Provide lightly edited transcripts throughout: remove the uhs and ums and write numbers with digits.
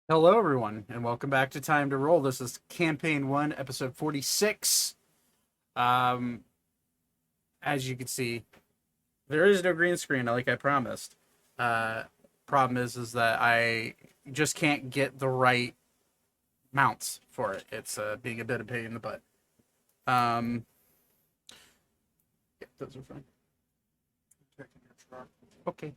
Hello, everyone, and welcome back to Time to Roll. This is Campaign 1, Episode 46. Um, as you can see, there is no green screen like I promised. Uh, Problem is that I just can't get the right mounts for it. It's being a bit of a pain in the butt. Um, yeah, those are fine. Okay.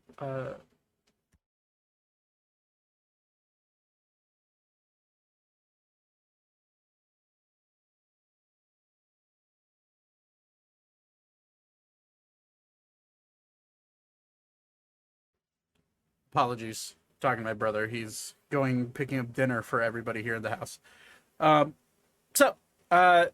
Apologies. Talking to my brother. He's going picking up dinner for everybody here in the house. Um, so, uh,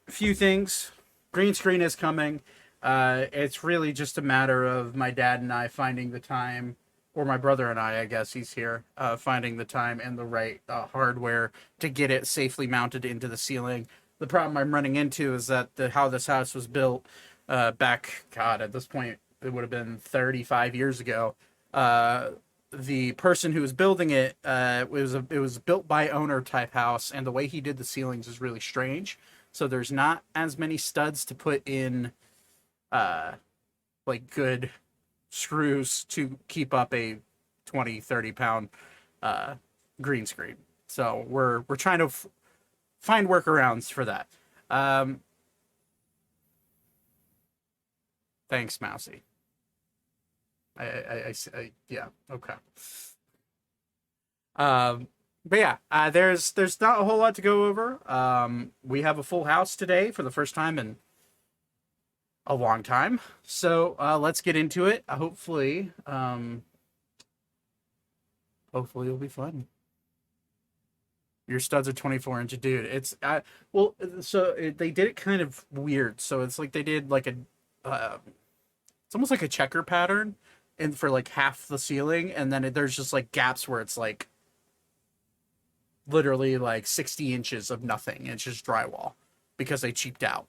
few things. Green screen is coming. It's really just a matter of my dad and I finding the time, or my brother and I guess he's here, finding the time and the right hardware to get it safely mounted into the ceiling. The problem I'm running into is that how this house was built back, God, at this point, it would have been 35 years ago. Uh, the person who was building it was built by owner type house, and the way he did the ceilings is really strange. So there's not as many studs to put in, uh, like good screws to keep up a 20-30 pound green screen. So we're trying to find workarounds for that. Um, Thanks, Mousy. Yeah, okay. But yeah, there's not a whole lot to go over. We have a full house today for the first time in a long time. So let's get into it. Hopefully it'll be fun. Your studs are 24 inch, dude. They did it kind of weird. So it's like they did like it's almost like a checker pattern, and for like half the ceiling, and then there's just like gaps where it's like literally like 60 inches of nothing. And it's just drywall because they cheaped out.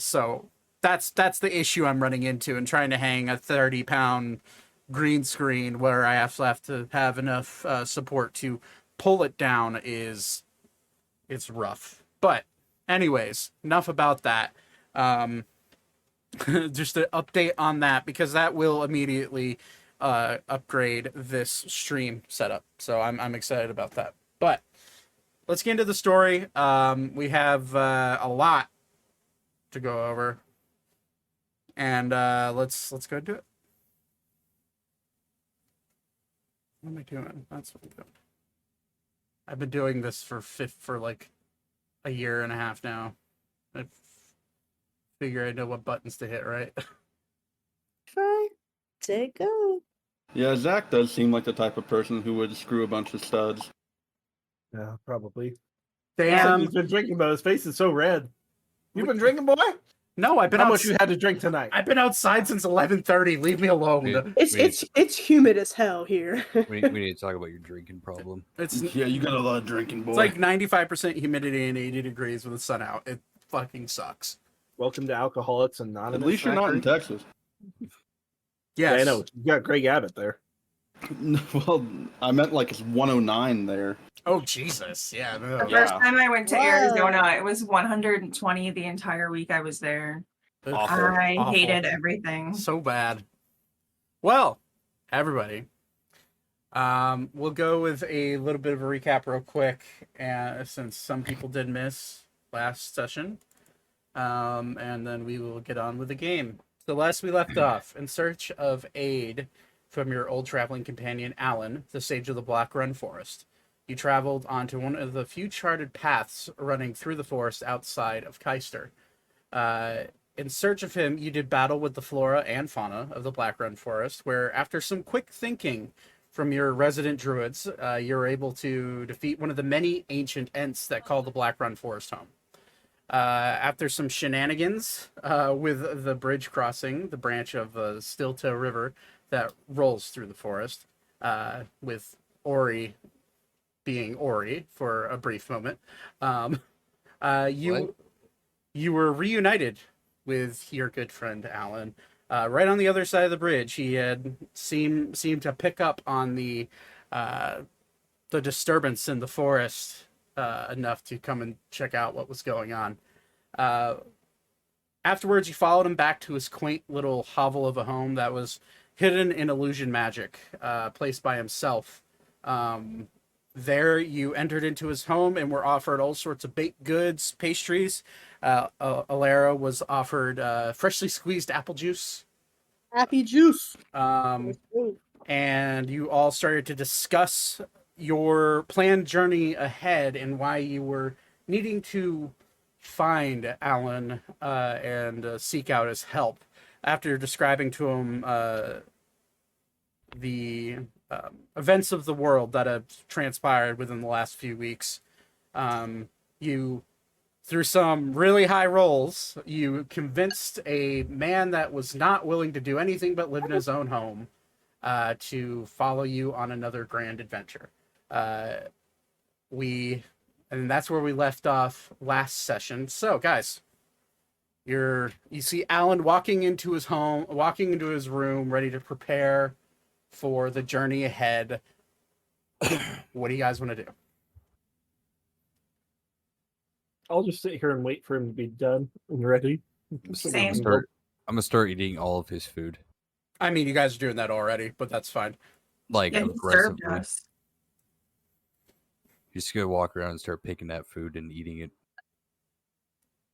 So that's the issue I'm running into, and trying to hang a 30-pound green screen where I have to have enough support to pull it down it's rough. But anyways, enough about that. Um, just an update on that, because that will immediately upgrade this stream setup. So I'm excited about that. But let's get into the story. We have a lot to go over, and let's go do it. What am I doing? That's what I'm doing. I've been doing this for like a year and a half now. I figure I know what buttons to hit, right? Fine. Take go. Yeah, Zach does seem like the type of person who would screw a bunch of studs. Yeah, probably. Damn. He's been drinking, but his face is so red. You've been drinking, boy? No, I've been How much you had to drink tonight? I've been outside since 11:30. Leave me alone. It's humid as hell here. We need to talk about your drinking problem. Yeah, you got a lot of drinking, boy. It's like 95% humidity and 80 degrees with the sun out. It fucking sucks. Welcome to Alcoholics Anonymous. At least you're not in Texas. Yes. Yeah, I know. You got Greg Abbott there. Well, I meant like it's 109 there. Oh, Jesus. Yeah. No. The first time I went to Arizona, it was 120 the entire week I was there. Awful. I Awful. hated everything. So bad. Well, everybody, we'll go with a little bit of a recap real quick, since some people did miss last session. And then we will get on with the game. So last we left off, in search of aid from your old traveling companion, Alan, the Sage of the Black Run Forest. You traveled onto one of the few charted paths running through the forest outside of Keister. In search of him, you did battle with the flora and fauna of the Black Run Forest, where after some quick thinking from your resident druids, you were able to defeat one of the many ancient ents that call the Black Run Forest home. After some shenanigans with the bridge crossing the branch of the Stilta River that rolls through the forest, with Ori being Ori for a brief moment, you were reunited with your good friend Alan, right on the other side of the bridge. He had seemed to pick up on the the disturbance in the forest enough to come and check out what was going on. Afterwards, you followed him back to his quaint little hovel of a home that was hidden in illusion magic, placed by himself. There, you entered into his home and were offered all sorts of baked goods, pastries. Alara was offered freshly squeezed apple juice. Happy juice. And you all started to discuss your planned journey ahead and why you were needing to find Alan and seek out his help. After describing to him the events of the world that have transpired within the last few weeks, you, through some really high rolls, you convinced a man that was not willing to do anything but live in his own home to follow you on another grand adventure. And that's where we left off last session. So, guys, you see Alan walking into his home, walking into his room, ready to prepare for the journey ahead. What do you guys want to do? I'll just sit here and wait for him to be done and ready. Same. I'm gonna start eating all of his food, I mean, you guys are doing that already, but that's fine. like Yeah, he served aggressively. us. Just gonna walk around and start picking that food and eating it.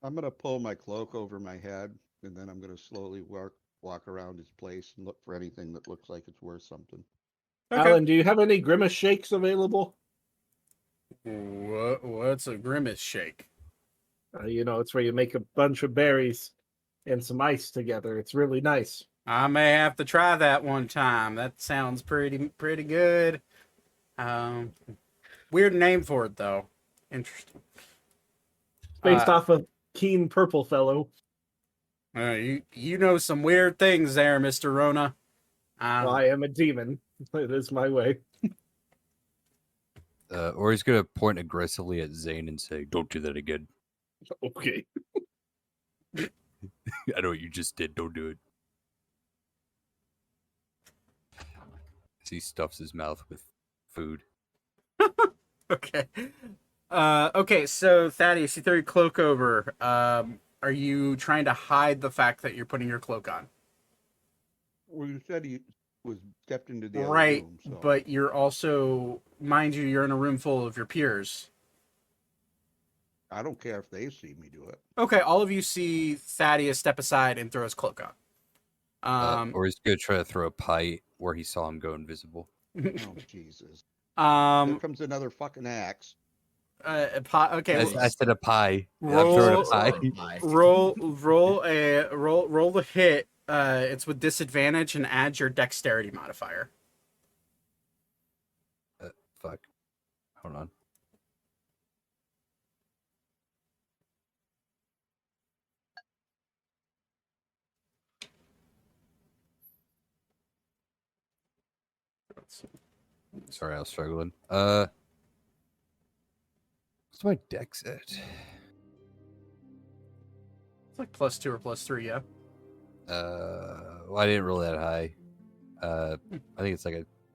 I'm gonna pull my cloak over my head, and then I'm gonna slowly walk around his place and look for anything that looks like it's worth something. Okay. Alan, do you have any grimace shakes available? What's a grimace shake? It's where you make a bunch of berries and some ice together. It's really nice. I may have to try that one time. That sounds pretty good. Weird name for it though. Interesting. It's based off a keen purple fellow. You know some weird things there, Mr. Rona. Well, I am a demon. It is my way. Or he's gonna point aggressively at Zane and say, "Don't do that again." Okay. I know what you just did. Don't do it. As he stuffs his mouth with food. Okay. Okay, so Thaddeus, you throw your cloak over. Are you trying to hide the fact that you're putting your cloak on? Well, you said he was stepped into the Right, other room, so. but you're also, mind you, you're in a room full of your peers. I don't care if they see me do it. Okay, all of you see Thaddeus step aside and throw his cloak on. Or he's gonna try to throw a pie where he saw him go invisible. Oh Jesus! Here comes another fucking axe. Okay. I said a pie. I'm Roll- throwing a pie. roll the hit. It's with disadvantage and add your dexterity modifier. Fuck. Hold on. Sorry, I was struggling. What's my dex at? It's like +2 or +3, yeah. Well, I didn't roll that high. I think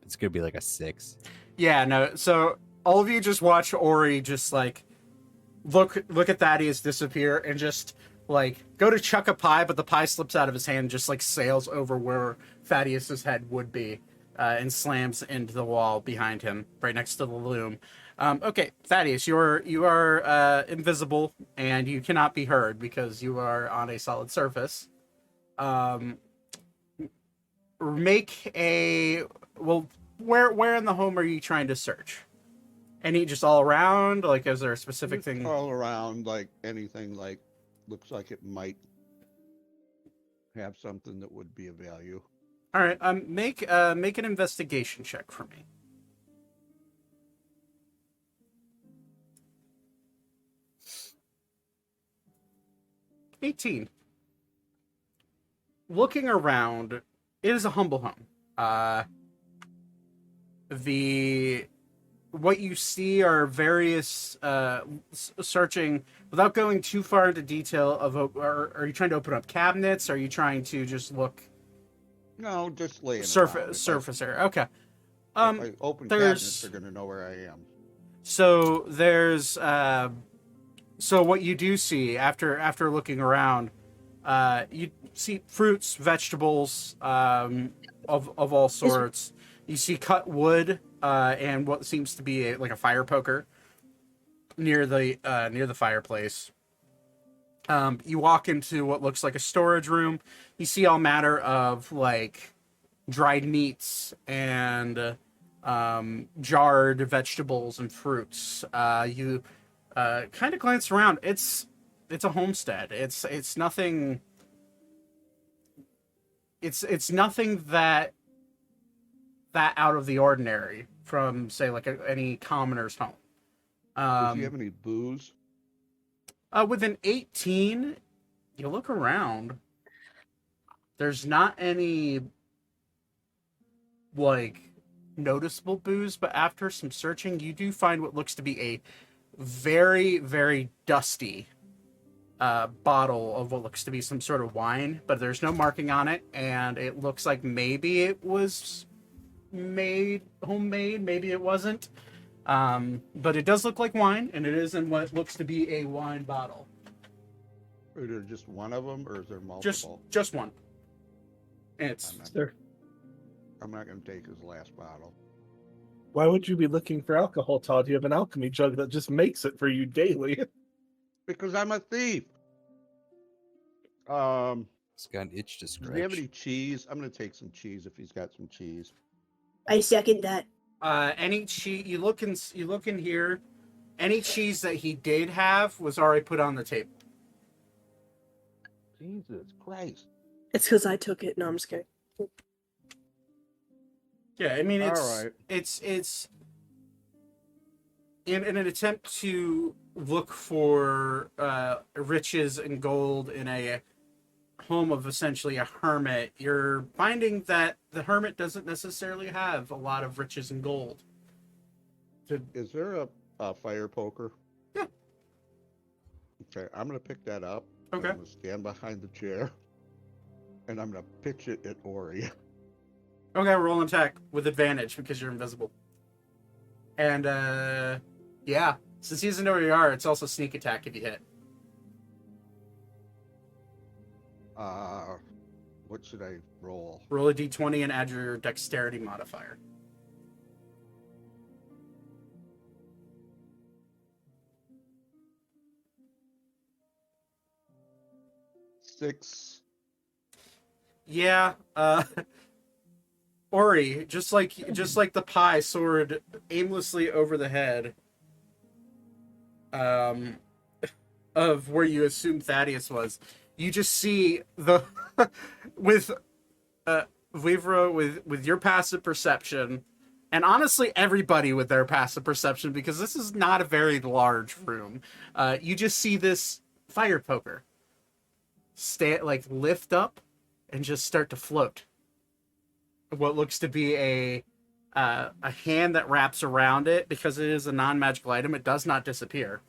it's gonna be like a 6. Yeah, no. So all of you just watch Ori just like look at Thaddeus disappear and just like go to chuck a pie, but the pie slips out of his hand and just like sails over where Thaddeus's head would be, and slams into the wall behind him, right next to the loom. Okay, Thaddeus, you are invisible and you cannot be heard because you are on a solid surface. Make a where in the home are you trying to search? Any just all around? Like, is there a specific thing? All around, like anything, like looks like it might have something that would be of value. All right, make an investigation check for me. $18. Looking around, it is a humble home. What you see are various searching without going too far into detail of. Are you trying to open up cabinets? Are you trying to just look No, just laying surface area? Okay. If I open cabinets, they're gonna know where I am. So there's so what you do see after looking around, you see fruits, vegetables, of all sorts. You see cut wood, and what seems to be like a fire poker near the fireplace. You walk into what looks like a storage room. You see all manner of like dried meats and jarred vegetables and fruits. You kind of glance around. It's a homestead. It's nothing. It's nothing that out of the ordinary from say like any commoner's home. Does he have any booze? With an 18, you look around. There's not any like noticeable booze, but after some searching, you do find what looks to be a very, very dusty bottle of what looks to be some sort of wine, but there's no marking on it, and it looks like maybe it was made homemade, maybe it wasn't. But it does look like wine, and it is in what looks to be a wine bottle. Is there just one of them, or is there multiple? Just one. And it's I'm not going to take his last bottle. Why would you be looking for alcohol, Todd? You have an alchemy jug that just makes it for you daily. Because I'm a thief. It's got an itch to Does scratch. he have any cheese? I'm going to take some cheese if he's got some cheese. I second that. any cheese you look in here, any cheese that he did have was already put on the table. Jesus Christ. It's because I took it. No, I'm just kidding. Yeah, I mean it's All right. it's in an attempt to look for riches and gold in a home of essentially a hermit. You're finding that the hermit doesn't necessarily have a lot of riches and gold. Is there a fire poker? Yeah. Okay, I'm going to pick that up. Okay. I'm going to stand behind the chair. And I'm going to pitch it at Ori. Okay, roll an attack with advantage because you're invisible. And yeah, since he doesn't know where you are, it's also sneak attack if you hit. What should I roll? Roll a d20 and add your dexterity modifier. Six. Yeah, Ori, just like the pie soared aimlessly over the head of where you assume Thaddeus was. You just see the with Vivra with your passive perception, and honestly everybody with their passive perception, because this is not a very large room. You just see this fire poker lift up and just start to float. What looks to be a hand that wraps around it, because it is a non-magical item. It does not disappear.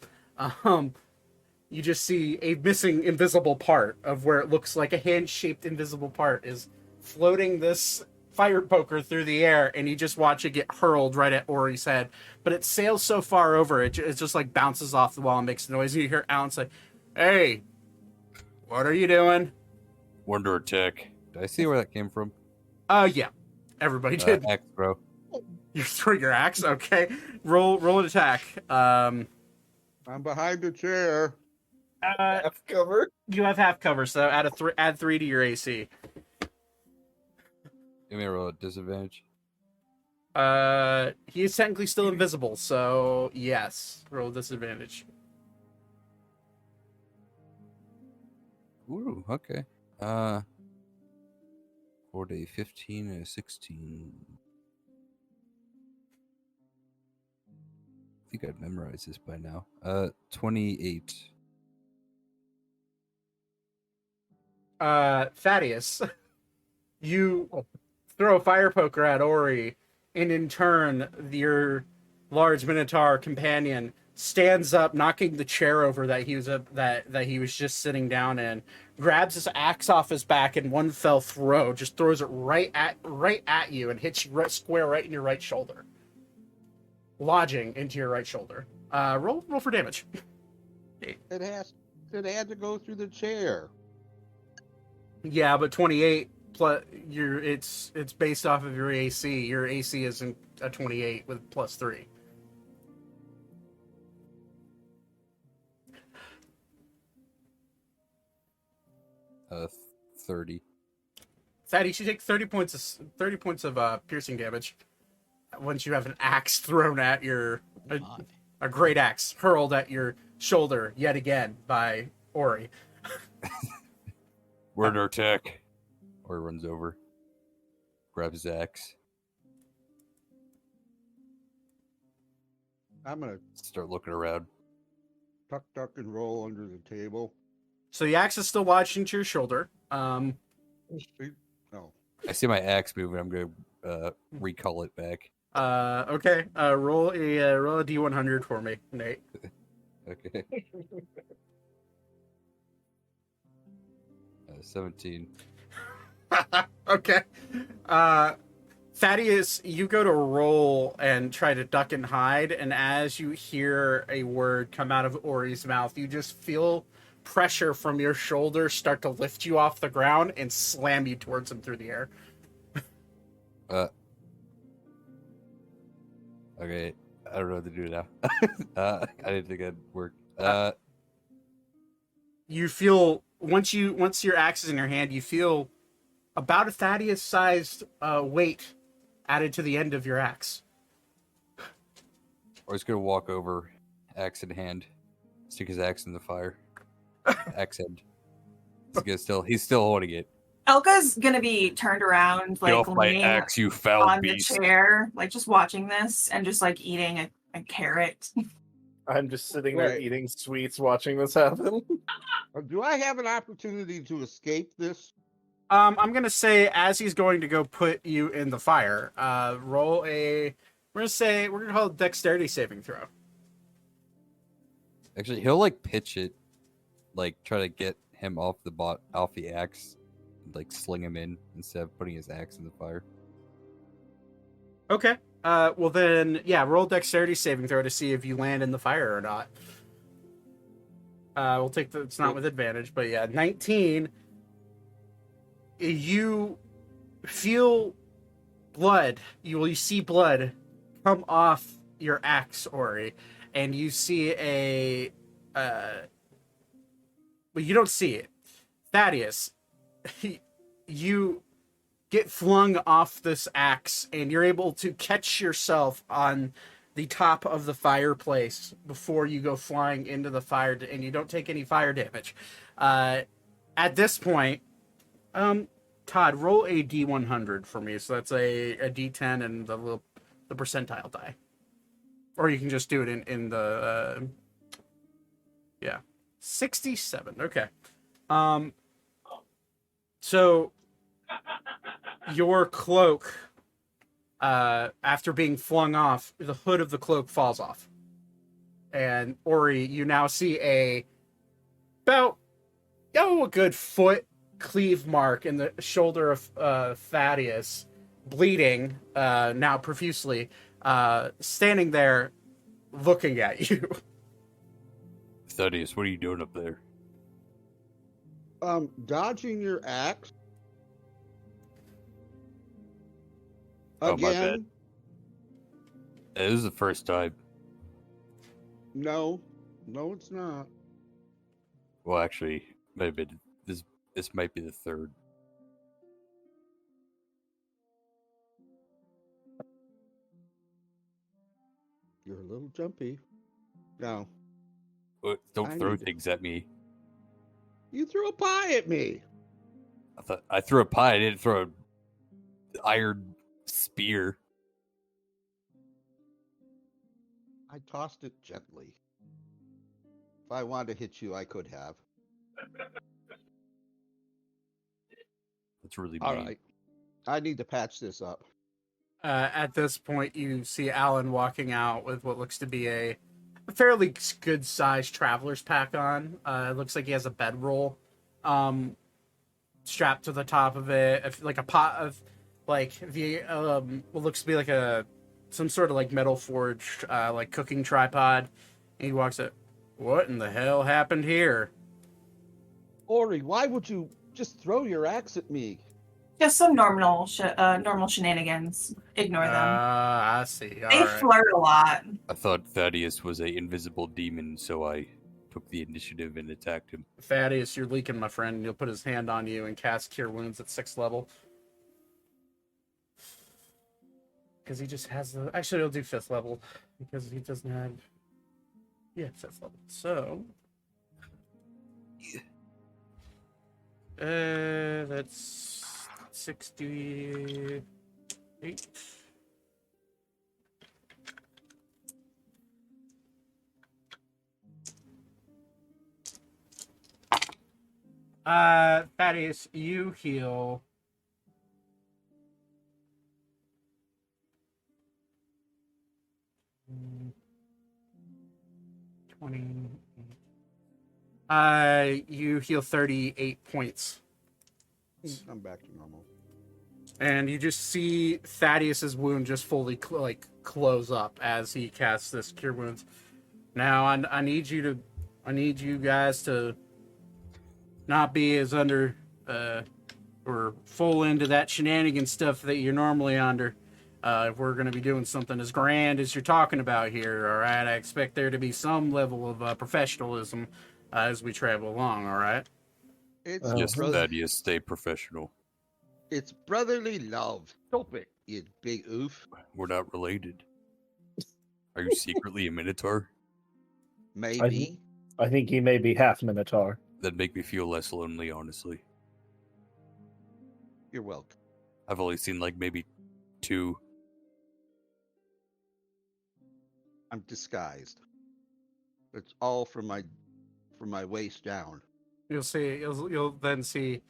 You just see a missing invisible part of where it looks like a hand-shaped invisible part is floating this fire poker through the air, and you just watch it get hurled right at Ori's head. But it sails so far over, it just like bounces off the wall and makes noise. And you hear Alan say, "Hey, what are you doing?" Wonder attack. Did I see where that came from? Yeah. Everybody did. Axe throw. You throw your axe? Okay. Roll an attack. I'm behind the chair. Half cover. You have half cover, so add 3 to your AC. Give me a roll at disadvantage. He is technically still invisible, so yes. Roll disadvantage. Ooh, okay. 4 to 15 and a 16. I think I'd memorize this by now. 28. Thaddeus, you throw a fire poker at Ori, and in turn, your large minotaur companion stands up, knocking the chair over that he was that he was just sitting down in, grabs his axe off his back in one fell throw, just throws it right at you and hits you square right in your right shoulder, lodging into your right shoulder. Roll for damage. It had to go through the chair. Yeah, but 28 plus it's based off of your AC. Your AC isn't a 28 with +3. 30. Thaddeus, you take 30 points of piercing damage once you have an axe thrown at your a great axe hurled at your shoulder yet again by Ori. We're under attack. Or runs over, grabs his axe, I'm gonna start looking around. tuck, and roll under the table. So the axe is still lodged into your shoulder. No. I see my axe moving. I'm gonna recall it back. Okay. Roll a D100 for me, Nate. Okay. 17. Okay. Thaddeus, you go to roll and try to duck and hide, and as you hear a word come out of Ori's mouth, you just feel pressure from your shoulder start to lift you off the ground and slam you towards him through the air. Okay. I don't know what to do now. I didn't think that'd work. You feel once your axe is in your hand, you feel about a Thaddeus-sized weight added to the end of your axe. Or he's gonna walk over, axe in hand, stick his axe in the fire. Axe end. He's still holding it. Elka's gonna be turned around, Get like off my leaning axe, you foul on beast. the chair, like just watching this and just like eating a carrot. I'm just sitting there Right. eating sweets, watching this happen. Do I have an opportunity to escape this? I'm gonna say as he's going to go put you in the fire, roll a. We're gonna call it dexterity saving throw. Actually, he'll like pitch it, like try to get him off the axe, like sling him in instead of putting his axe in the fire. Okay. Well then, yeah, roll dexterity saving throw to see if you land in the fire or not. We'll take it's not with advantage, but yeah, 19. You feel blood. You see blood come off your axe, Ori, and you see but you don't see it. Thaddeus, you get flung off this axe, and you're able to catch yourself on the top of the fireplace before you go flying into the fire, and you don't take any fire damage. At this point, Todd, roll a D100 for me. So that's a D10 and the percentile die, or you can just do it in the 67. Okay. So your cloak, after being flung off, the hood of the cloak falls off, and Ori, you now see about a good foot cleave mark in the shoulder of Thaddeus, bleeding now profusely, standing there looking at you. Thaddeus, what are you doing up there? Dodging your axe. Oh, my Again? This is the first time. No, it's not. Well, actually, maybe this might be the third. You're a little jumpy. No, Don't I throw need to- things at me. you threw a pie at me. I threw a pie. I didn't throw an iron spear. I tossed it gently. If I wanted to hit you, I could have. That's really mean. All right. I need to patch this up. At this point, you see Alan walking out with what looks to be a fairly good-sized traveler's pack on. It looks like he has a bedroll strapped to the top of it, like a pot of like the what looks to be like some sort of like metal forged like cooking tripod. And he walks up. What in the hell happened here? Ori, why would you just throw your axe at me? Just some normal shenanigans. Ignore them. I see. They All right. flirt a lot. I thought Thaddeus was a invisible demon, so I took the initiative and attacked him. Thaddeus, you're leaking, my friend. And he'll put his hand on you and cast Cure Wounds at 6th level. Because he just has the. Actually, he'll do 5th level because he doesn't have. Yeah, 5th level. So. That's 68. Thaddeus, you heal. Mm, 20. You heal 38 points. I'm back to normal. And you just see Thaddeus's wound just fully close up as he casts this Cure Wounds. Now I need you guys to not be as under or full into that shenanigan stuff that you're normally under. If we're going to be doing something as grand as you're talking about here, all right, I expect there to be some level of professionalism as we travel along, all right? It's Yes, brother- Thaddeus, stay professional. It's brotherly love. Stop it, you big oof. We're not related. Are you secretly a Minotaur? Maybe. I think he may be half Minotaur. That'd make me feel less lonely, honestly. You're welcome. I've only seen like maybe 2. I'm disguised. It's all from my waist down. You'll then see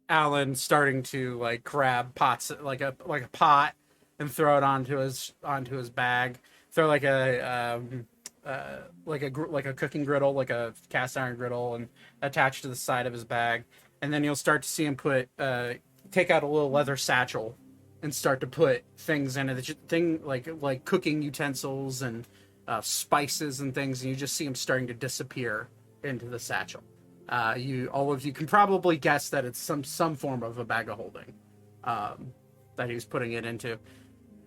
Alan starting to like grab pots like a pot and throw it onto his bag. Throw like a cooking griddle, like a cast iron griddle, and attach to the side of his bag. And then you'll start to see him take out a little leather satchel and start to put things in it, like cooking utensils and spices and things. And you just see him starting to disappear into the satchel. All of you can probably guess that it's some form of a bag of holding that he's putting it into.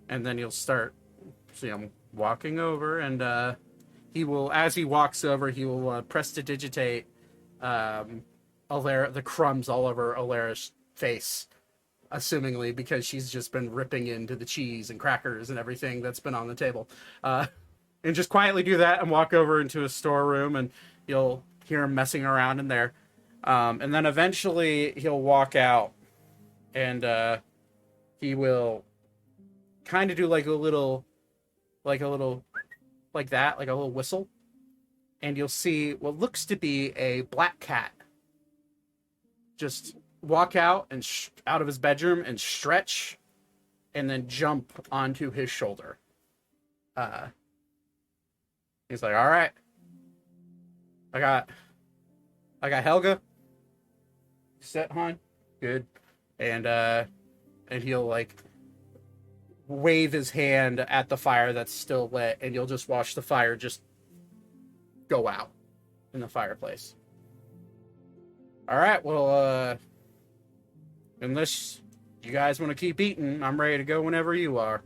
And then you'll start see him walking over, and he will, as he walks over, he will prestidigitate the crumbs all over Alara's face, assumingly because she's just been ripping into the cheese and crackers and everything that's been on the table. And just quietly do that and walk over into his storeroom, and you'll hear him messing around in there. And then eventually he'll walk out, and he will kind of do like a little whistle, and you'll see what looks to be a black cat just walk out and out of his bedroom and stretch, and then jump onto his shoulder. He's like, "All right, I got Helga. Set, hon? Good." And he'll like wave his hand at the fire that's still lit, and you'll just watch the fire just go out in the fireplace. All right, well, unless you guys want to keep eating, I'm ready to go whenever you are.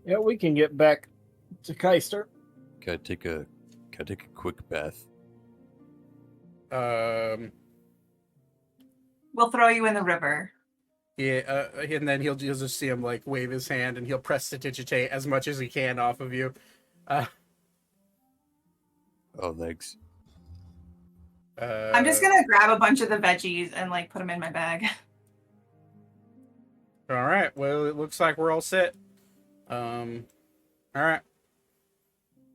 Yeah, we can get back to Keister. Can I take a quick bath? We'll throw you in the river. Yeah, and then you'll just see him like wave his hand, and he'll prestidigitate as much as he can off of you. Oh, thanks. I'm just gonna grab a bunch of the veggies and like put them in my bag. All right. Well, it looks like we're all set. All right.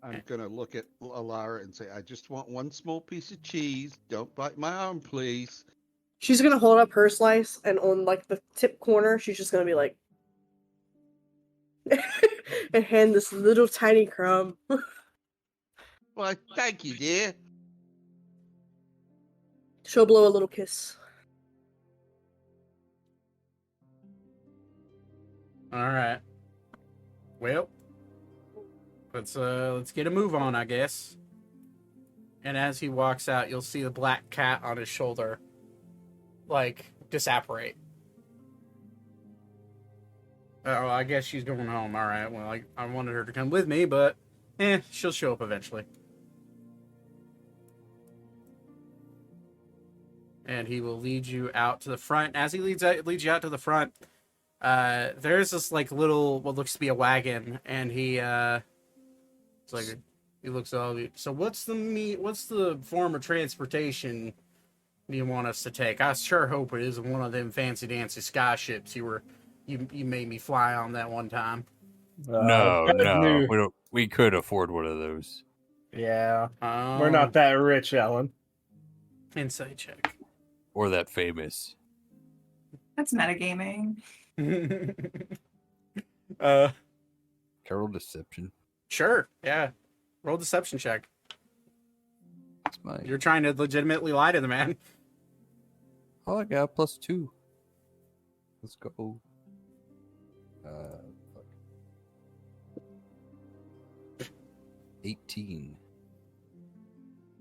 I'm gonna look at Alara and say, "I just want one small piece of cheese. Don't bite my arm, please." She's gonna hold up her slice, and on like the tip corner, she's just gonna be like, and hand this little tiny crumb. Why, thank you, dear. She'll blow a little kiss. All right. Well, let's get a move on, I guess. And as he walks out, you'll see the black cat on his shoulder, like, disapparate. Oh, I guess she's going home. All right. Well, I wanted her to come with me, but she'll show up eventually. And he will lead you out to the front. As he leads you out to the front, there's this like little what looks to be a wagon, and it's like he looks at all of you. So what's the form of transportation you want us to take? I sure hope it isn't one of them fancy dancy sky ships you made me fly on that one time. No, bad no, news. we could afford one of those. Yeah, we're not that rich, Alan. Insight check. Or that famous. That's metagaming. Carol deception. Sure, yeah. Roll deception check. That's my. You're trying to legitimately lie to the man. Oh, I got +2. Let's go. Fuck. 18.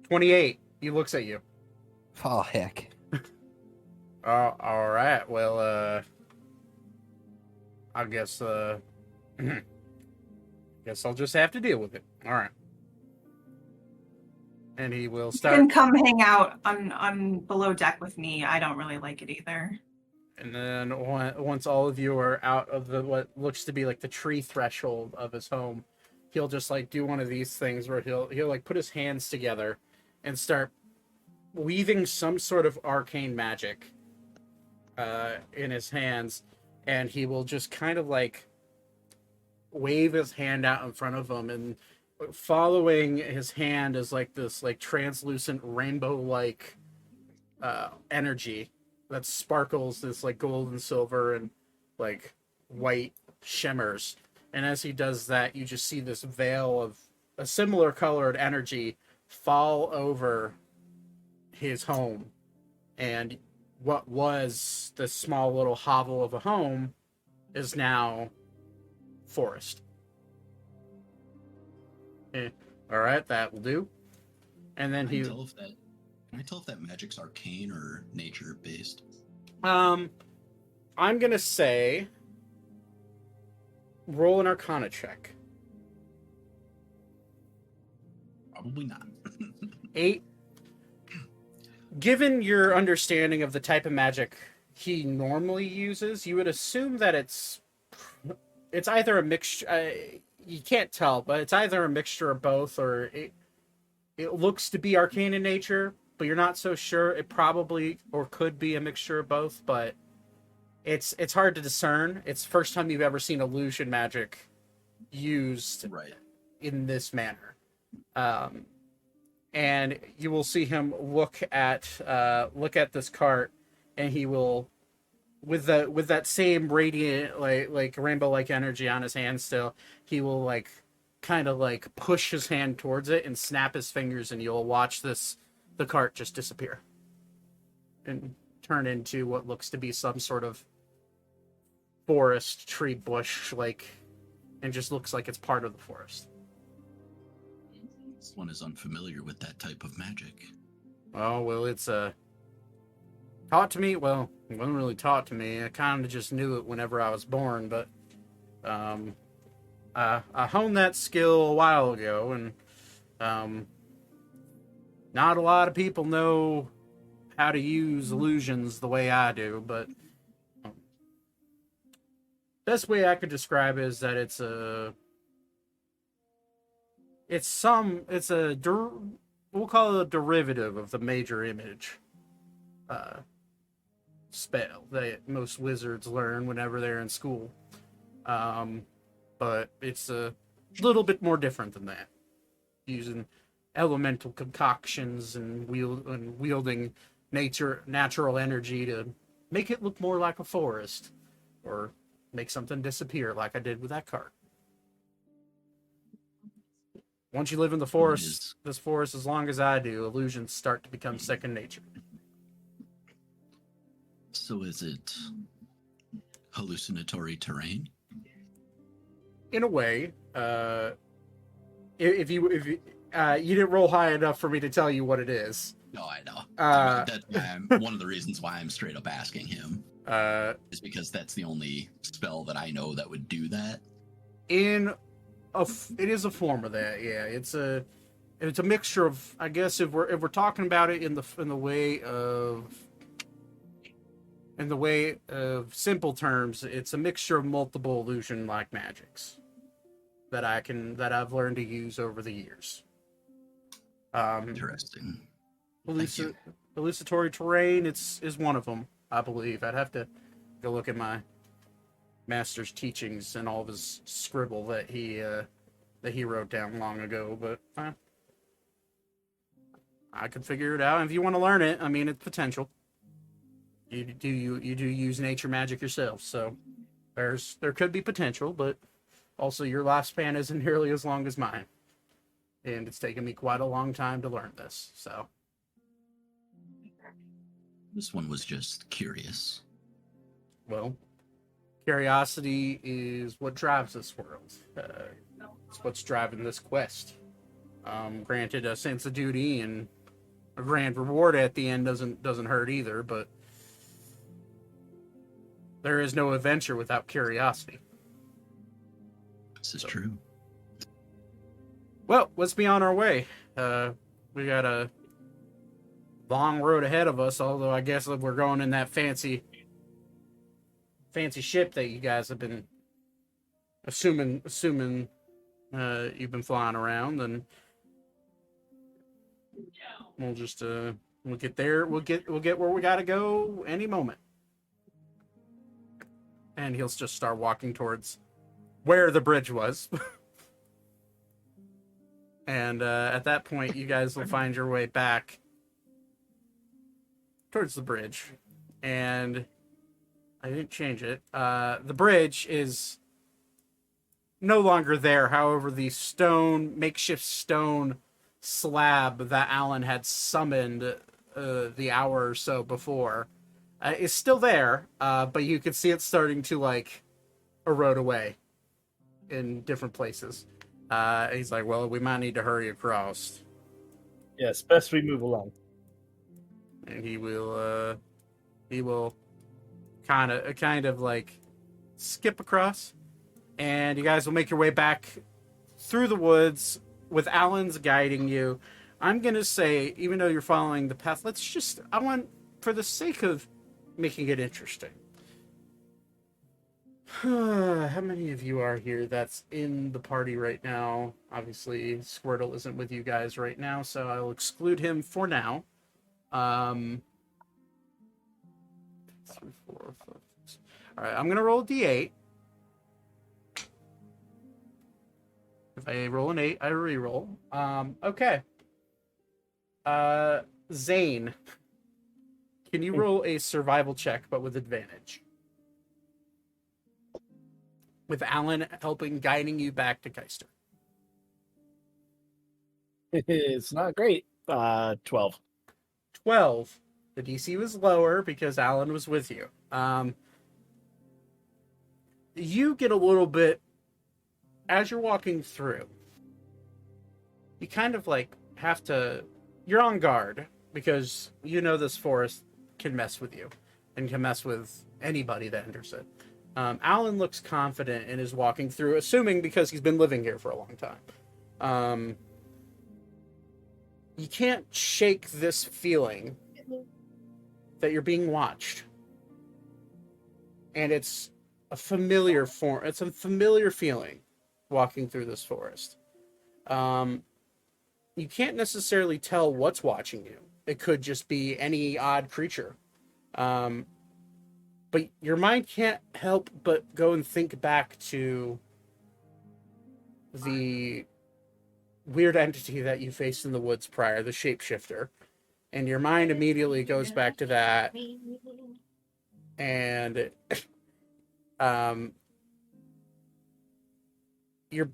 28. He looks at you. Oh heck. All right. Well, I guess guess I'll just have to deal with it. All right. And he will You start. can come hang out on below deck with me. I don't really like it either. And then once all of you are out of what looks to be like the tree threshold of his home, he'll just like do one of these things where he'll like put his hands together and start weaving some sort of arcane magic in his hands, and he will just kind of like wave his hand out in front of him, and following his hand is like this like translucent rainbow like energy that sparkles this like gold and silver and like white shimmers. And as he does that, you just see this veil of a similar colored energy fall over his home, and what was the small little hovel of a home is now forest. All right, that will do. And then Can I tell if that magic's arcane or nature based? I'm gonna say roll an Arcana check. Probably not. 8. Given your understanding of the type of magic he normally uses, you would assume that it's either a mixture. You can't tell, but it's either a mixture of both, or it looks to be arcane in nature, but you're not so sure. It probably or could be a mixture of both, but it's hard to discern. It's the first time you've ever seen illusion magic used Right. in this manner. And you will see him look at this cart, and he will, with that same radiant like rainbow like energy on his hand still, he will like kind of like push his hand towards it and snap his fingers, and you'll watch the cart just disappear and turn into what looks to be some sort of forest tree bush, like, and just looks like it's part of the forest. This one is unfamiliar with that type of magic. Oh, well, it's taught to me. Well, it wasn't really taught to me. I kind of just knew it whenever I was born, but I honed that skill a while ago, and not a lot of people know how to use illusions the way I do, but best way I could describe it is that we'll call it a derivative of the major image spell that most wizards learn whenever they're in school. But it's a little bit more different than that, using elemental concoctions and wielding natural energy to make it look more like a forest, or make something disappear like I did with that cart. Once you live in the forest, this forest as long as I do, illusions start to become second nature. So is it hallucinatory terrain? In a way, if you you didn't roll high enough for me to tell you what it is. No, I know. That's why one of the reasons why I'm straight up asking him is because that's the only spell that I know that would do that. It is a form of that. Yeah, it's a mixture of, I guess, if we're talking about it in the way of simple terms, it's a mixture of multiple illusion like magics that I've learned to use over the years. Interesting. Thank you. Hallucinatory terrain is one of them, I believe. I'd have to go look at my master's teachings and all of his scribble that he wrote down long ago, but I could figure it out. And if you want to learn it, I mean, it's potential. You do use nature magic yourself, so there could be potential, but also your lifespan isn't nearly as long as mine, and it's taken me quite a long time to learn this. So This one was just curious. well, curiosity is what drives this world. It's what's driving this quest. Granted, a sense of duty and a grand reward at the end doesn't hurt either, but there is no adventure without curiosity. This is true. Well, let's be on our way. We got a long road ahead of us, although I guess if we're going in that fancy ship that you guys have been assuming you've been flying around, then we'll just we'll get there. We'll get where we gotta go any moment. And he'll just start walking towards where the bridge was. And at that point, you guys will find your way back towards the bridge. And I didn't change it. The bridge is no longer there. However, the makeshift stone slab that Alan had summoned the hour or so before is still there. But you can see it starting to erode away in different places. He's like, well, we might need to hurry across. Yes, best we move along. And he will kind of like skip across, and you guys will make your way back through the woods with Alan's guiding you. I'm gonna say, even though you're following the path, I want, for the sake of making it interesting, how many of you are here that's in the party right now? Obviously, Squirtle isn't with you guys right now, so I'll exclude him for now. 3, 4, 5, 6. All right, I'm gonna roll a d8. If I roll an 8, I re-roll. Okay. Zane, can you roll a survival check, but with advantage? With Alan guiding you back to Keister. It's not great. 12. 12. The DC was lower because Alan was with you. You get a little bit, as you're walking through, you kind of have to, you're on guard because you know this forest can mess with you and can mess with anybody that enters it. Alan looks confident and is walking through, assuming because he's been living here for a long time. You can't shake this feeling that you're being watched. And it's a familiar form. It's a familiar feeling walking through this forest. You can't necessarily tell what's watching you. It could just be any odd creature. But your mind can't help but go and think back to the weird entity that you faced in the woods prior, the shapeshifter. And your mind immediately goes back to that. And you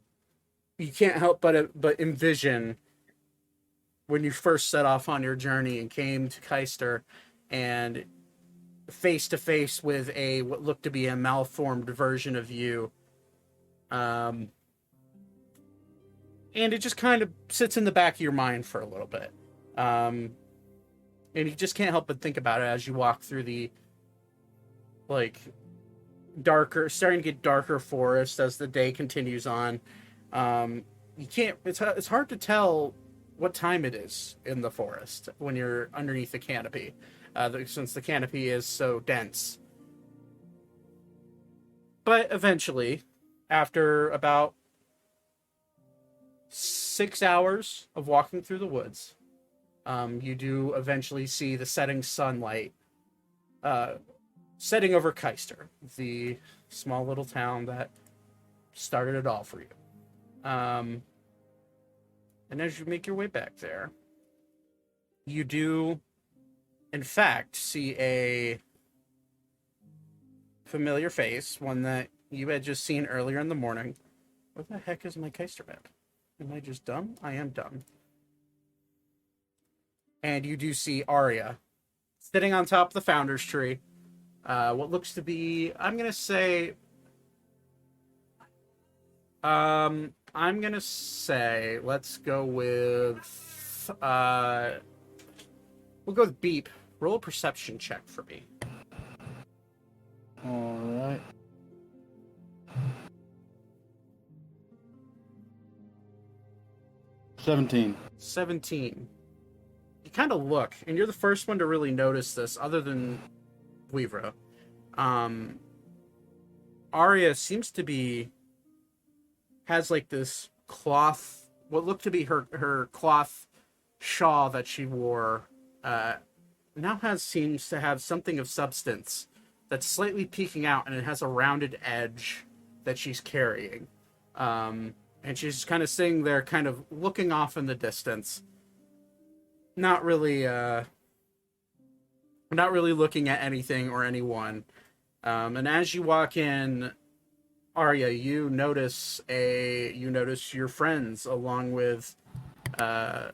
can't help but envision when you first set off on your journey and came to Keister, and face to face with a what looked to be a malformed version of you. And it just kind of sits in the back of your mind for a little bit. And you just can't help but think about it as you walk through the, like, starting to get darker forest as the day continues on. You can't, it's hard to tell what time it is in the forest when you're underneath the canopy, since the canopy is so dense. But eventually, after about 6 hours of walking through the woods, you do eventually see the setting sunlight setting over Keister, the small little town that started it all for you. And as you make your way back there, you do, in fact, see a familiar face, one that you had just seen earlier in the morning. Where the heck is my Keister map? Am I just dumb? I am dumb. And you do see Arya sitting on top of the founder's tree. What looks to be, I'm gonna say, let's go with, we'll go with Beep. Roll a perception check for me. All right. $17. 17. You kind of look, and you're the first one to really notice this, other than Weavra. Arya seems to be, has like this cloth, what looked to be her cloth shawl that she wore, now seems to have something of substance that's slightly peeking out, and it has a rounded edge that she's carrying. And she's kind of sitting there, kind of looking off in the distance, not really looking at anything or anyone. And as you walk in, Arya, you notice your friends along with a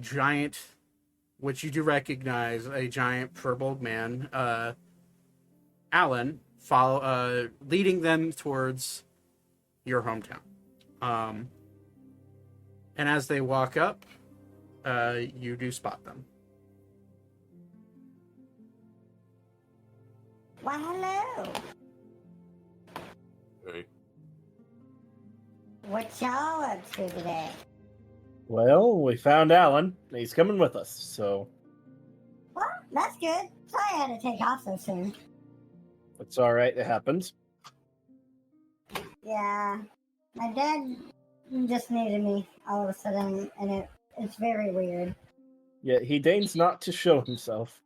giant, which you do recognize, a giant furbolg man, Alan, leading them towards your hometown. And as they walk up, you do spot them. Well, hello. Hey. What y'all up to today? Well, we found Alan. He's coming with us, so Well, that's good. Sorry I had to take off so soon. it's all right. It happens. Yeah, my dad just needed me all of a sudden, and it's very weird. Yet he deigns not to show himself.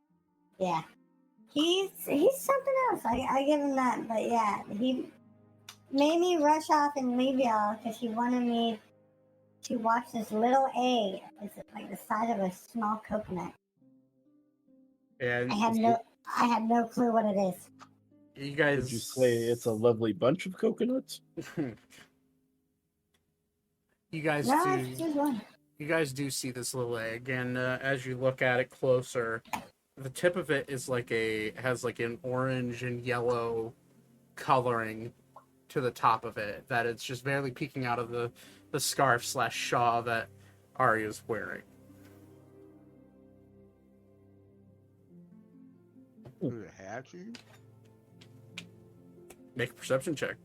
Yeah, he's something else. I give him that, but yeah, he made me rush off and leave y'all because he wanted me to watch this little egg. It's like the size of a small coconut. And I had no clue what it is. you guys, Would you say it's a lovely bunch of coconuts? you guys No, do. it's just one. You guys do see this little egg, and as you look at it closer, the tip of it is has an orange and yellow coloring to the top of it, that it's just barely peeking out of the scarf / shawl that Arya's wearing. Is it hatching? Make a perception check.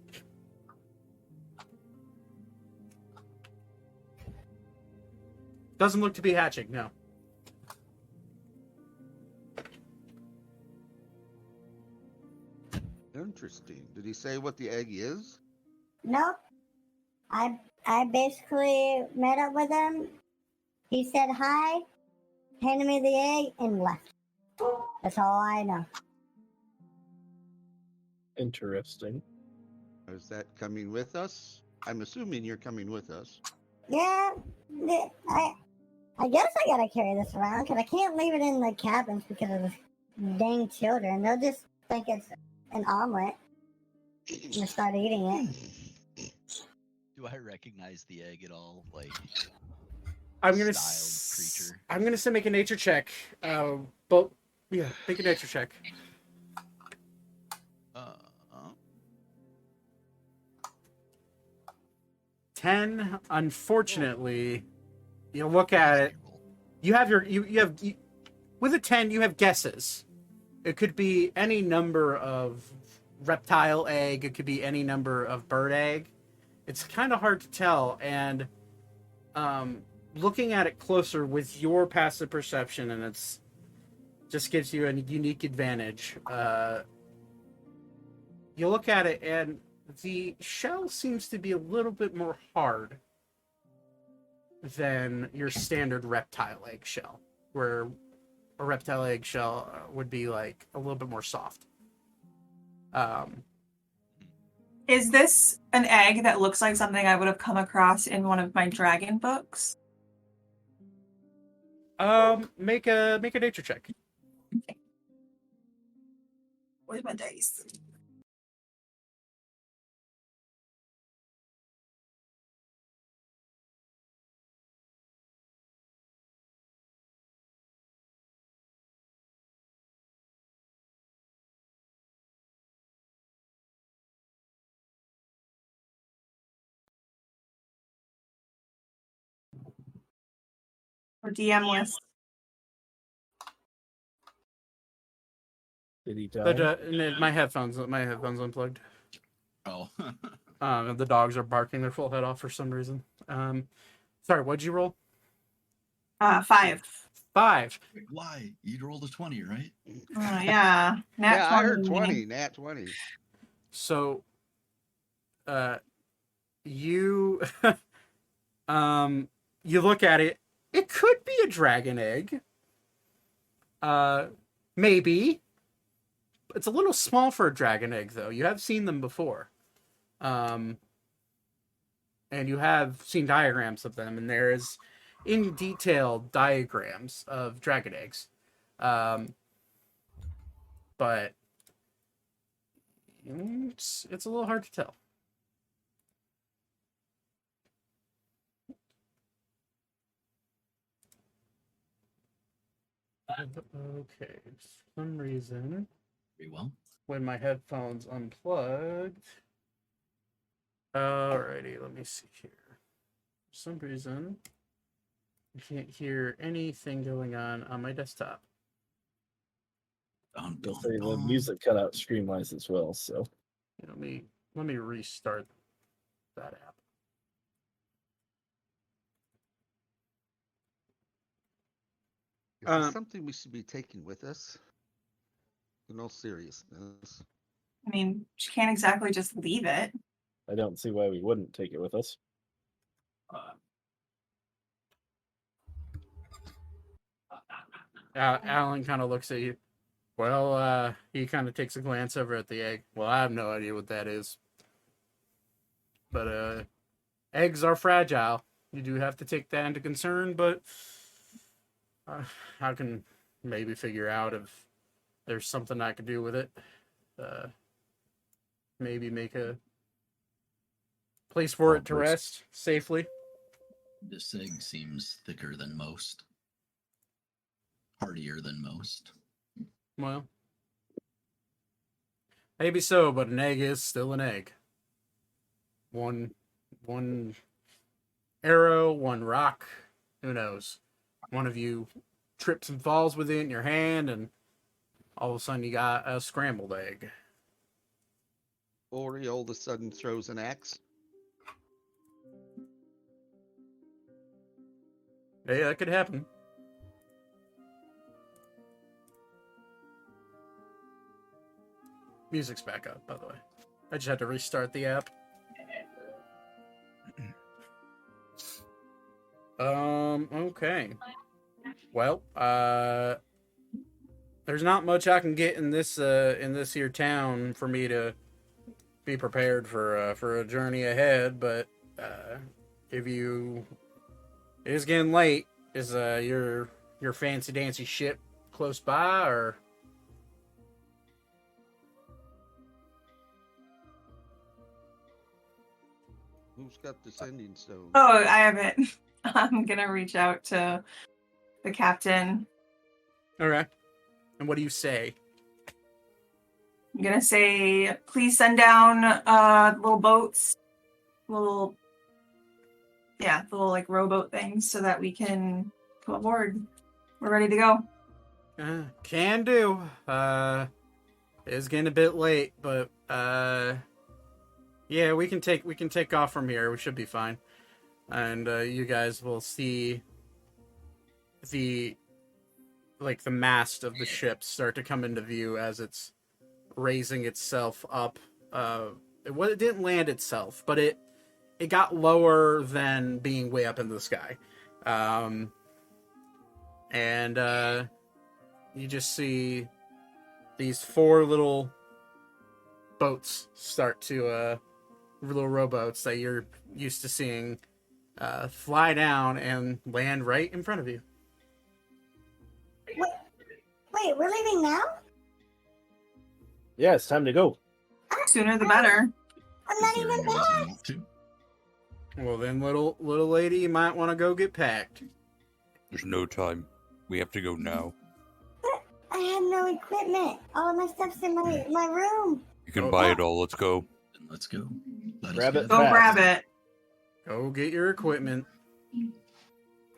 Doesn't look to be hatching, no. Interesting. Did he say what the egg is? Nope. I basically met up with him. He said hi, handed me the egg, and left. That's all I know. Interesting. Is that coming with us? I'm assuming you're coming with us. Yeah, I guess I gotta carry this around because I can't leave it in the cabins because of the dang children. They'll just think it's an omelet and start eating it. Do I recognize the egg at all? Like, I'm gonna styled creature. I'm gonna say make a nature check. But Yeah, make a nature check. Uh, 10. Unfortunately, you look at it. You have with a 10, you have guesses. It could be any number of reptile egg. It could be any number of bird egg. It's kind of hard to tell. And looking at it closer with your passive perception, and it's just gives you a unique advantage. You look at it, and the shell seems to be a little bit more hard than your standard reptile egg shell, where a reptile egg shell would be like a little bit more soft. Is this an egg that looks like something I would have come across in one of my dragon books? Make a nature check. Where's my dice? Or DM list. Did he die? But my headphones unplugged. oh, The dogs are barking their full head off for some reason. Sorry, what'd you roll? 5. 5. why? You rolled a 20, right? Yeah. Nat Yeah, I heard 20. 20. Nat 20. So, you, you look at it. It could be a dragon egg. Maybe. It's a little small for a dragon egg, though. You have seen them before. And you have seen diagrams of them, and there is in detail diagrams of dragon eggs. But it's a little hard to tell. Okay, for some reason, Very well. when my headphones unplugged. Alrighty, let me see here. For some reason, I can't hear anything going on my desktop. Dun, They'll dun, say the dun. music cut out stream-wise as well. So Let me restart that app. Is this something we should be taking with us? In all seriousness. I mean, she can't exactly just leave it. I don't see why we wouldn't take it with us. Alan kind of looks at you. Well, he kind of takes a glance over at the egg. Well, I have no idea what that is. But eggs are fragile. You do have to take that into concern, but I can maybe figure out if there's something I could do with it. Maybe make a place for it to rest safely. This egg seems thicker than most. Hardier than most. Well, maybe so, but an egg is still an egg. One arrow, one rock, who knows? One of you trips and falls with it in your hand, and all of a sudden you got a scrambled egg. Or he all of a sudden throws an axe. Hey, that could happen. Music's back up, by the way. I just had to restart the app. Okay. Well, there's not much I can get in this here town for me to be prepared for a journey ahead, but if you it is getting late, is your fancy dancy ship close by, or Who's got the sending stone? Oh, I have it. I'm gonna reach out to the captain. okay. And what do you say? I'm gonna say, please send down little boats, the little like rowboat things, so that we can go aboard. We're ready to go. Can do. It's getting a bit late, but yeah, we can take off from here. We should be fine, and you guys will see the mast of the ship start to come into view as it's raising itself up. It didn't land itself, but it got lower than being way up in the sky, and you just see these 4 little boats start to little rowboats that you're used to seeing fly down and land right in front of you. Wait, we're leaving now? Yeah, it's time to go. Sooner the better. I'm not Is there even any reason back. not to? Well, then, little lady, you might want to go get packed. There's no time. We have to go now. I have no equipment. All of my stuff's in my room. You can buy it all. Let's go. Then let's go. Let Grab us it go. Go fast. grab it. Go get your equipment.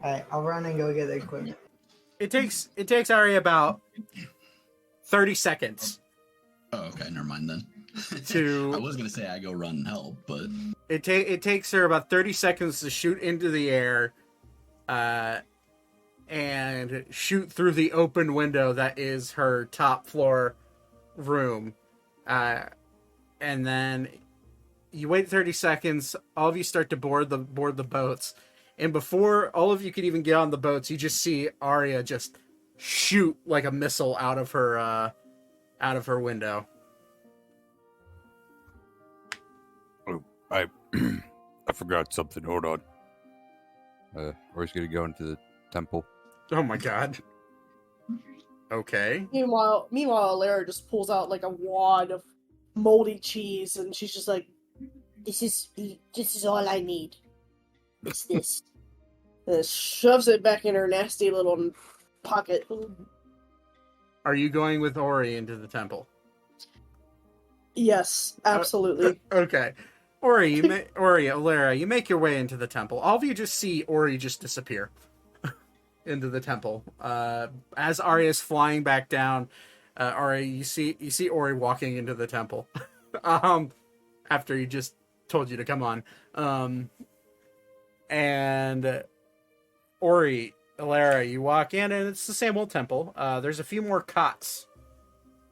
Alright, I'll run and go get the equipment. It takes Ari about 30 seconds. Oh, okay. Never mind then. To- I was gonna say I go run and help, but It takes her about 30 seconds to shoot into the air, and shoot through the open window that is her top floor room, and then you wait 30 seconds. All of you start to board the boats, and before all of you can even get on the boats, you just see Arya just shoot like a missile out of her window. I I forgot something. Hold on. We're just gonna go into the temple. Oh my god. Okay. Meanwhile, Lara just pulls out like a wad of moldy cheese, and she's just like, "This is all I need. It's this." And shoves it back in her nasty little pocket. Are you going with Ori into the temple? Yes, absolutely. Okay. Ori, Alara, you make your way into the temple. All of you just see Ori just disappear into the temple. As Arya is flying back down, Arya, you see Ori walking into the temple. After he just told you to come on. And Ori, Alara, you walk in and it's the same old temple. There's a few more cots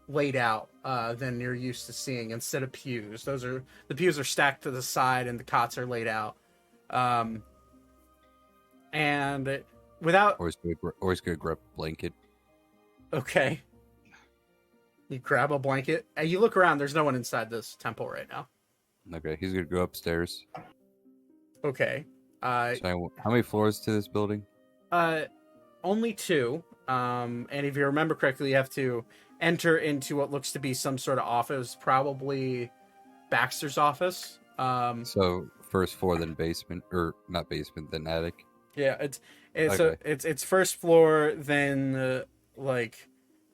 laid out than you're used to seeing instead of pews. The pews are stacked to the side and the cots are laid out. And without Always gonna grab a blanket. okay, you grab a blanket and you look around. There's no one inside this temple right now. Okay, he's gonna go upstairs. Okay. So how many floors to this building? Only 2. And if you remember correctly, you have to enter into what looks to be some sort of office, probably Baxter's office. So first floor, then basement, or not basement, then attic. Yeah, it's Okay. it's first floor, then like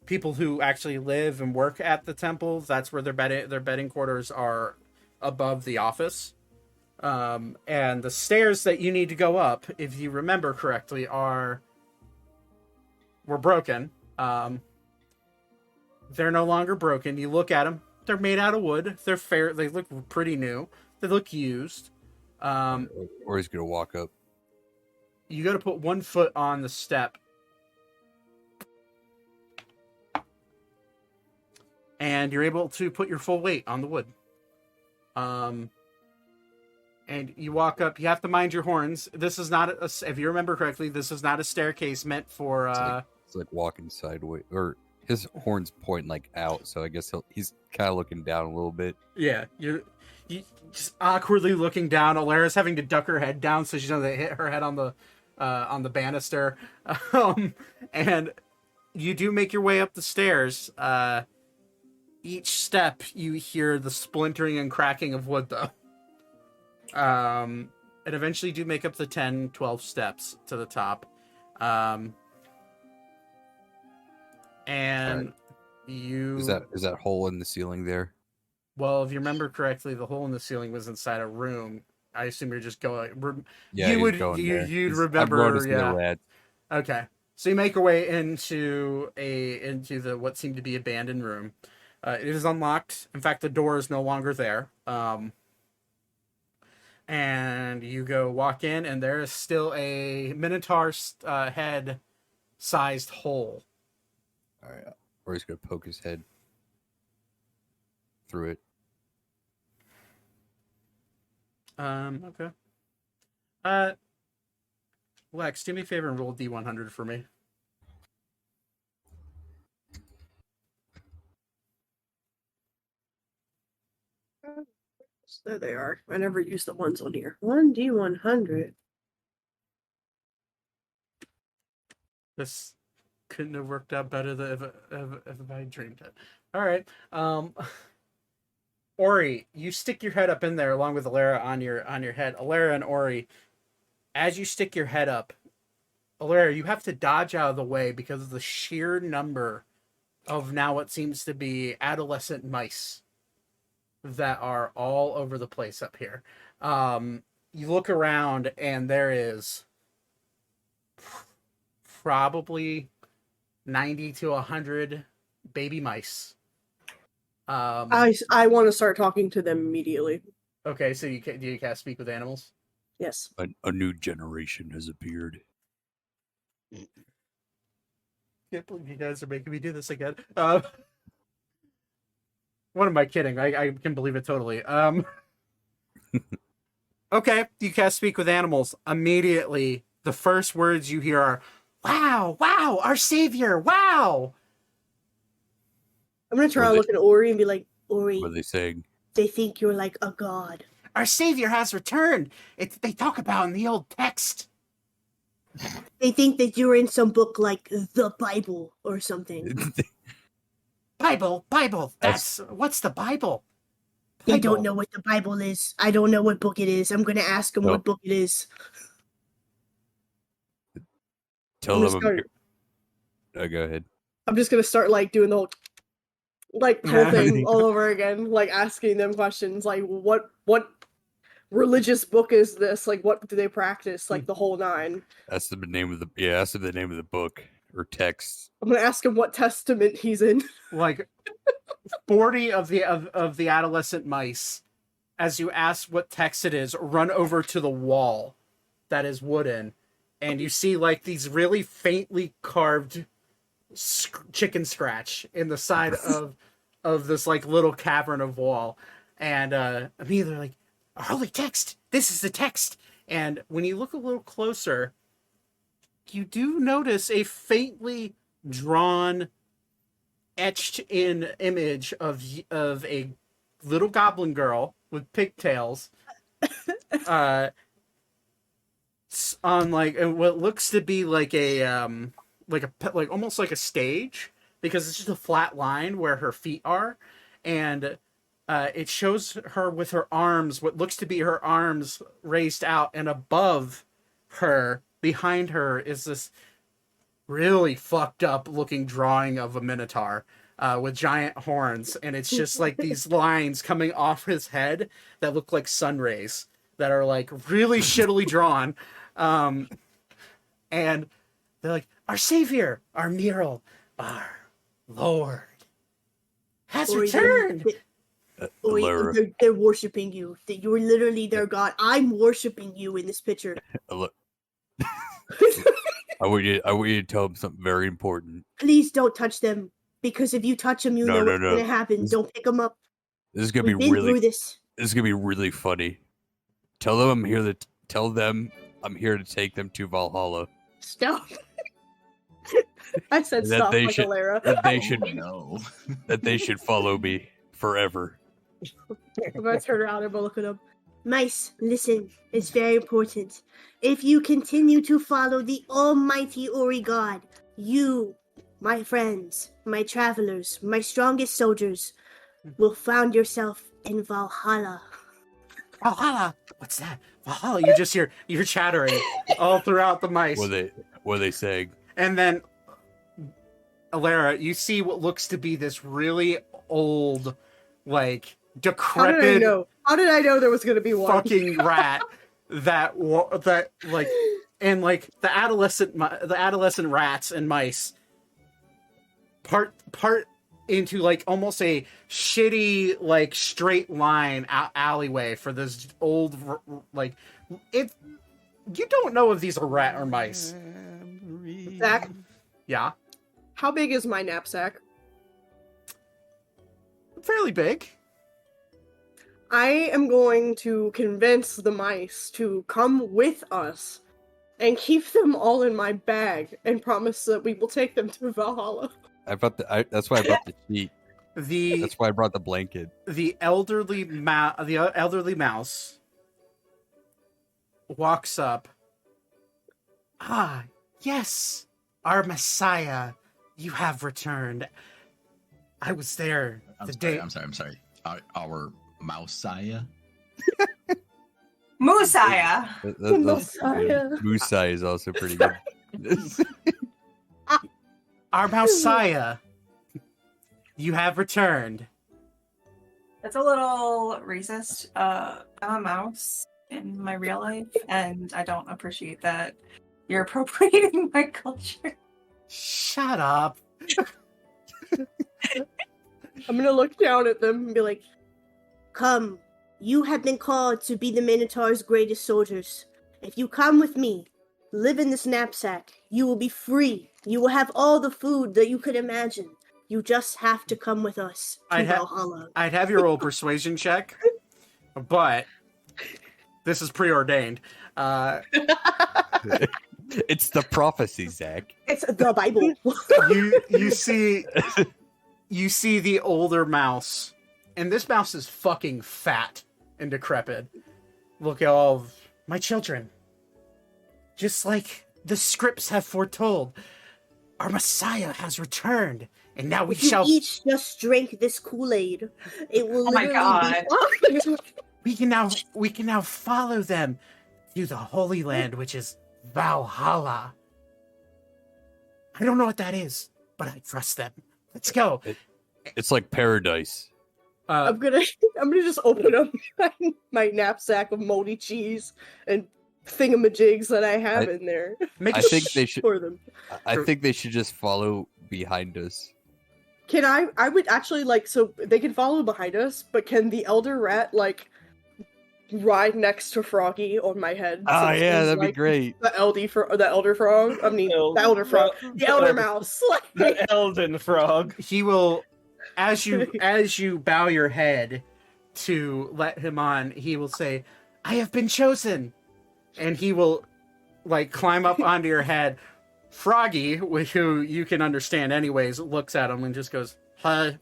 people who actually live and work at the temple. That's where their bedding quarters are above the office. And the stairs that you need to go up, if you remember correctly, were broken. They're no longer broken. You look at them; they're made out of wood. They're fair. They look pretty new. They look used. Or he's gonna walk up. You got to put 1 foot on the step, and you're able to put your full weight on the wood. And you walk up. You have to mind your horns. This is not if you remember correctly, this is not a staircase meant for. It's like walking sideways, or his horns point like out. So I guess he's kind of looking down a little bit. Yeah, you just awkwardly looking down. Alara's having to duck her head down so she doesn't hit her head on the banister. And you do make your way up the stairs. Each step you hear the splintering and cracking of wood, though. And eventually do make up the 10, 12 steps to the top. And you Is that hole in the ceiling there? well, if you remember correctly, the hole in the ceiling was inside a room. I assume you're just going. Yeah, you he's would going there. you'd I'm going to remember, see yeah. the rat. Okay, so you make your way into the what seemed to be abandoned room. It is unlocked. In fact, the door is no longer there. And you go walk in, and there is still a minotaur head sized hole. All right, or he's gonna poke his head through it. Okay. Lex, do me a favor and roll D100 for me. There they are. I never use the ones on here. 1D100. This couldn't have worked out better than if I dreamed it. All right. Ori, you stick your head up in there along with Alara on your head. Alara and Ori, as you stick your head up, Alara, you have to dodge out of the way because of the sheer number of now what seems to be adolescent mice that are all over the place up here. You look around and there is probably 90 to 100 baby mice. I want to start talking to them immediately. Okay, so do you cast Speak with Animals? Yes. A new generation has appeared. Can't believe you guys are making me do this again. What am I kidding? I can believe it totally. Okay, you cast Speak with Animals. Immediately, the first words you hear are, "Wow, wow, our savior, wow!" I'm going to try to look at Ori and be like, Ori, What are they saying? they think you're like a god. Our savior has returned. They talk about in the old text. They think that you're in some book like the Bible or something. Bible. What's the Bible? They don't know what the Bible is. I don't know what book it is. I'm going to ask them what book it is. Tell them. Go ahead. I'm just going to start like doing the whole thing all over again, like asking them questions like what religious book is this? Like what do they practice? Like the whole nine. That's the name of the book or text. I'm gonna ask him what testament he's in. Like 40 of the adolescent mice, as you ask what text it is, run over to the wall that is wooden, and you see like these really faintly carved chicken scratch in the side of this like little cavern of wall, and immediately like, holy text, this is the text. And when you look a little closer, you do notice a faintly drawn, etched in image of a little goblin girl with pigtails on like what looks to be like like almost like a stage, because it's just a flat line where her feet are, and it shows her with her arms, what looks to be her arms raised out, and above her, behind her, is this really fucked up looking drawing of a minotaur with giant horns, and it's just like these lines coming off his head that look like sun rays that are like really shittily drawn, and they're like, our savior, our Ammriel, our Lord has returned. They're worshiping you. You're literally their god. I'm worshiping you in this picture. Look, I want you to tell them something very important. Please don't touch them, because if you touch them, know what's going to happen. Don't pick them up. This is gonna be really. This is gonna be really funny. Tell them I'm here to take them to Valhalla. Stop. I said stop, like Alara. That they should follow me forever. I'm gonna turn around and look at them. Mice, listen, it's very important. If you continue to follow the almighty Ori God, you, my friends, my travelers, my strongest soldiers, will find yourself in Valhalla. Valhalla? What's that? Valhalla? You just you're chattering all throughout the mice. What are they saying? And then Alara, you see what looks to be this really old, like How decrepit did I know? How did I know there was gonna be one? fucking rat that like and like the adolescent rats and mice part into like almost a shitty like straight line alleyway for this old like if you don't know if these are rat or mice. Zach, Yeah, how big is my knapsack? fairly big. I am going to convince the mice to come with us and keep them all in my bag and promise that we will take them to Valhalla. That's why I brought the sheet. That's why I brought the blanket. The elderly mouse walks up. Ah, yes, our Messiah, you have returned. I was there the day. I'm sorry. Our Mouseiah? Mooseiah. Moosei is also pretty good. Our Messiah, you have returned. That's a little racist. I'm a mouse in my real life, and I don't appreciate that you're appropriating my culture. Shut up. I'm gonna look down at them and be like, come, you have been called to be the Minotaur's greatest soldiers. If you come with me, live in this knapsack, you will be free. You will have all the food that you could imagine. You just have to come with us to Valhalla. I'd have your roll persuasion check, but this is preordained. It's the prophecy, Zach. It's the Bible. You see the older mouse, and this mouse is fucking fat and decrepit. Look at all of my children. Just like the scripts have foretold, our Messiah has returned, and now we shall each just drink this Kool-Aid. It will Oh my God. we can now follow them to the Holy Land, which is Valhalla. I don't know what that is, but I trust them. Let's go. It's like paradise. I'm gonna just open up my knapsack of moldy cheese and thingamajigs that I have in there. I think they should. For them. I think they should just follow behind us. Can I would actually like, so they can follow behind us, but can the elder rat like ride next to Froggy on my head? Oh yeah, that'd be like, great. The elder frog. I mean, the elder frog. The elder mouse. The Elden frog. He will, as you bow your head to let him on, he will say, "I have been chosen," and he will like climb up onto your head. Froggy, who you can understand anyways, looks at him and just goes, "Hi."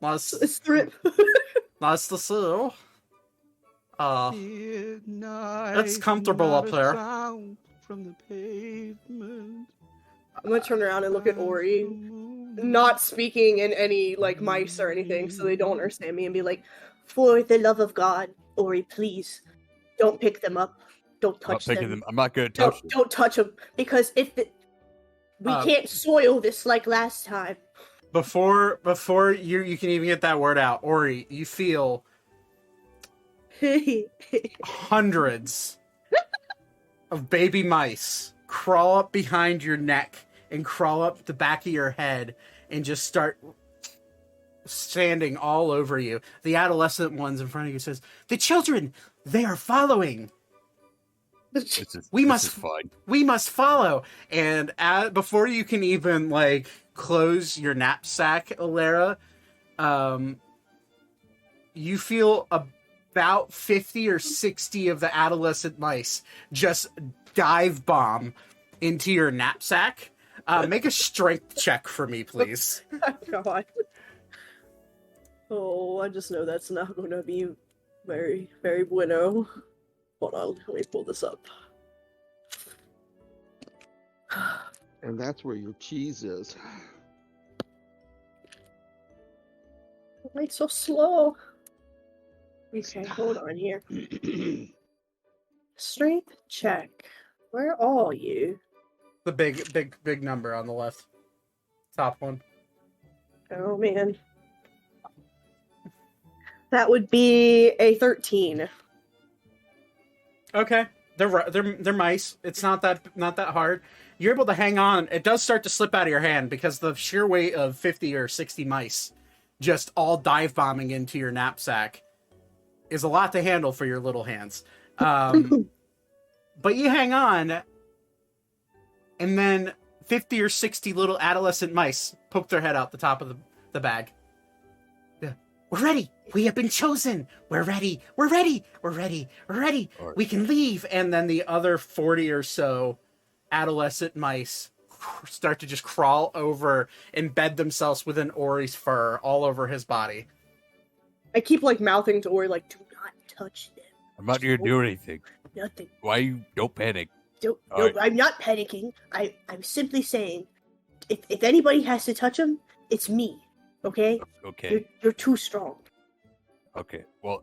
Nice to see you. It's comfortable up there. From the pavement. I'm gonna turn around and look at Ori, not speaking in any like mice or anything, so they don't understand me, and be like, "For the love of God, Ori, please, don't pick them up. Don't touch them. I'm not gonna touch them. Don't touch them, because we can't soil this like last time." Before you can even get that word out, Ori, you feel hundreds of baby mice crawl up behind your neck and crawl up the back of your head and just start standing all over you. The adolescent ones in front of you says, "The children, they are following. We must follow." And before you can even like close your knapsack, Alara, you feel about 50 or 60 of the adolescent mice just dive bomb into your knapsack. Make a strength check for me, please. God. Oh, I just know that's not going to be very, very bueno. Hold on, let me pull this up. And that's where your cheese is. Why so slow? Okay, hold on here. Strength check. Where are you? The big number on the left. Top one. Oh man. That would be a 13. Okay. They're mice. It's not that hard. You're able to hang on. It does start to slip out of your hand because the sheer weight of 50 or 60 mice just all dive bombing into your knapsack is a lot to handle for your little hands. But you hang on, and then 50 or 60 little adolescent mice poke their head out the top of the bag. Yeah. We're ready. We have been chosen. We're ready. We're ready. We're ready. We're ready. Right. We can leave. And then the other 40 or so adolescent mice start to just crawl over, embed themselves within Ori's fur all over his body. I keep like mouthing to Ori, like, do not touch them. I'm not going to do anything. Nothing. Why you don't panic? No, Alright. I'm not panicking. I'm simply saying, if anybody has to touch them, it's me. Okay? Okay. You're too strong. Okay. Well,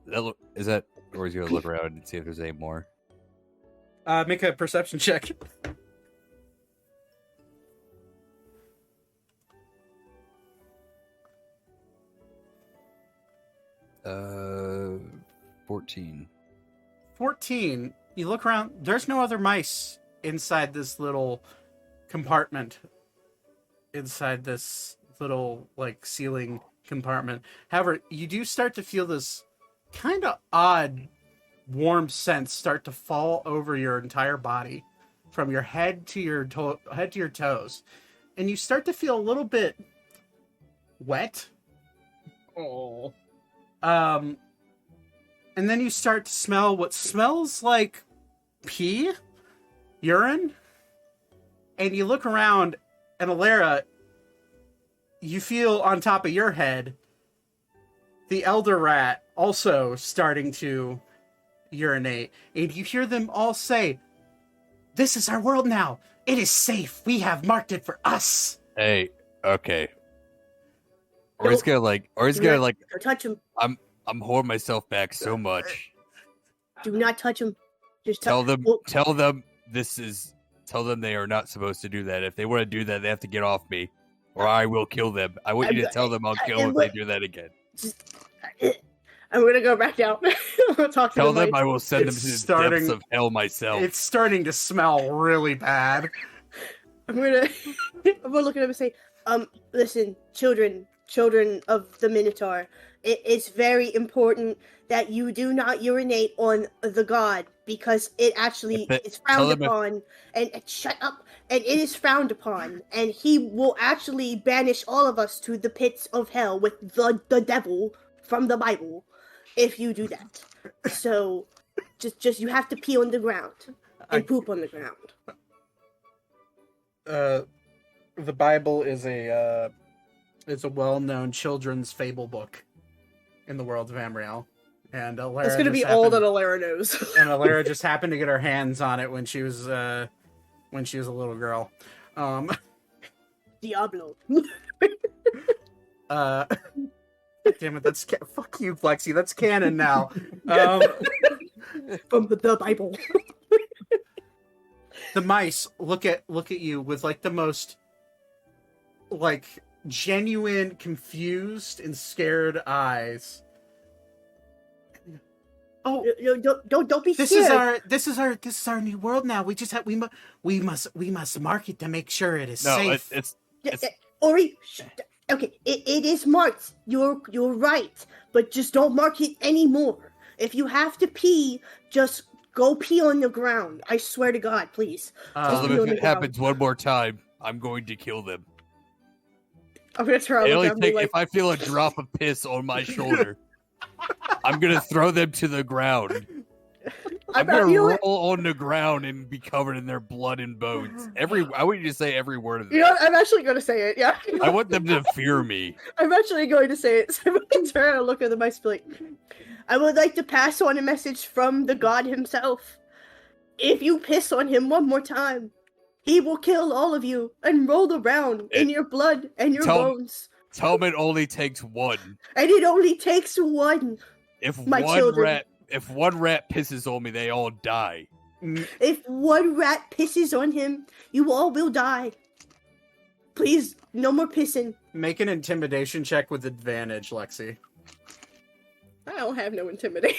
is that, or is he gonna look around and see if there's any more? Make a perception check. 14. 14. You look around. There's no other mice inside this little compartment. Inside this little, like, ceiling compartment. However, you do start to feel this kind of odd, warm sense start to fall over your entire body, from your head to your toes, and you start to feel a little bit wet. Oh. And then you start to smell what smells like pee, urine, and you look around, and Alara, you feel on top of your head the elder rat also starting to urinate, and you hear them all say, "This is our world now. It is safe. We have marked it for us." Hey, okay. Or he's gonna Don't touch him. I'm holding myself back so much. Do not touch him. Just Tell them Well, they are not supposed to do that. If they want to do that, they have to get off me, or I will kill them. I want you to tell them I'll kill them if they do that again. I'm gonna go back down. Talk to Tell them mice. I will send them to the depths of hell myself. It's starting to smell really bad. I'm gonna look at him and say, listen, children of the Minotaur, it is very important that you do not urinate on the god, because it actually is frowned upon, and shut up, and it is frowned upon, and he will actually banish all of us to the pits of hell with the devil from the Bible if you do that. So just you have to pee on the ground and poop on the ground. The Bible is a well-known children's fable book in the world of Ammriel, and Alara That's gonna be all that Alara knows. And Alara just happened to get her hands on it when she was a little girl. Diablo. Damn it! Fuck you, Flexi. That's canon now. From the Bible. The mice look at you with like the most like genuine, confused and scared eyes. Oh, don't be scared. This is our new world now. We must mark it to make sure it is safe. It's Ori, okay, it is marked. You're right, but just don't mark it anymore. If you have to pee, just go pee on the ground. I swear to God, please. tell them if it happens one more time, I'm going to kill them. I'm gonna turn around. If I feel a drop of piss on my shoulder, I'm gonna throw them to the ground. I'm gonna roll on the ground and be covered in their blood and bones. I want you to say every word of that. You know what? I'm actually going to say it. Yeah. I want them to fear me. I'm actually going to say it. So I can turn around and look at the mice and be like, I would like to pass on a message from the god himself. If you piss on him one more time, he will kill all of you and roll around in your blood and your bones. Tell him it only takes one. And it only takes one. If my children. If one rat pisses on me, they all die. If one rat pisses on him, you all will die. Please, no more pissing. Make an intimidation check with advantage, Lexi. I don't have no intimidation.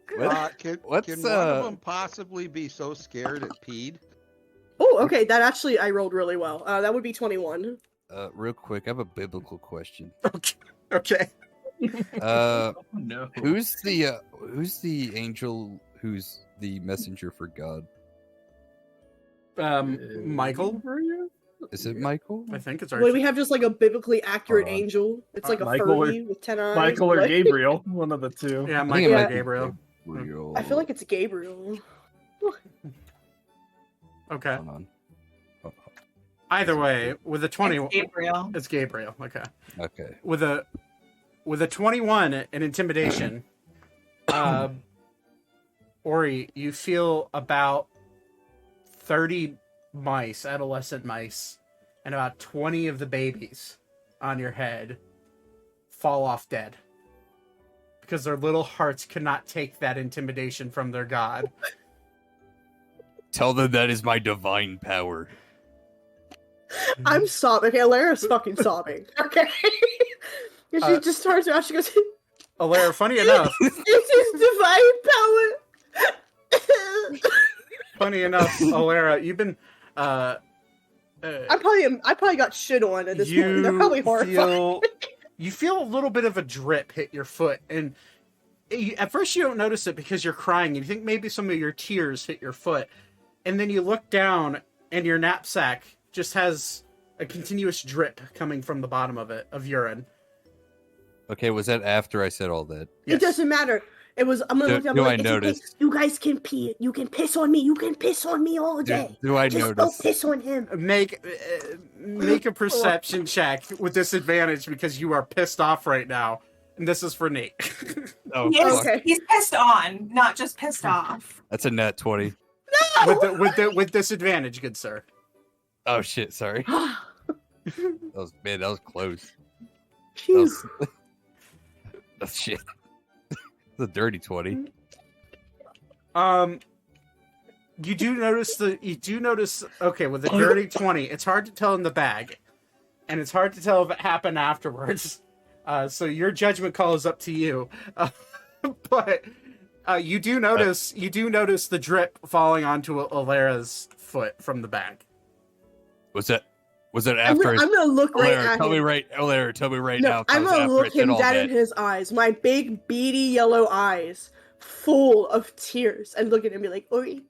Can one of them possibly be so scared it peed? Oh, okay. That actually, I rolled really well. That would be 21. Real quick, I have a biblical question. Okay. No. Who's the angel who's the messenger for God? Michael? Is it Michael? I think it's Wait, we have just like a biblically accurate Hold on. angel. It's like a Michael furry with 10 eyes. Michael or Like- Gabriel, one of the two. Yeah, I think Michael it or might be Gabriel. Gabriel. I feel like it's Gabriel. Okay. Hold on. Oh, Either way, with a 20, It's Gabriel. it's Gabriel. Okay. okay. With a 21 in intimidation, Ori, you feel about 30 mice, adolescent mice, and about 20 of the babies on your head fall off dead because their little hearts could not take that intimidation from their god. Tell them that is my divine power. I'm sobbing. Okay, Alara's fucking sobbing. Okay. And she just turns around. She goes, Alara, funny enough, "This is divine power." Alara, you've been I probably got shit on at this point. They're probably horrified. You feel a little bit of a drip hit your foot, and at first you don't notice it because you're crying, and you think maybe some of your tears hit your foot, and then you look down, and your knapsack just has a continuous drip coming from the bottom of it, of urine. Okay, was that after I said all that? It doesn't matter. It was. I'm gonna look down. Do Like, I "It's okay. notice? You guys can pee. You can piss on me. You can piss on me all day. Do I Just notice? don't piss on him." Make a perception check with disadvantage because you are pissed off right now, and this is for Nate. Oh, Yes, fuck. Okay. he's pissed on, not just pissed off. That's a nat 20. with disadvantage, good sir. Oh shit, sorry. That was close. Phew. That's shit. The dirty 20. You do notice okay, with the dirty 20, it's hard to tell in the bag, and it's hard to tell if it happened afterwards. So your judgment call is up to you. But you do notice the drip falling onto Alara's foot from the bag. Was that I'm after? gonna look right Alara, at tell him. me right, Alara, tell me right No, now. I'm was gonna after look I said him all dead that. in his eyes, my big beady yellow eyes, full of tears, and look at him and be like, "Ori,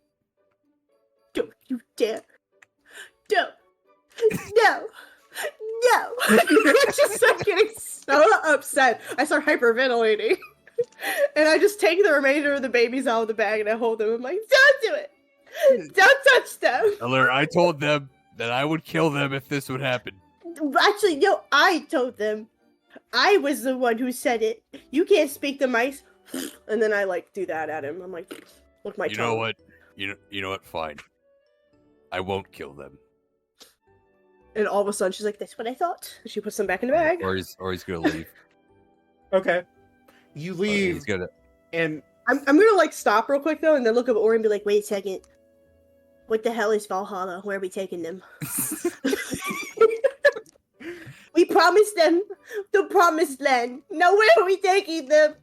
don't you dare! Don't, no, no!" Just start getting so upset. I start hyperventilating, and I just take the remainder of the babies out of the bag and I hold them. I'm like, "Don't do it! Don't touch them!" Alara, I told them that I would kill them if this would happen. Actually, no, I told them. I was the one who said it. You can't speak to mice. And then I do that at him. I'm like, look my You tongue. know what? You know what? Fine. I won't kill them. And all of a sudden she's like, that's what I thought. She puts them back in the bag. Or he's gonna leave. Okay, you leave, He's gonna. and I'm gonna stop real quick though, and then look at Ori and be like, wait a second. What the hell is Valhalla? Where are we taking them? We promised them the promised land. Now where are we taking them?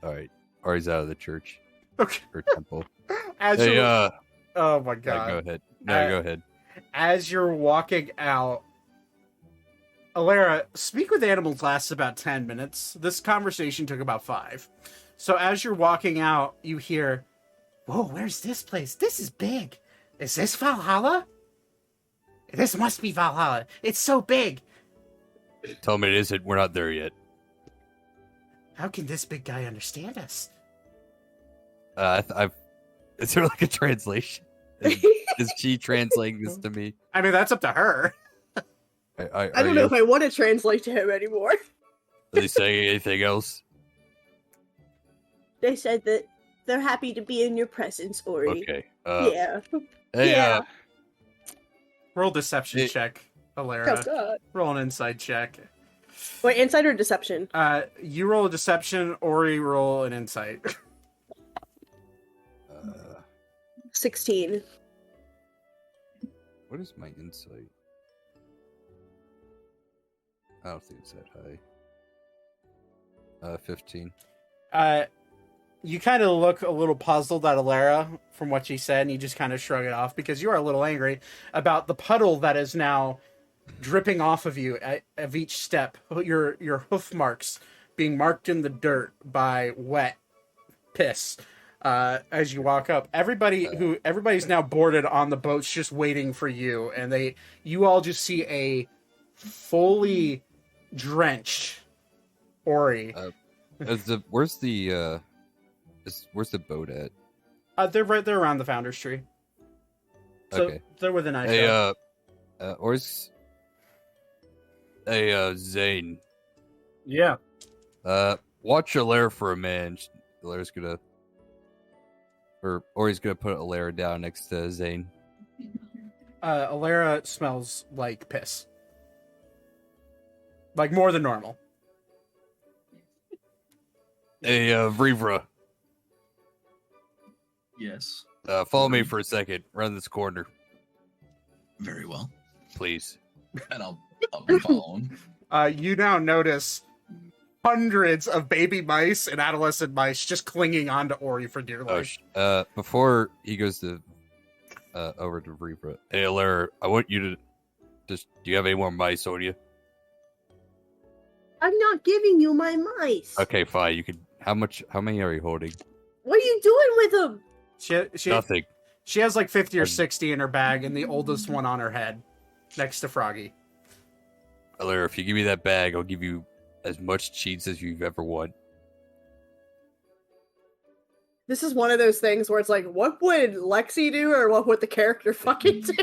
All right. Or he's out of the church okay. or temple. As Hey, you're, oh my yeah, god, go ahead. No, go ahead. as you're walking out, Alara, speak with animals lasts about 10 minutes. This conversation took about 5. So as you're walking out, you hear, whoa, where's this place? This is big. Is this Valhalla? This must be Valhalla. It's so big. Tell me it isn't. We're not there yet. How can this big guy understand us? Is there a translation? Is she translating this to me? I mean, that's up to her. I don't know if I want to translate to him anymore. Are they saying anything else? They said that they're happy to be in your presence, Ori. Okay. Yeah. Hey, Yeah. Roll deception Hey. check, Oh Alara. god. Roll an insight check. Wait, insight or deception? You roll a deception, Ori roll an insight. 16. What is my insight? I don't think it's that high. 15. You kind of look a little puzzled at Alara from what she said, and you just kind of shrug it off because you are a little angry about the puddle that is now dripping off of you at each step. Your hoof marks being marked in the dirt by wet piss. As you walk up, everybody's now boarded on the boats, just waiting for you, and you all just see a fully drenched Ori. Where's the boat at? They're right there around the Founder's Tree. So Okay. they're within eye Hey, shot. Ors. Hey, Zane. Yeah. Watch Alara for a man. Alara's gonna, or he's gonna put Alara down next to Zane. Alara smells like piss. Like more than normal. Hey, Vrivra. Yes. Follow me for a second. Run this corner, Very well. please. And I'll be following. You now notice hundreds of baby mice and adolescent mice just clinging onto Ori for dear life. Before he goes to over to Vrivra. Hey, Alara, I want you to just. Do you have any more mice on you? I'm not giving you my mice. Okay, fine. You can. How many are you holding? What are you doing with them? She Nothing. She has like 50 or 60 in her bag, and the oldest one on her head, next to Froggy. Alara, if you give me that bag, I'll give you as much cheese as you've ever won. This is one of those things where it's like, what would Lexi do, or what would the character fucking do?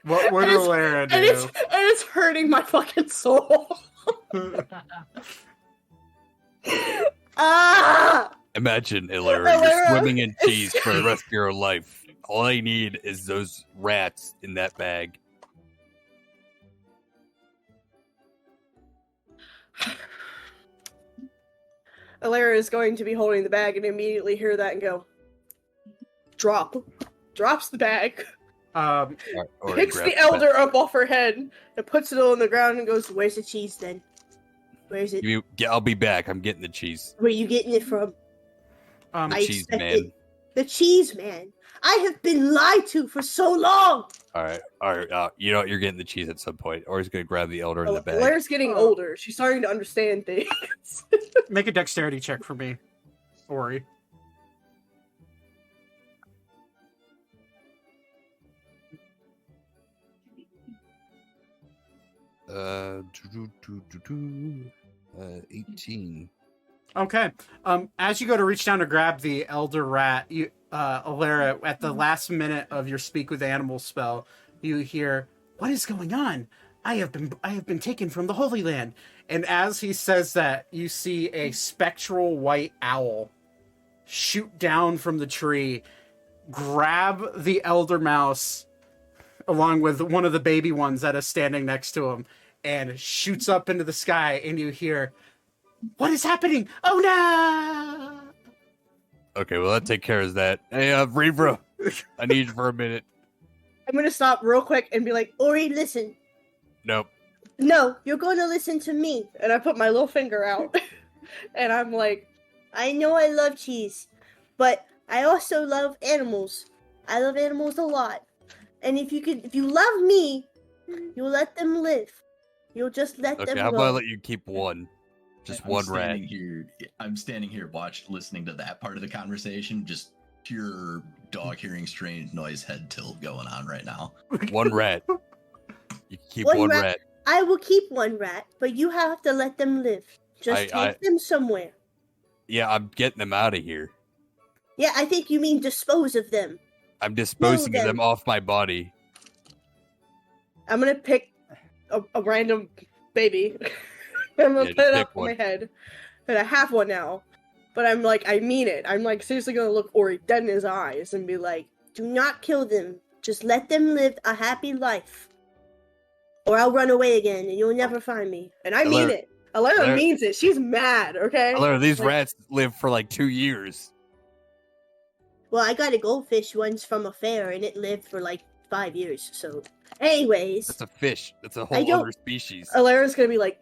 What would Alara do? And it's hurting my fucking soul. Imagine, Alara, you're swimming in cheese for the rest of your life. All I need is those rats in that bag. Alara is going to be holding the bag and immediately hear that and go, drop. Drops the bag. Picks the elder up off her head and puts it on the ground and goes, where's the cheese then? Where's it? I'll be back. I'm getting the cheese. Where are you getting it from? The I cheese expected- man. The cheese man. I have been lied to for so long. All right. You know what? You're getting the cheese at some point, or he's gonna grab the elder in the bag. Alara's getting older. She's starting to understand things. Make a dexterity check for me, Ori. Uh, 18. Okay. As you go to reach down to grab the elder rat, Alara, at the last minute of your speak with animals spell, you hear, "What is going on? I have been taken from the Holy Land." And as he says that, you see a spectral white owl shoot down from the tree, grab the elder mouse along with one of the baby ones that is standing next to him, and shoots up into the sky, and you hear, "What is happening? Oh no!" Okay, well, that take care of that. Hey, Vrivra, I need you for a minute. I'm gonna stop real quick and be like, Ori, listen. Nope. No, you're gonna listen to me. And I put my little finger out. And I'm like, I know I love cheese, but I also love animals. I love animals a lot. And if you love me, you'll let them live. You'll just let them Okay, how go. about I let you keep one? Just one rat. I'm standing here, listening to that part of the conversation. Just pure dog hearing strange noise, head tilt going on right now. One rat. You can keep one rat. I will keep one rat, but you have to let them live. Just take them somewhere. Yeah, I'm getting them out of here. Yeah, I think you mean dispose of them. I'm disposing of them off my body. I'm gonna pick a random baby. I'm gonna put it up on my head. And I have one now. But I'm like, I mean it. I'm like seriously gonna look Ori dead in his eyes and be like, do not kill them. Just let them live a happy life. Or I'll run away again and you'll never find me. And I mean it. Alara means it. She's mad, okay? Alara, these rats live for like 2 years. Well, I got a goldfish once from a fair, and it lived for like 5 years. So, anyways, That's a fish. That's a whole other species. Alara's gonna be like,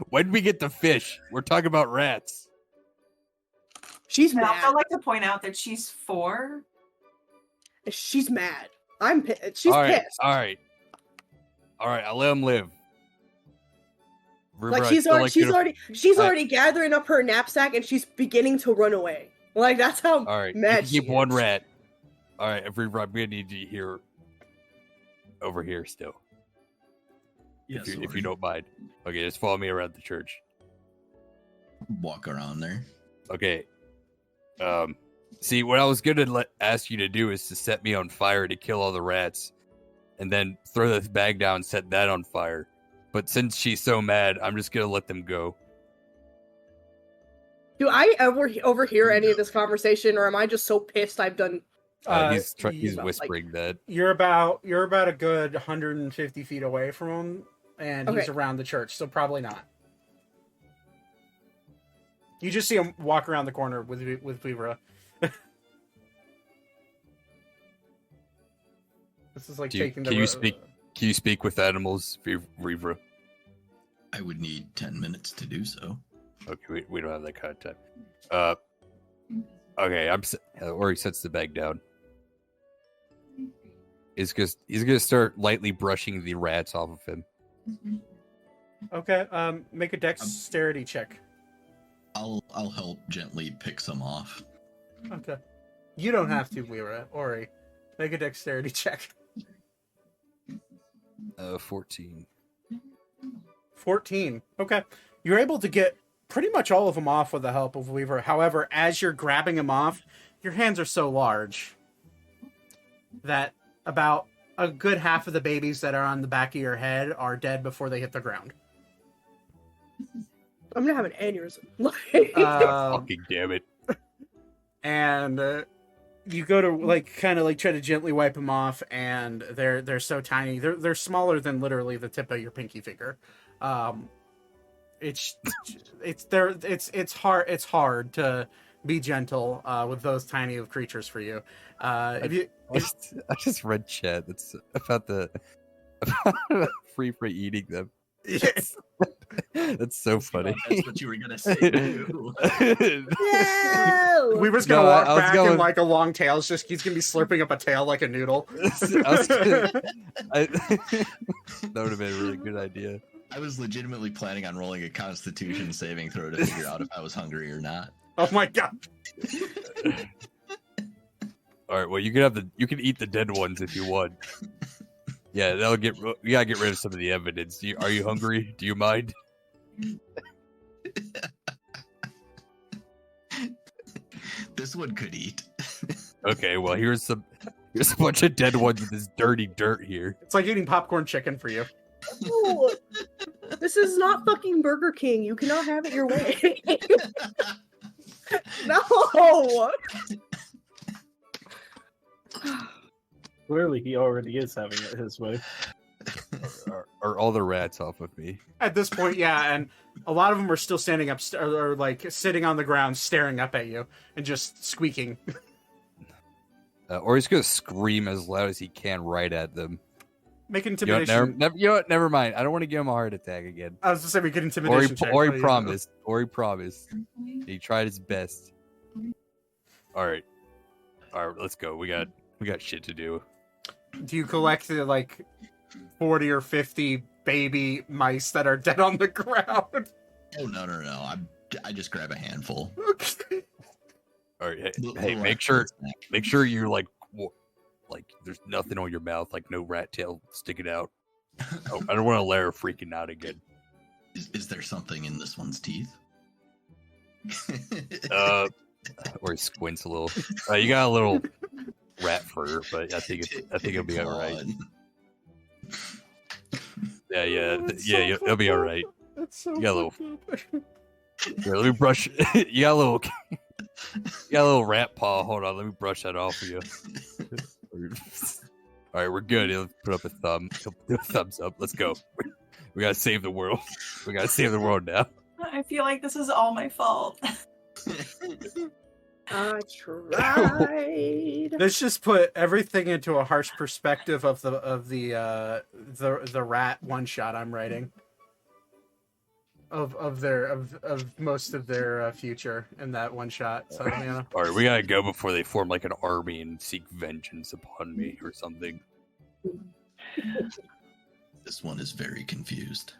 when did we get the fish? We're talking about rats. she's I mad. also like to point out that she's 4. She's mad. I'm pissed. She's pissed. All right. I'll let him live. Like she's already gathering up her knapsack and she's beginning to run away. Like that's how mad she keep is. one rat. All right, I'm gonna need you here, over here still. Yes, if you don't mind. Okay, just follow me around the church. Walk around there. Okay. See, what I was gonna ask you to do is to set me on fire to kill all the rats, and then throw this bag down and set that on fire. But since she's so mad, I'm just gonna let them go. Do I ever overhear any of this conversation, or am I just so pissed I've done? He's whispering that. You're about a good 150 feet away from him, and he's around the church, so probably not. You just see him walk around the corner with Vivra. This is like taking the. Can you speak with animals, Vivra? I would need 10 minutes to do so. Okay, we don't have that kind of time. Okay, or he sets the bag down. He's gonna start lightly brushing the rats off of him. Okay, make a dexterity check. I'll help gently pick some off. Okay. You don't have to, Ori. Make a dexterity check. 14. 14. Okay. You're able to get pretty much all of them off with the help of Weaver. However, as you're grabbing them off, your hands are so large that about a good half of the babies that are on the back of your head are dead before they hit the ground. I'm gonna have an aneurysm. Fucking damn it. And you go to kind of try to gently wipe them off, and they're so tiny. They're smaller than literally the tip of your pinky finger. It's hard to be gentle with those tiny of creatures for you. I just read chat. That's about free for eating them. Yes. That's so funny. That's what you were gonna say. Too. No! We were gonna walk back in like a long tail. He's gonna be slurping up a tail like a noodle. That would have been a really good idea. I was legitimately planning on rolling a Constitution saving throw to figure out if I was hungry or not. Oh my god! All right, well you can eat the dead ones if you want. Yeah, you gotta get rid of some of the evidence. Are you hungry? Do you mind? This one could eat. Okay, well here's a bunch of dead ones with this dirty dirt here. It's like eating popcorn chicken for you. Ooh, this is not fucking Burger King. You cannot have it your way. No. Clearly, he already is having it his way. Are all the rats off of me? At this point, yeah, and a lot of them are still standing up, or like sitting on the ground, staring up at you and just squeaking. Or he's gonna scream as loud as he can right at them. Make intimidation. You know what? Never mind. I don't want to give him a heart attack again. I was just saying we get intimidation check. Or he promised. Or he promised. He tried his best. All right, let's go. We got shit to do. Do you collect like 40 or 50 baby mice that are dead on the ground? Oh no! I just grab a handful. Okay. All right, hey, make sure you're like there's nothing on your mouth, like no rat tail sticking out. Oh, I don't want Lara freaking out again. Is there something in this one's teeth? Or he squints a little. You got a little rat fur, but I think it'll be all right. Yeah, it'll be all right. That's so you got a little. Here, let me brush. You got a little rat paw. Hold on, let me brush that off for you. All right, we're good. He'll put up a thumbs up. Let's go. We gotta save the world. We gotta save the world now. I feel like this is all my fault. I tried. Let's just put everything into a harsh perspective of the rat one shot I'm writing. Of most of their future in that one shot. So you know. All right, we gotta go before they form like an army and seek vengeance upon me or something. This one is very confused.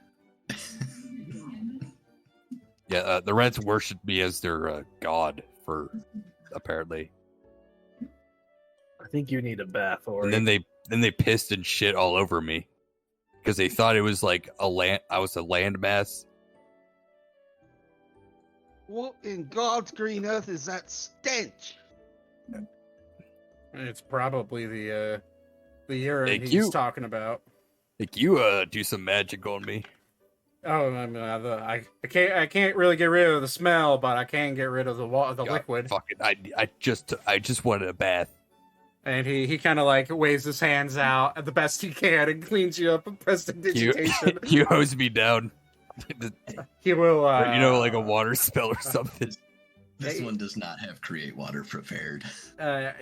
Yeah, the rats worship me as their god for apparently. I think you need a bath, or And then they pissed and shit all over me because they thought it was like I was a landmass. What in God's green earth is that stench? It's probably the urine Thank he's you. talking about. Like you do some magic on me. Oh, I mean, I can't really get rid of the smell, but I can get rid of the God, liquid. Fuck it. I just wanted a bath. And he kind of like waves his hands out the best he can and cleans you up with prestidigitation. You hose me down. He will, like a water spell or something. This one does not have create water prepared. I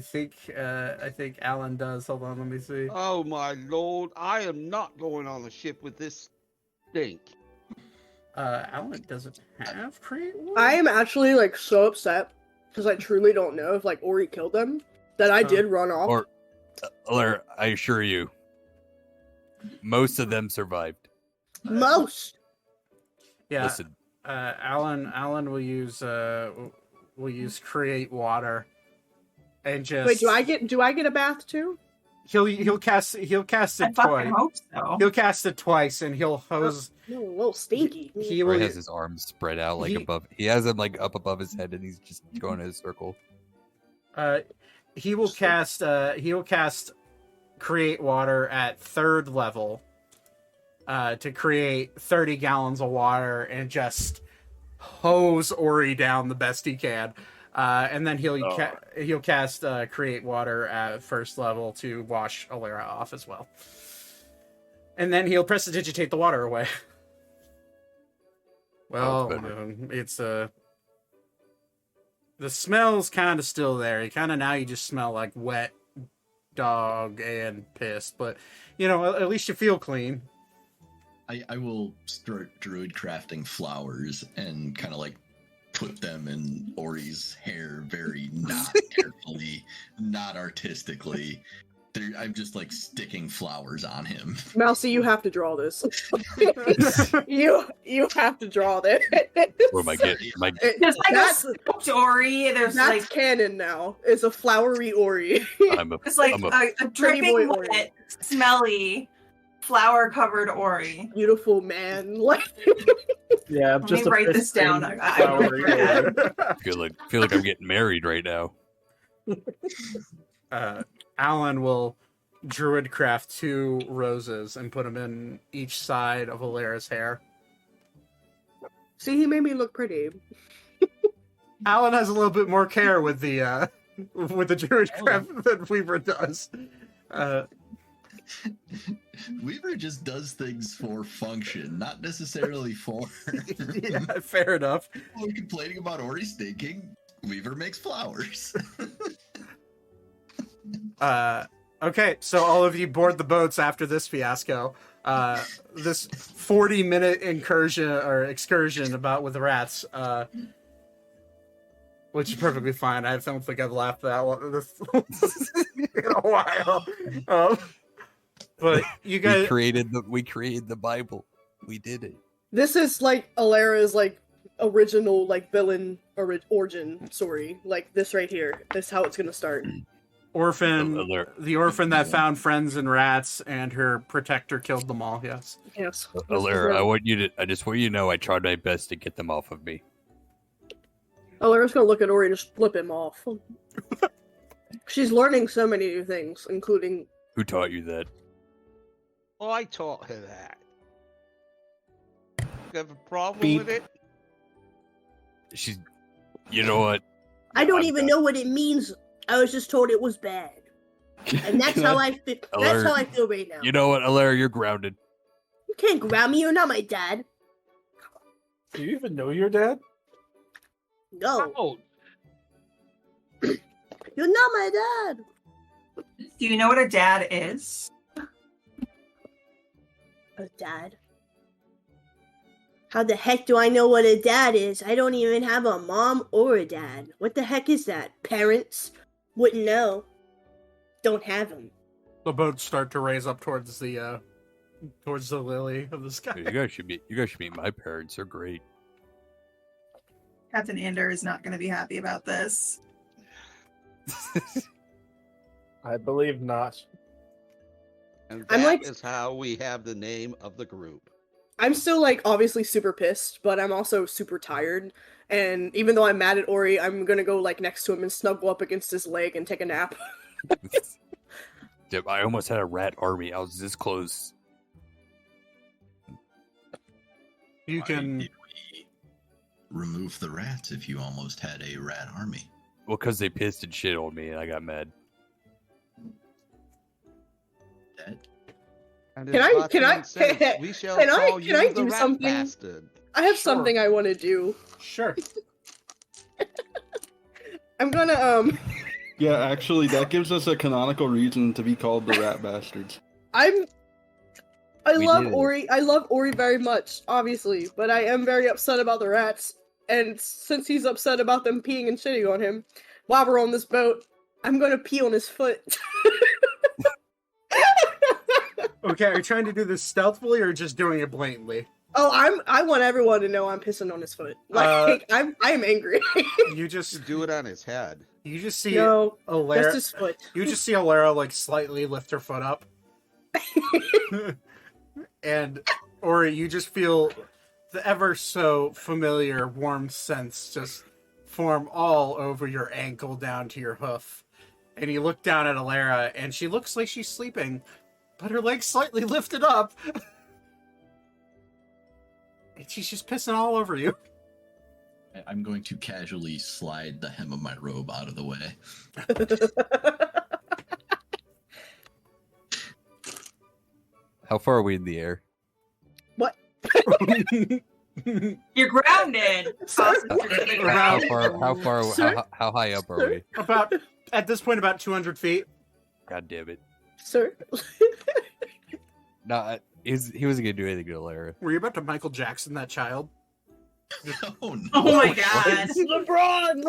think Alan does. Hold on, let me see. Oh my lord, I am not going on the ship with this stink. Alan doesn't have create water. I am actually like so upset because I truly don't know if like Ori killed them that I did run off. Or, Alaire, I assure you, most of them survived. Most. Yeah. Listen, Alan will use create water, and just Wait, do I get a bath too? He'll cast it I twice. fucking hope so. He'll cast it twice, and he'll hose. No, a little stinky. He Ray will. has his arms spread out like he- above. He has them like up above his head, and he's just going in a circle. He will cast. He will cast create water at 3rd level. To create 30 gallons of water and just hose Ori down the best he can. And then he'll cast create water at 1st level to wash Alaire off as well. And then he'll prestidigitate the water away. Well, it's the smell's kind of still there. Now you just smell like wet dog and piss, but you know, at least you feel clean. I will start druid crafting flowers and kind of like put them in Ori's hair very not carefully, not artistically. I'm just like sticking flowers on him. Mousy, you have to draw this. you have to draw this. What am I getting? There's like That's- a scoped Ori. There's That's like canon now. It's a flowery Ori. it's like I'm a- a Pretty dripping boy Ori. wet, smelly, flower-covered Ori. Beautiful man. Like yeah, Let just me write this down. I feel like I'm getting married right now. Alan will druid craft 2 roses and put them in each side of Alaire's hair. See, he made me look pretty. Alan has a little bit more care with the druid craft than Weaver does. Weaver just does things for function, not necessarily for. Yeah, fair enough. We're complaining about Ori stinking. Weaver makes flowers. Okay, so all of you board the boats after this fiasco. This 40-minute excursion about with the rats, which is perfectly fine. I don't think I've laughed that long in a while. But you guys, we created the Bible. We did it. This is like Alaire's like original like villain origin story. Like this right here. This is how it's gonna start. the orphan that found friends and rats, and her protector killed them all. Yes. Yes. Alaire, I just want you to know I tried my best to get them off of me. Alaire's gonna look at Ori and just flip him off. She's learning so many new things, including. Who taught you that? I taught her that. You have a problem Beep. with it? She's. You know what? I don't I'm even done. know what it means. I was just told it was bad, and that's how I feel. That's how I feel right now. You know what, Alaire? You're grounded. You can't ground me. You're not my dad. Do you even know your dad? No, Oh, you're not my dad. Do you know what a dad is? A dad? How the heck do I know what a dad is? I don't even have a mom or a dad. What the heck is that? Parents? Wouldn't know. Don't have them. The boats start to raise up towards the lily of the sky. Dude, you guys should meet my parents. They're great. Captain Ander is not going to be happy about this. I believe not. And I'm that like- is how we have the name of the group. I'm still, like, obviously super pissed, but I'm also super tired. And even though I'm mad at Ori, I'm gonna go, like, next to him and snuggle up against his leg and take a nap. Dude, I almost had a rat army. I was this close. You Why can. did we remove the rats if you almost had a rat army? Well, because they pissed and shit on me, and I got mad. Dead? And Can it's I- not can I- nonsense. We shall can I- call can you I the do rat something? bastard. I have Sure. something I want to do. Sure. I'm gonna, Yeah, actually, that gives us a canonical reason to be called the Rat Bastards. I We love did it. Ori. I love Ori very much, obviously, but I am very upset about the rats. And since he's upset about them peeing and shitting on him while we're on this boat, I'm gonna pee on his foot. Okay, are you trying to do this stealthily or just doing it blatantly? Oh, I want everyone to know I'm pissing on his foot. Like I am angry. You just Just do it on his head. see No, just Alara. his foot. You just see Alara like slightly lift her foot up, and or you just feel the ever so familiar warm scents just form all over your ankle down to your hoof, and you look down at Alara, and she looks like she's sleeping, but her legs slightly lifted up, and she's just pissing all over you. I'm going to casually slide the hem of my robe out of the way. How far are we in the air? You're grounded. Sauce is to the ground. Sir? How high up are we? About at this point, about 200 feet. God damn it! Sir. No, he wasn't gonna do anything to Lara. Were you about to Michael Jackson that child? Oh no! Oh my god. LeBron!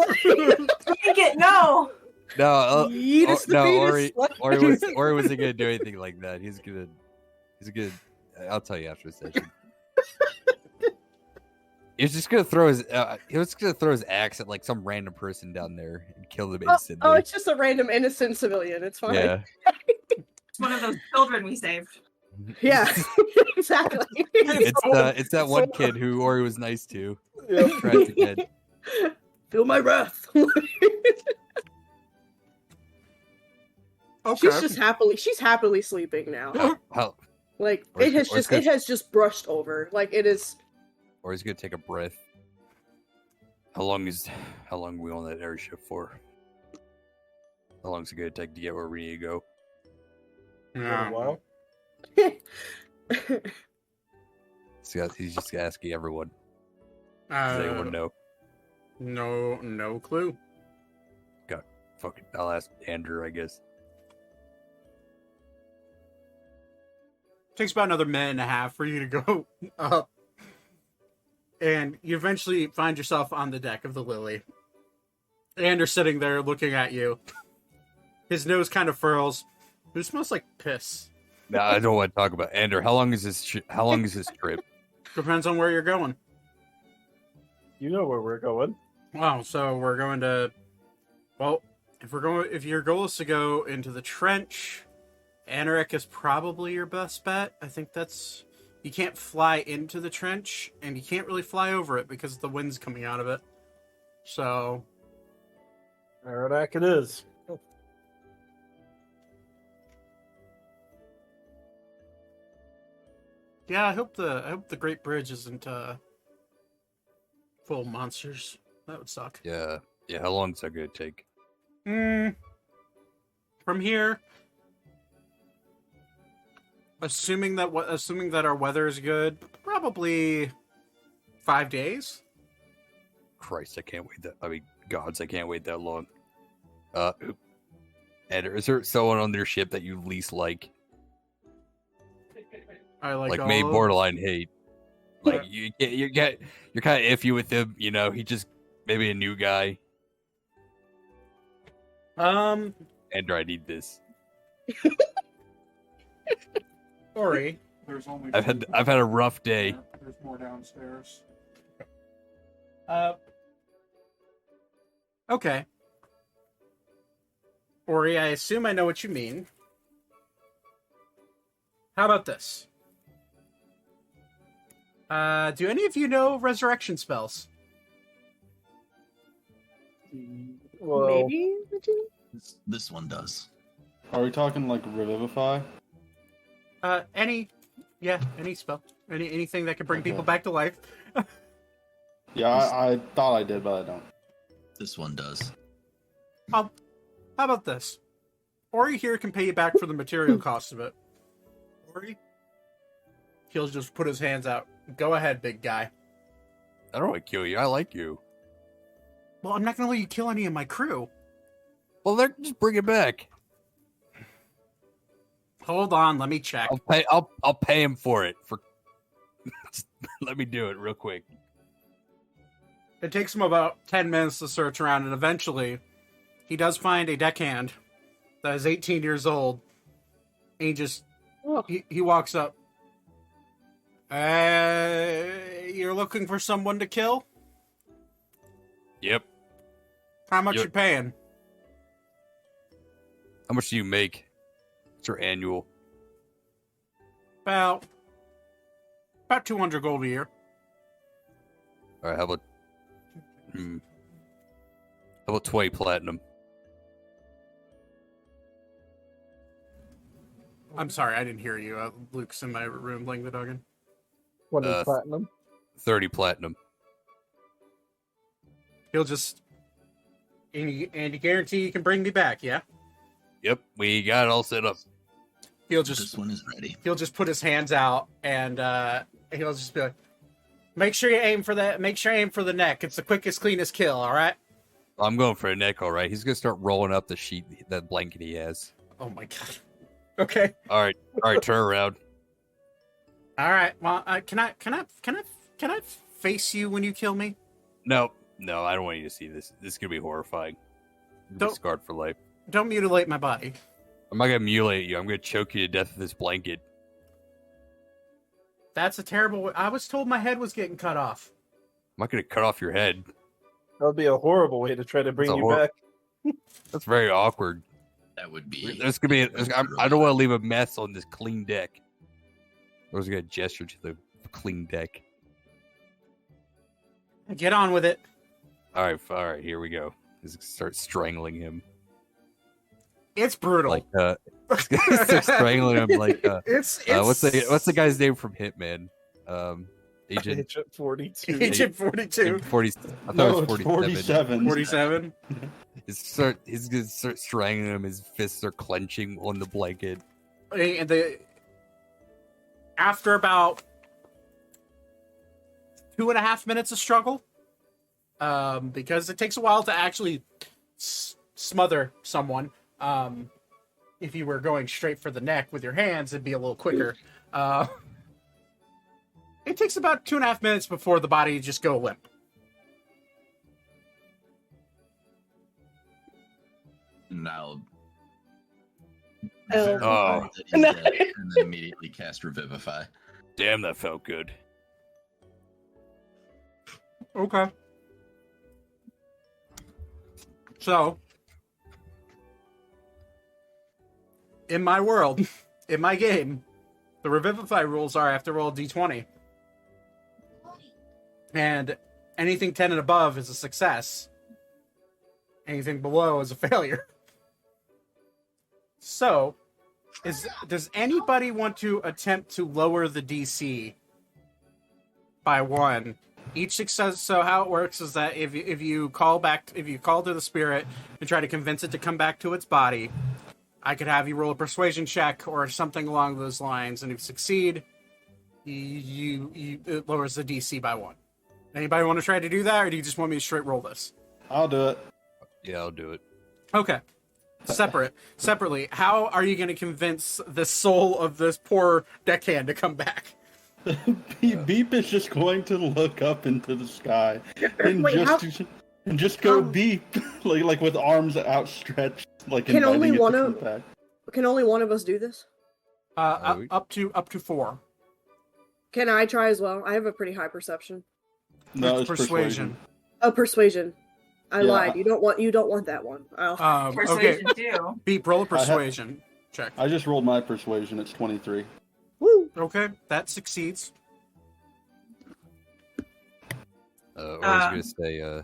Take it, no. No, Yeetus the no, fetus. Ori wasn't gonna do anything like that. He's gonna. I'll tell you after the session. He's just gonna throw his. He was gonna throw his axe at like some random person down there and kill them instantly. Oh, it's just a random innocent civilian. It's fine. yeah. It's one of those children we saved. Yeah, exactly. It's that one kid who Ori was nice to. Trash again. Feel my wrath. Okay. She's happily sleeping now. How? Like Or it it's good. has just brushed over. Like it is. Or he's gonna take a breath. How long are we on that airship for? How long is it gonna take to get where we need to go? Yeah. Well, He's just asking everyone. Does anyone know? No clue. Fucking, I'll ask Andrew, I guess. Takes about another minute and a half for you to go up. And you eventually find yourself on the deck of the Lily. Anders sitting there looking at you. His nose kind of furls. It smells like piss. No, I don't want to talk about Andrew. How long is this? How long is this trip? Depends on where you're going. you know where we're going. Wow, so we're going to. Well, if your goal is to go into the trench, Anaric is probably your best bet. I think that's. You can't fly into the trench, and you can't really fly over it because the wind's coming out of it. So, Aradak it is. yeah, I hope the Great Bridge isn't full of monsters. That would suck. Yeah. How long is that gonna take? From here, assuming that our weather is good, probably 5 days. Christ, I can't wait that. I mean, gods, I can't wait that long. And is there someone on their ship that you least like? I like all maybe of- borderline hate. Like you're kind of iffy with him. You know, he just maybe a new guy. Andrew, I need this. Ori. I've had a rough day. There's more downstairs. Okay. Ori, I assume I know what you mean. How about this? Do any of you know resurrection spells? Well, Maybe. This one does. Are we talking like revivify? Any spell. Anything that could bring people Okay. back to life. Yeah, I thought I did, but I don't. This one does. How about this? Ori here can pay you back for the material cost of it. Ori? He'll just put his hands out. Go ahead, big guy. I don't want to kill you. I like you. Well, I'm not going to let you kill any of my crew. Well, then just bring it back. Hold on, let me check. I'll pay him for it. Just let me do it real quick. It takes him about 10 minutes to search around, and eventually, he does find a deckhand that is 18 years old. And he just, he walks up. You're looking for someone to kill? Yep. How much Yep. you paying? How much do you make? What's your annual? About 200 gold a year. All right, how about 20 platinum? I'm sorry, I didn't hear you. Luke's in my room laying the dog in. what is platinum? 30 platinum. He'll just... And you guarantee you can bring me back, yeah? Yep, we got it all set up. He'll This just one is ready. he'll just put his hands out and he'll just be like, make sure you aim for the neck. It's the quickest, cleanest kill, alright? I'm going for a neck, all right. He's gonna start rolling up the sheet, that blanket he has. Oh my god. Okay. All right, turn around. Alright. Well, can I face you when you kill me? No, I don't want you to see this. This is gonna be horrifying. You'll be Don't- scarred for life. Don't mutilate my body. I'm not gonna mutilate you. I'm gonna choke you to death with this blanket. That's a terrible I was told my head was getting cut off. I'm not gonna cut off your head. That would be a horrible way to try to bring That's a you hor- back. That's very awkward. That would be. There's gonna be. I don't want to leave a mess on this clean deck. I was gonna gesture to the clean deck. Get on with it. All right. Here we go. He's gonna start strangling him. It's brutal. Like start strangling him. Like it's what's the guy's name from Hitman? Agent Agent 42. Agent 42. 40. I thought No, it was it's 47. 47. 47. He's gonna start strangling him. His fists are clenching on the blanket. And after about 2.5 minutes of struggle, because it takes a while to actually smother someone. If you were going straight for the neck with your hands, it'd be a little quicker. It takes about 2.5 minutes before the body just go limp. Now. Oh. verify Oh. that he's dead, and then immediately cast Revivify. Damn, that felt good. Okay. So, in my world, in my game, the Revivify rules are I have to roll a d20. And anything 10 and above is a success. Anything below is a failure. So, does anybody want to attempt to lower the DC by 1? Each success. So how it works is that if you call to the spirit and try to convince it to come back to its body, I could have you roll a persuasion check or something along those lines, and if you succeed, it lowers the DC by 1. Anybody want to try to do that, or do you just want me to straight roll this? I'll do it. Yeah, I'll do it. Okay. Separately, how are you going to convince the soul of this poor deckhand to come back? Beep is just going to look up into the sky and Wait, just go beep, like with arms outstretched, like Can inviting only it to one come of- back. Can only one of us do this? Up to 4. Can I try as well? I have a pretty high perception. No, it's persuasion. Oh, persuasion. I Yeah. lied. You don't want that one. Oh. Okay. Persuasion too. Beep, roll a persuasion check. I just rolled my persuasion. It's 23. Woo. Okay, that succeeds. Or I was gonna say,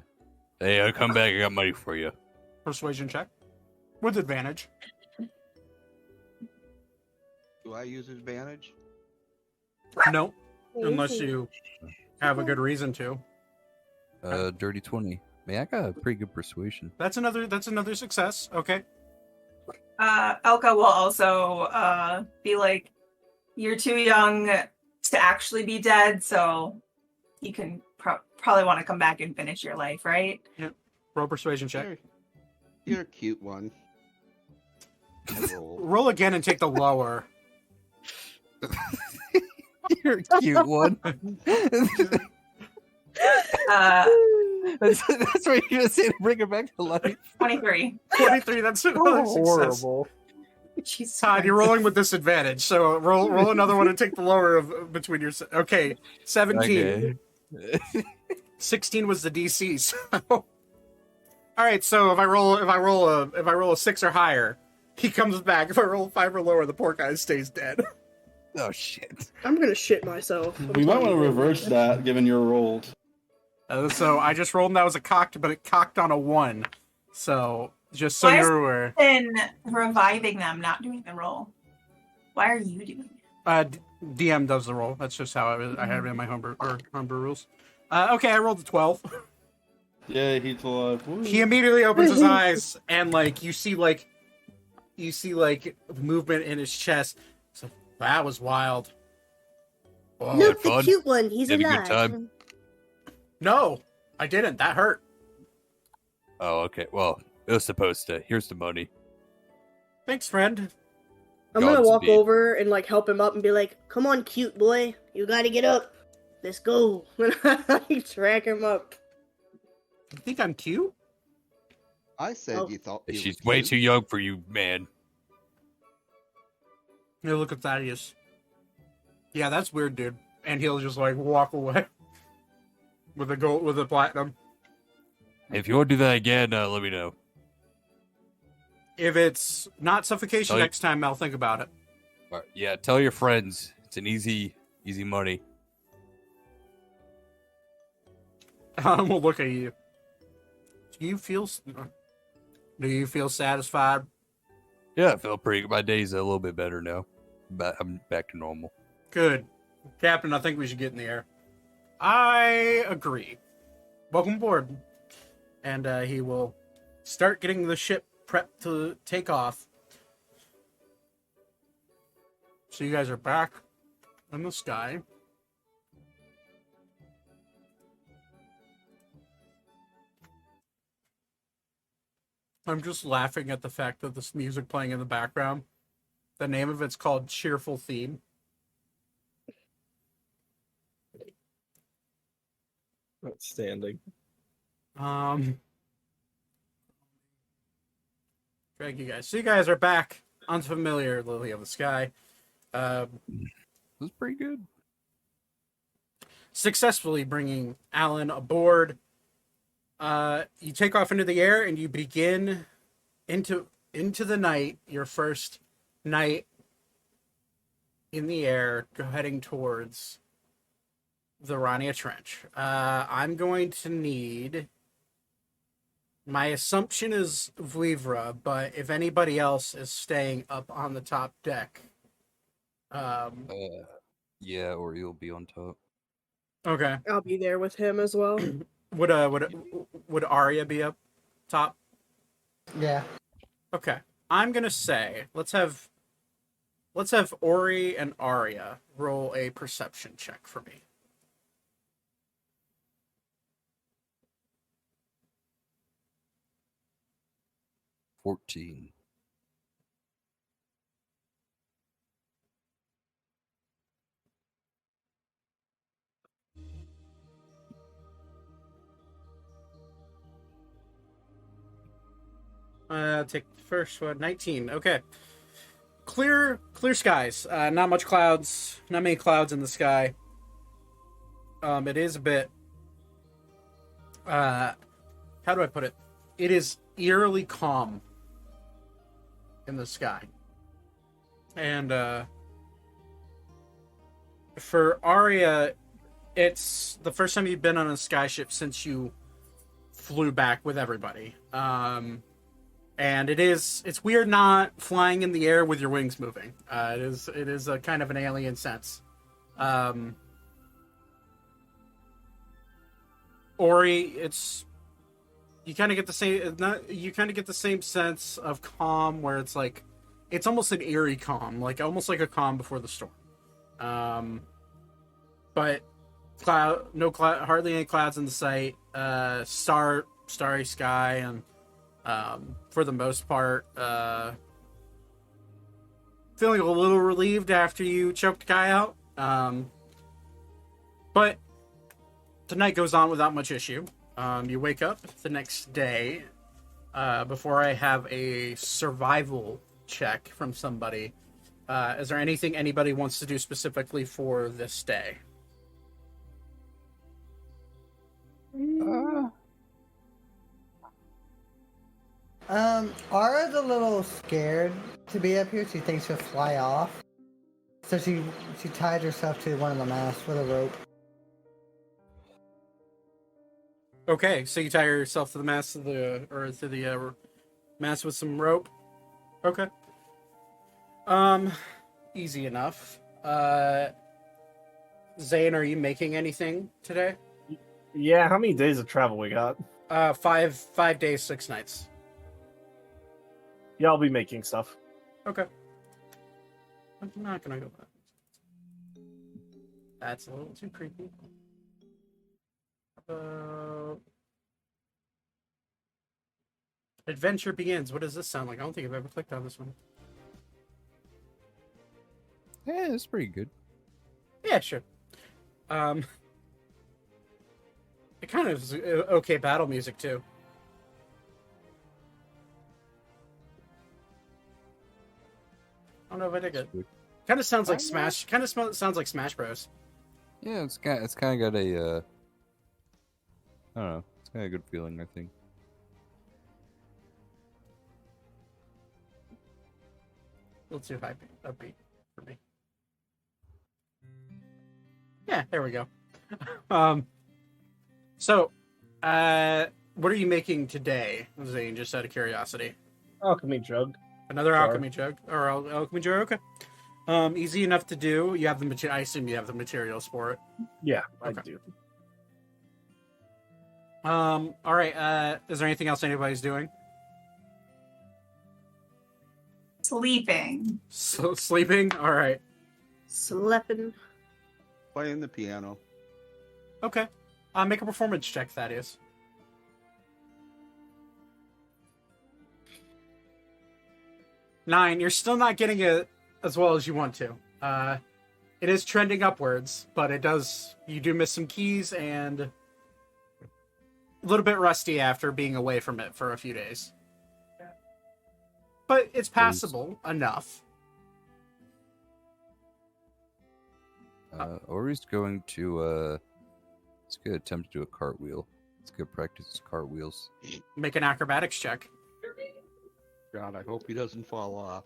hey, I'll come back. I got money for you. Persuasion check with advantage. Do I use advantage? No, unless you have a good reason to. Dirty 20. Man, I got a pretty good persuasion. That's another success. Okay. Elka will also be like, you're too young to actually be dead, so you can probably want to come back and finish your life, right? Yep. Roll persuasion check. You're a cute one. Roll. Roll again and take the lower. You're a cute one. That's what you're gonna say to bring her back to life. 23. 23. That's another success. Horrible. Jesus Todd, you're rolling with disadvantage, so roll another one and take the lower of between your. Okay, 17. Okay. 16 was the DC. So. All right, so if I roll a 6 or higher, he comes back. If I roll a 5 or lower, the poor guy stays dead. Oh shit. I'm gonna shit myself. We might want to reverse that, given your rolls. So I just rolled and that was a cocked, but it cocked on a 1. So just so Why is- you're aware. Then reviving them, not doing the roll. Why are you doing it? DM does the roll. That's just how I have it in my homebrew rules. Okay, I rolled a 12. Yeah, he's alive. Woo. He immediately opens his eyes and you see movement in his chest. So that was wild. Whoa. Had Look, the fun? cute one. He's Had a good alive. time? No, I didn't. That hurt. Oh, okay. Well, it was supposed to. Here's the money. Thanks, friend. I'm gonna walk Godspeed. over and help him up and be like, "Come on, cute boy, you gotta get up. Let's go." And I track him up. You think I'm cute? I said Oh. you thought you She's were way cute. too young for you, man. Yeah, look at Thaddeus. Yeah, that's weird, dude. And he'll just walk away with a platinum. If you want to do that again, let me know. If it's not suffocation Oh, next time, I'll think about it. All right, yeah, tell your friends. It's an easy money. We'll look at you. Do you feel satisfied? Yeah, I feel pretty good. My day's a little bit better now. I'm back to normal. Good. Captain, I think we should get in the air. I agree. Welcome aboard. And he will start getting the ship prepped to take off. So you guys are back in the sky. I'm just laughing at the fact that this music playing in the background. The name of it's called Cheerful Theme. Outstanding. Drag you guys. So you guys are back. Unfamiliar Lily of the Sky. It was pretty good. Successfully bringing Alan aboard. You take off into the air and you begin into the night. Your first night in the air, heading towards the Rania Trench. I'm going to need. My assumption is Vivra, but if anybody else is staying up on the top deck, Yeah, or you'll be on top. okay. I'll be there with him as well. Would Arya be up top? Yeah. Okay. I'm gonna say let's have Ori and Arya roll a perception check for me. 14. Take the first one. 19. Okay. Clear skies. Not much clouds. Not many clouds in the sky. It is a bit. How do I put it? It is eerily calm in the sky, and for Arya, it's the first time you've been on a skyship since you flew back with everybody. And it's weird not flying in the air with your wings moving. It is a kind of an alien sense. Ori, you kind of get the same sense of calm where it's like it's almost an eerie calm, like almost like a calm before the storm. But hardly any clouds in the sight. Starry sky, and for the most part, feeling a little relieved after you choked a guy out. But the night goes on without much issue. You wake up the next day. Before I have a survival check from somebody, is there anything anybody wants to do specifically for this day? Ara's a little scared to be up here. She thinks she'll fly off. So she tied herself to one of the masts with a rope. Okay, so you tie yourself to the mast mast with some rope. Okay. Easy enough. Zane, are you making anything today? Yeah, how many days of travel we got? 5 days, 6 nights. Yeah, I'll be making stuff. Okay. I'm not gonna go back. That's a little too creepy. Adventure begins. What does this sound like? I don't think I've ever clicked on this one. Yeah, it's pretty good. Yeah, sure. It kind of is okay battle music too. I don't know if I dig it. Kind of sounds like Smash. Kind of sounds like Smash Bros. Yeah, it's kind of got a. I don't know. It's kind of a good feeling, I think. A little too upbeat for me. Yeah, there we go. So, what are you making today, Zane? Just out of curiosity. Alchemy jug. Another Sure. alchemy jug, or alchemy jug. Okay. Easy enough to do. You have the I assume you have the materials for it. Yeah, I Okay. do. All right. Is there anything else anybody's doing? Sleeping. So sleeping. All right. Sleeping. Playing the piano. Okay. Make a performance check, Thaddeus. Nine. You're still not getting it as well as you want to. It is trending upwards, but you do miss some keys and a little bit rusty after being away from it for a few days. But it's passable enough. Ori's going to let's get attempt to do a cartwheel. Let's go practice his cartwheels. Make an acrobatics check. God, I hope he doesn't fall off.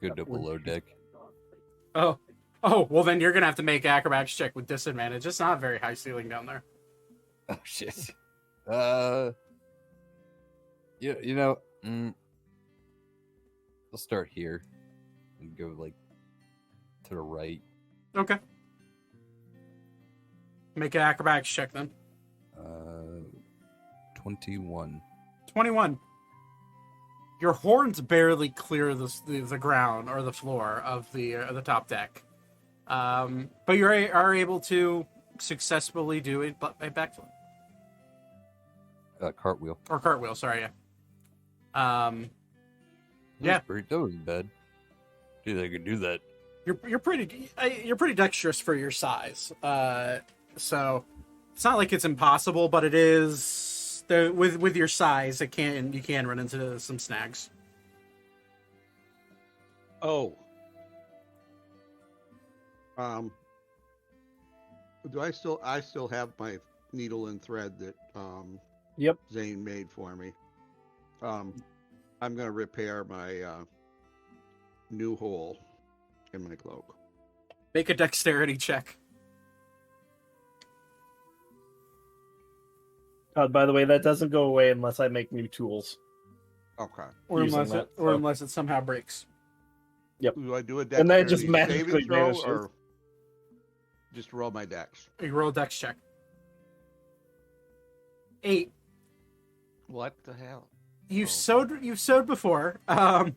Go to below deck. Oh, well then you're gonna have to make acrobatics check with disadvantage. It's not very high ceiling down there. Oh shit. I'll start here and go like to the right. Okay. Make an acrobatics check then. 21. 21. Your horns barely clear the ground or the floor of the top deck, but you are able to successfully do a backflip Cartwheel. or cartwheel. Sorry, yeah. Yeah. That wasn't bad. Dude, I could do that. You're pretty dexterous for your size. So it's not like it's impossible, but it is with your size. You can run into some snags. Oh. Do I still have my needle and thread that Yep. Zane made for me? I'm gonna repair my new hole in my cloak. Make a dexterity check. By the way, that doesn't go away unless I make new tools. Okay. Or Using unless that, so- unless it somehow breaks. Do I do a And then it dexterity just magically saving throw vanishes. or just roll my dex? You roll a dex check. 8. What the hell? You've sewed before. But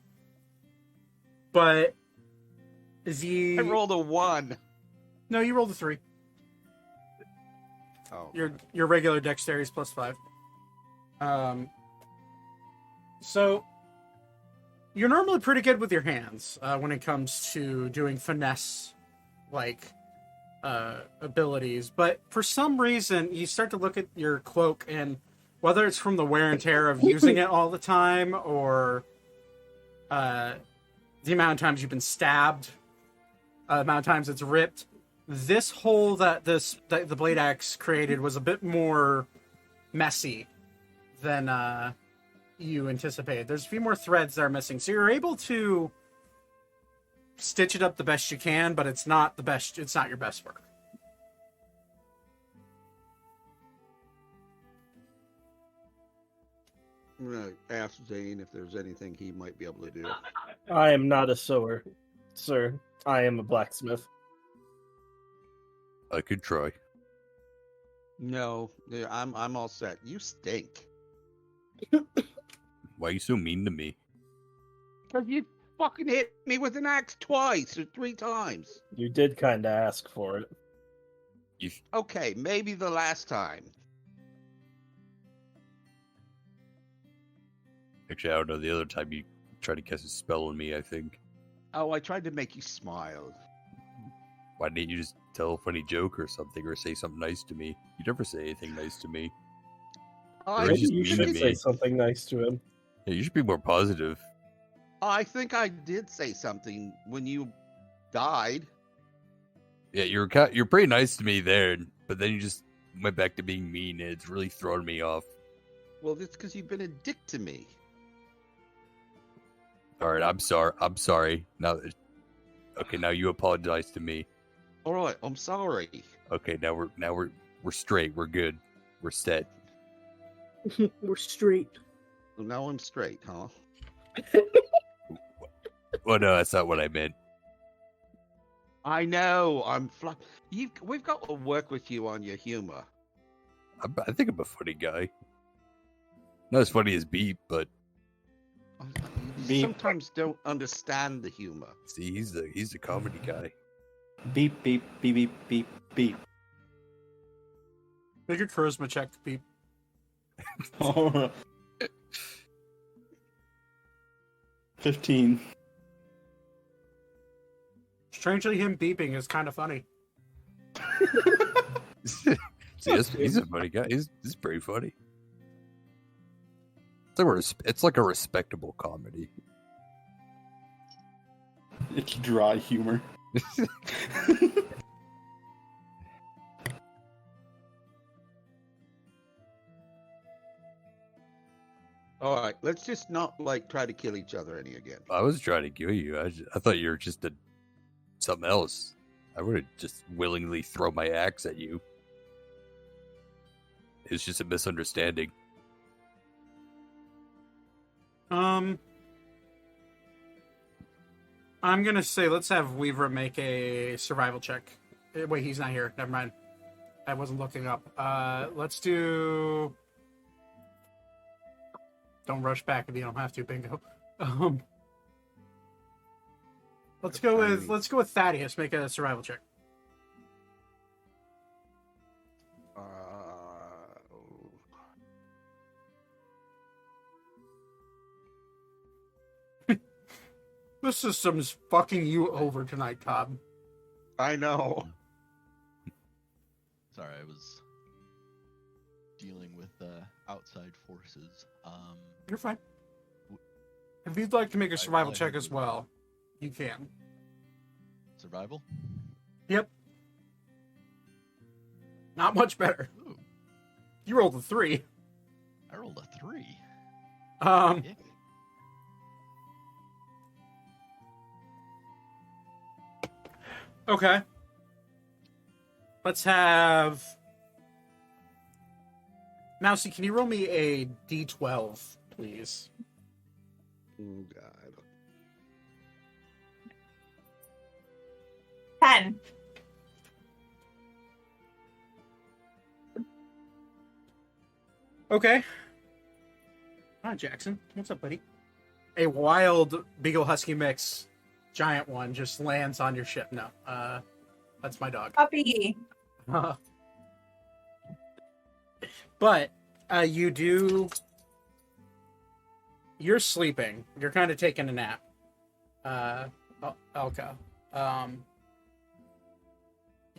I rolled a 1. No, you rolled a 3. Oh. Your regular dexterity is +5. So you're normally pretty good with your hands when it comes to doing finesse abilities, but for some reason you start to look at your cloak, and whether it's from the wear and tear of using it all the time or the amount of times you've been stabbed, the amount of times it's ripped, this hole that the blade axe created was a bit more messy than you anticipated. There's a few more threads that are missing, so you're able to stitch it up the best you can, but it's not the best. It's not your best work. I'm gonna ask Zane if there's anything he might be able to do. I am not a sewer, sir. I am a blacksmith. I could try. No, yeah, I'm all set. You stink. Why are you so mean to me? Because you fucking hit me with an axe twice or 3 times. You did kind of ask for it. Okay, maybe the last time. Actually, I don't know. The other time you tried to cast a spell on me, I think. Oh, I tried to make you smile. Why didn't you just tell a funny joke or something, or say something nice to me? You never say anything nice to me. I, You're just You mean to should me. say something nice to him. Yeah, you should be more positive. I think I did say something when you died. Yeah, you're pretty nice to me there, but then you just went back to being mean, and it's really thrown me off. Well, that's because you've been a dick to me. All right, I'm sorry. Now you apologize to me. All right, I'm sorry. Okay, now we're straight. We're good. We're set. We're straight. Well, now I'm straight, huh? Well, no, that's not what I meant. I know. We've got to work with you on your humor. I think I'm a funny guy. Not as funny as Beep, but You sometimes don't understand the humor. see, he's the comedy guy. Beep, beep, beep, beep, beep, beep. Make a charisma check, Beep. Alright. 15. Strangely, him beeping is kind of funny. See, he's a funny guy. He's pretty funny. It's like a respectable comedy. It's dry humor. All right, let's just not try to kill each other any again. I was trying to kill you. I thought you were just something else. I would have just willingly throw my axe at you. It's just a misunderstanding. I'm gonna say let's have Weaver make a survival check. Wait, he's not here. Never mind. I wasn't looking up. Let's do. Don't rush back if you don't have to. Bingo. Let's go with Thaddeus. Make a survival check. The system's fucking you over tonight, Cobb. I know. Sorry, I was dealing with outside forces. You're fine. If you'd like to make a survival all I check heard as was- well, you can. Survival? Yep. Not much better. Ooh, You rolled a 3. I rolled a 3. Um, Yeah. okay. Let's have... Mousy, can you roll me a D12, please? Oh, God. 10. Okay. Hi, Jackson. What's up, buddy? A wild Beagle Husky mix, giant one, just lands on your ship. No, that's my dog. Puppy. But you do. You're sleeping. You're kind of taking a nap. Elka.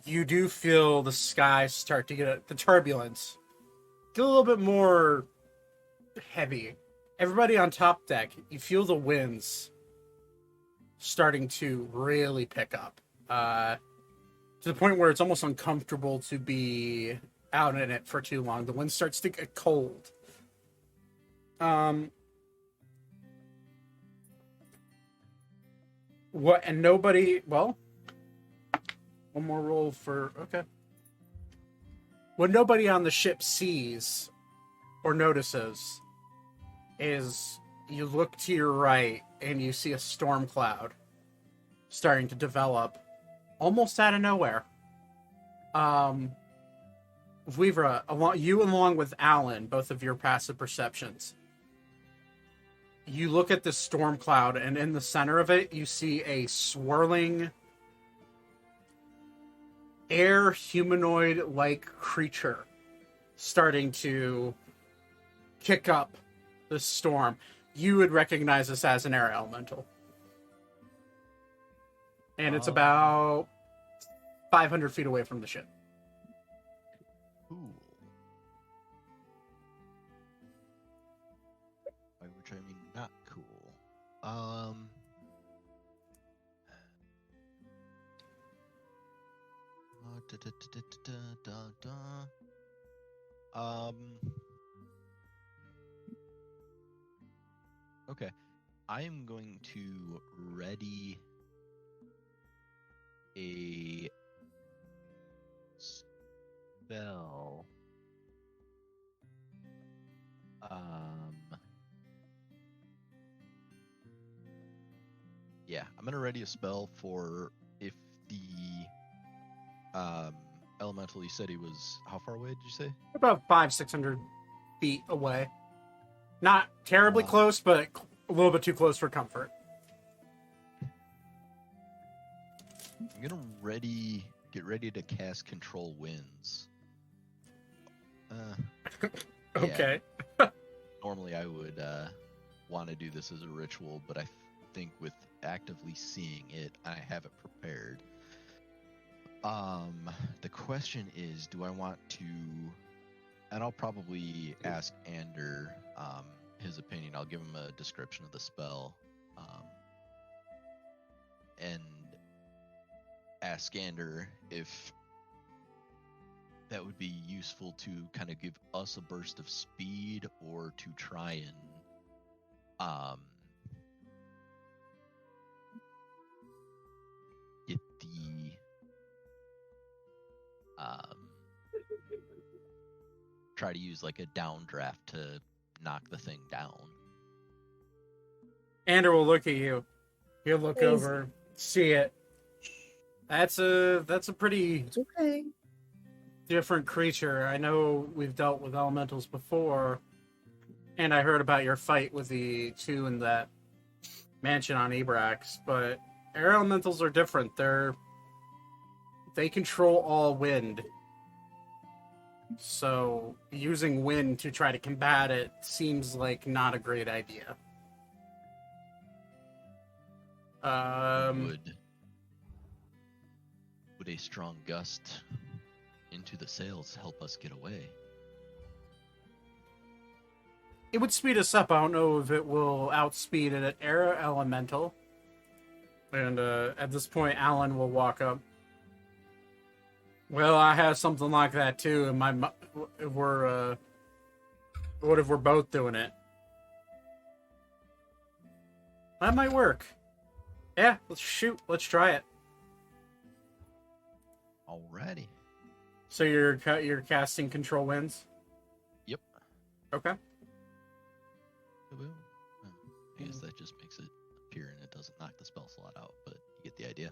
You do feel the sky start to get the turbulence get a little bit more heavy. Everybody on top deck, you feel the winds starting to really pick up. To the point where it's almost uncomfortable to be out in it for too long. The wind starts to get cold. What, and nobody, well, one more roll for, okay. What nobody on the ship sees or notices is you look to your right and you see a storm cloud starting to develop almost out of nowhere. Vivra, along with Alan, both of your passive perceptions, you look at this storm cloud, and in the center of it, you see a swirling air humanoid-like creature starting to kick up the storm. You would recognize this as an air elemental. And it's about 500 feet away from the ship. Cool. By which I mean not cool. Okay. I am going to ready a spell. Yeah, I'm gonna ready a spell for if the elemental you said he was how far away did you say? About 500-600 feet away. Not terribly Wow. close, but a little bit too close for comfort. I'm gonna get ready to cast Control Winds. Okay. Normally I would want to do this as a ritual, but I think with actively seeing it, I have it prepared. The question is, do I want to, and I'll probably ask Ander his opinion. I'll give him a description of the spell, and ask Ander if that would be useful to kind of give us a burst of speed, or to try and get the try to use like a downdraft to knock the thing down. Ander will look at you. He'll look Please. over, see it. That's a pretty It's okay. different creature. I know we've dealt with elementals before, and I heard about your fight with the two in that mansion on Abrax, but air elementals are different. They control all wind. So using wind to try to combat it seems like not a great idea. Would a strong gust into the sails help us get away? It would speed us up. I don't know if it will outspeed an air elemental. And at this point, Alan will walk up. Well, I have something like that too. And what if we're both doing it? That might work. Yeah, let's shoot. Let's try it. Alrighty. So you're casting Control Winds? Yep. Okay. I guess that just makes it appear and it doesn't knock the spell slot out, but you get the idea.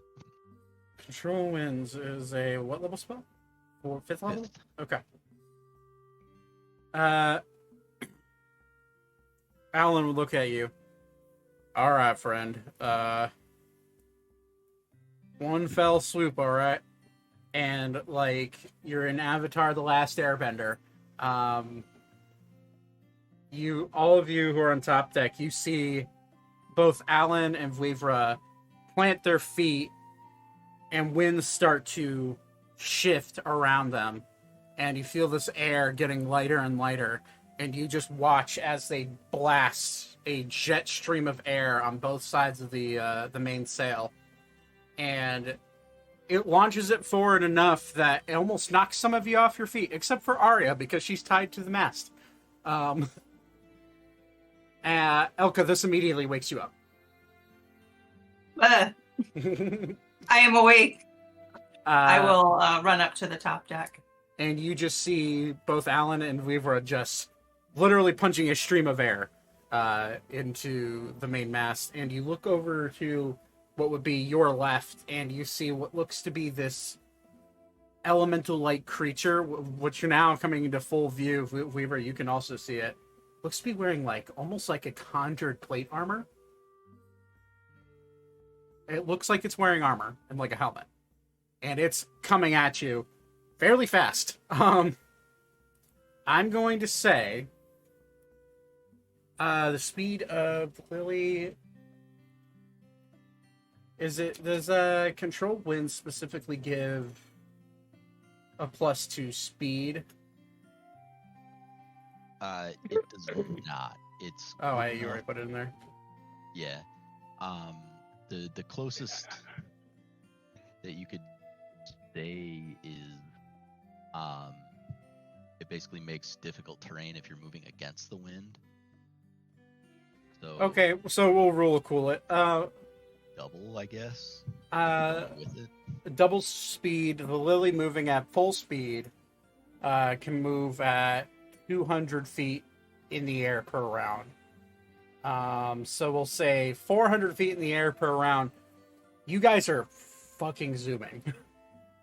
Control Winds is a what level spell? For 5th level? 5th. Okay. Alan would look at you. All right, friend. One fell swoop, all right? And, like, you're in Avatar The Last Airbender. All of you who are on top deck, you see both Alan and Vlivra plant their feet and winds start to shift around them. And you feel this air getting lighter and lighter. And you just watch as they blast a jet stream of air on both sides of the main sail. And it launches it forward enough that it almost knocks some of you off your feet, except for Arya, because she's tied to the mast. Elka, this immediately wakes you up. I am awake. I Uh, will run up to the top deck. And you just see both Alan and Vivra just literally punching a stream of air into the main mast. And you look over to what would be your left, and you see what looks to be this elemental-like creature, which you're now coming into full view. Vivra, you can also see it. Looks to be wearing almost like a conjured plate armor. It looks like it's wearing armor and like a helmet. And it's coming at you fairly fast. I'm going to say the speed of Lily. Does Control Wind specifically give a +2 speed? It does not. It's you already put it in there. Yeah. The closest that you could say is it basically makes difficult terrain if you're moving against the wind. So Okay, so we'll rule of cool it. double, I guess. With it. Double speed. The Lily moving at full speed can move at 200 feet in the air per round. So we'll say 400 feet in the air per round. You guys are fucking zooming.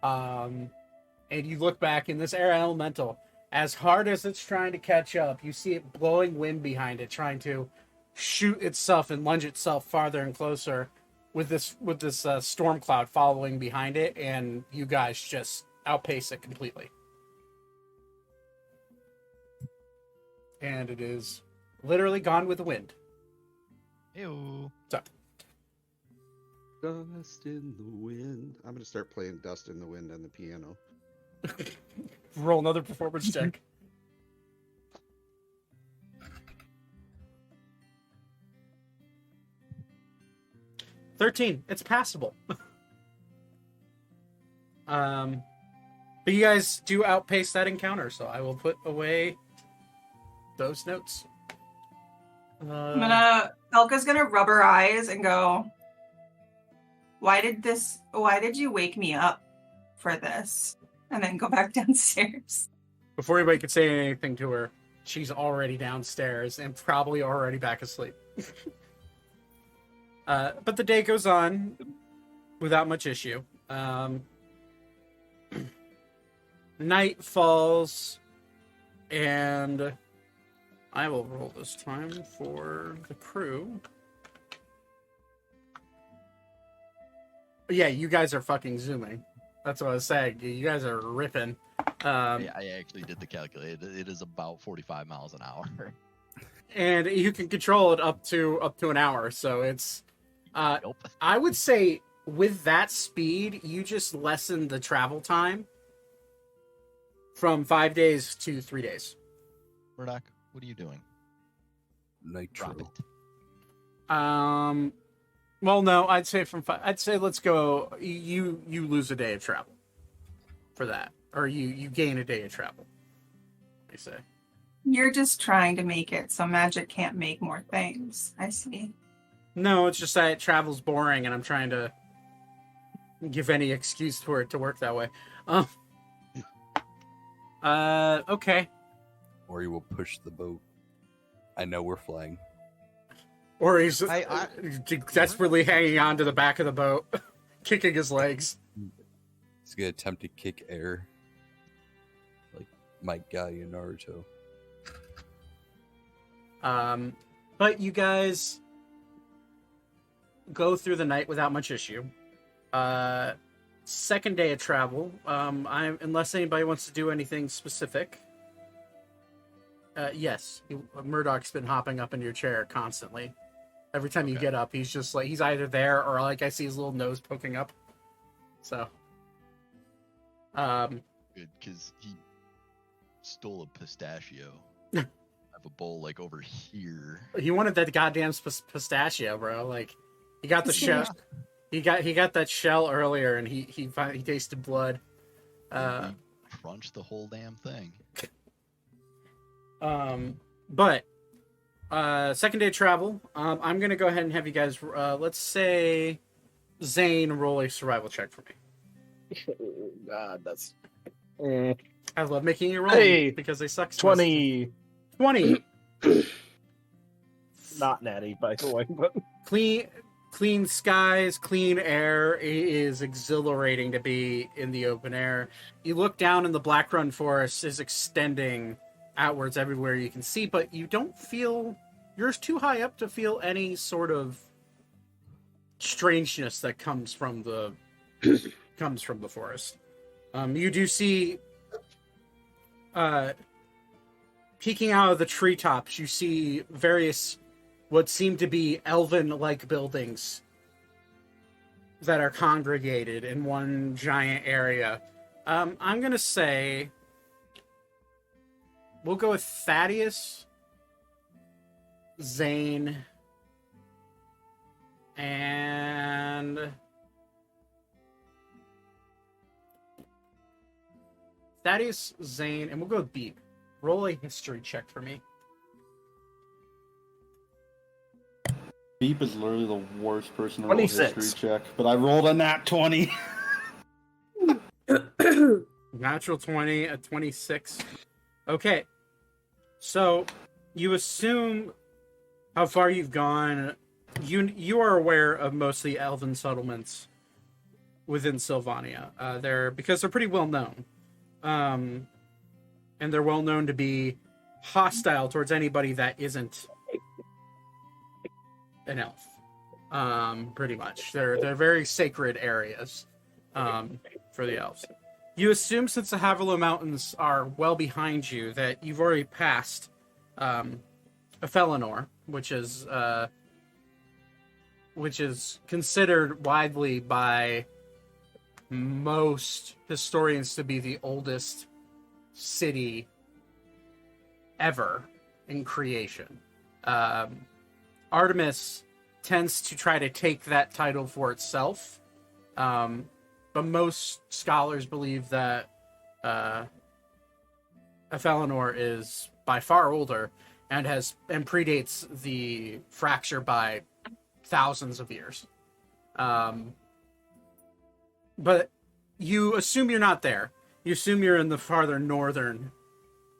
And you look back in this air elemental, as hard as it's trying to catch up, you see it blowing wind behind it, trying to shoot itself and lunge itself farther and closer with this storm cloud following behind it, and you guys just outpace it completely. And it is literally gone with the wind. Ew. So, Dust in the wind. I'm gonna start playing Dust in the Wind on the piano. roll another performance check. 13. It's passable. But you guys do outpace that encounter, so I will put away those notes. Elka's gonna rub her eyes and go, why did you wake me up for this? And then go back downstairs. Before anybody could say anything to her, she's already downstairs and probably already back asleep. But the day goes on without much issue. Night falls, and I will roll this time for the crew. Yeah, you guys are fucking zooming. That's what I was saying. You guys are ripping. I actually did the calculate. It is about 45 miles an hour. And you can control it up to an hour, so it's Nope. I would say with that speed, you just lessen the travel time from 5 days to 3 days. Murdoch, what are you doing? Nitro. Drop it. Well, no, I'd say I'd say let's go. You lose a day of travel for that, or you gain a day of travel. I say. You're just trying to make it so magic can't make more things. I see. No, it's just that travel's boring, and I'm trying to give any excuse for it to work that way. Okay. Or you will push the boat. I know we're flying. Or he's I- desperately hanging on to the back of the boat, kicking his legs. He's gonna attempt to kick air, like my guy in Naruto. But you guys go through the night without much issue. Second day of travel. Unless anybody wants to do anything specific. Yes, Murdoch's been hopping up in your chair constantly. Every time you Okay. get up, he's just like, he's either there or like I see his little nose poking up. So, Good, because he stole a pistachio. I have a bowl like over here. he wanted that goddamn pistachio, bro. Like, he got the shell. He got that shell earlier, and he tasted blood. We crunched the whole damn thing. But second day of travel. I'm gonna go ahead and have you guys. Let's say Zane roll a survival check for me. God, that's I love making you roll Hey, because they suck. 20. 20. Not natty, by the way, but Clean skies, clean air. It is exhilarating to be in the open air. You look down and the Blackrun Forest is extending outwards everywhere you can see, but you don't feel, you're too high up to feel any sort of strangeness that comes from the forest. You do see peeking out of the treetops, you see various what seem to be elven-like buildings that are congregated in one giant area. I'm gonna say we'll go with Thaddeus, Zane, and Thaddeus, Zane, and we'll go with Beep. Roll a history check for me. Beep is literally the worst person to roll a 26. history check, but I rolled a nat 20. Natural 20, a 26. Okay. So, you assume how far you've gone. You are aware of most of the elven settlements within Sylvania. Because they're pretty well known. And they're well known to be hostile towards anybody that isn't an elf. Pretty much. They're very sacred areas for the elves. You assume since the Haverlow Mountains are well behind you that you've already passed Felonor, which is considered widely by most historians to be the oldest city ever in creation. Artemis tends to try to take that title for itself, but most scholars believe that Felonor is by far older and predates the fracture by thousands of years. But you assume you're not there. You assume you're in the farther northern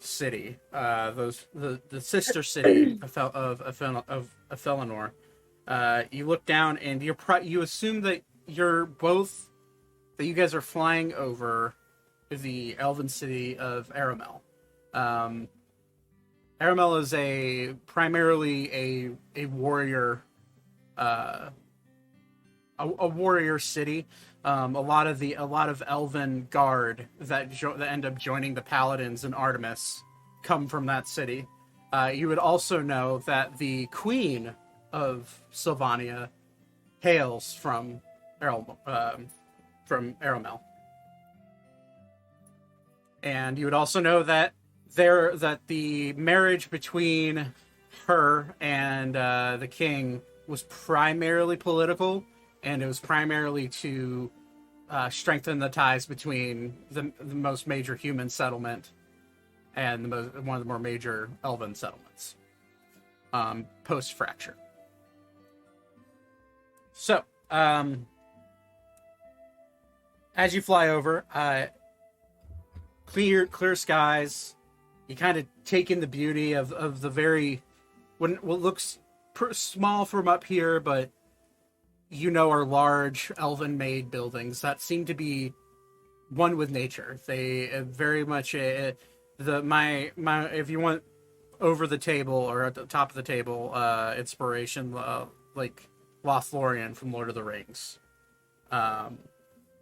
city, the sister city of Felonor. You look down and you assume that you guys are flying over the elven city of Ammriel. Ammriel is primarily a warrior, a warrior city. A lot of elven guard that end up joining the paladins in Artemis come from that city. You would also know that the queen of Sylvania hails from Aramel. And you would also know that the marriage between her and the king was primarily political, and it was primarily to strengthen the ties between the most major human settlement and one of the more major elven settlements post fracture. So, as you fly over, clear skies. You kind of take in the beauty of the very what looks small from up here, but are large elven-made buildings that seem to be one with nature. They very much if you want over the table or at the top of the table inspiration like Lothlorien from Lord of the Rings,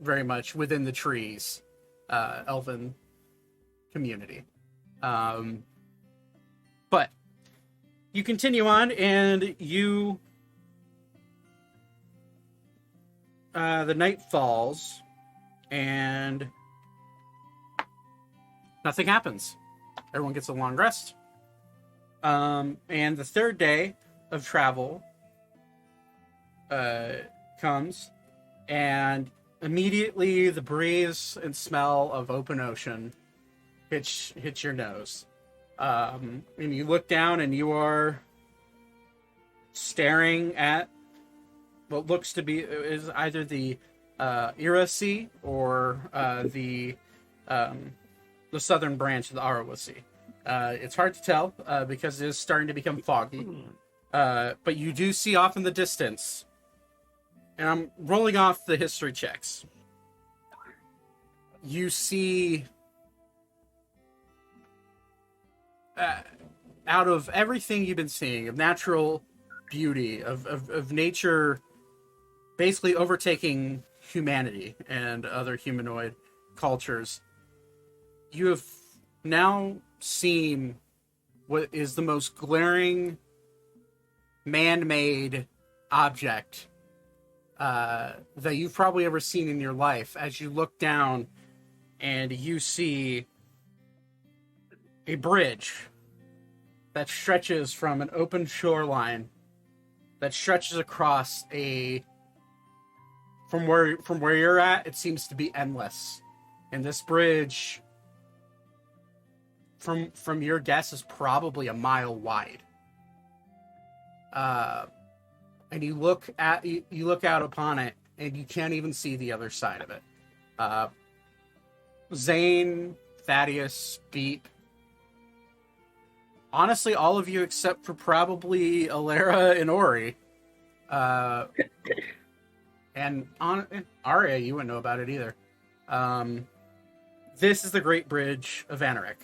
very much within the trees, elven community. But you continue on, and you the night falls, and nothing happens. Everyone gets a long rest. And the third day of travel comes, and immediately the breeze and smell of open ocean hits your nose. And you look down, and you are staring at what looks to be is either the Ira Sea or the southern branch of the Arawa Sea. It's hard to tell because it is starting to become foggy. But you do see off in the distance, and I'm rolling off the history checks. You see, out of everything you've been seeing, of natural beauty, of nature basically overtaking humanity and other humanoid cultures, you have now seen what is the most glaring man-made object that you've probably ever seen in your life. As you look down and you see a bridge that stretches from an open shoreline that stretches across from where you're at, it seems to be endless. And this bridge, from your guess, is probably a mile wide. And you look out upon it, and you can't even see the other side of it. Zane, Thaddeus, Beep, honestly, all of you except for probably Alara and Ori. And Arya, you wouldn't know about it either. This is the Great Bridge of Anaric.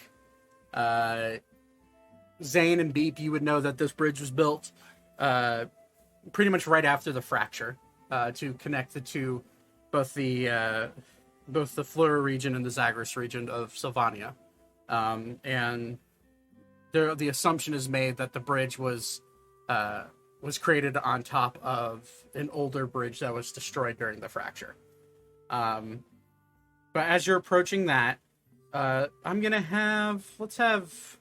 Zane and Beep, you would know that this bridge was built pretty much right after the fracture to connect the two, both the Fleur region and the Zagros region of Sylvania. And the assumption is made that the bridge was created on top of an older bridge that was destroyed during the fracture. But as you're approaching that, I'm gonna let's have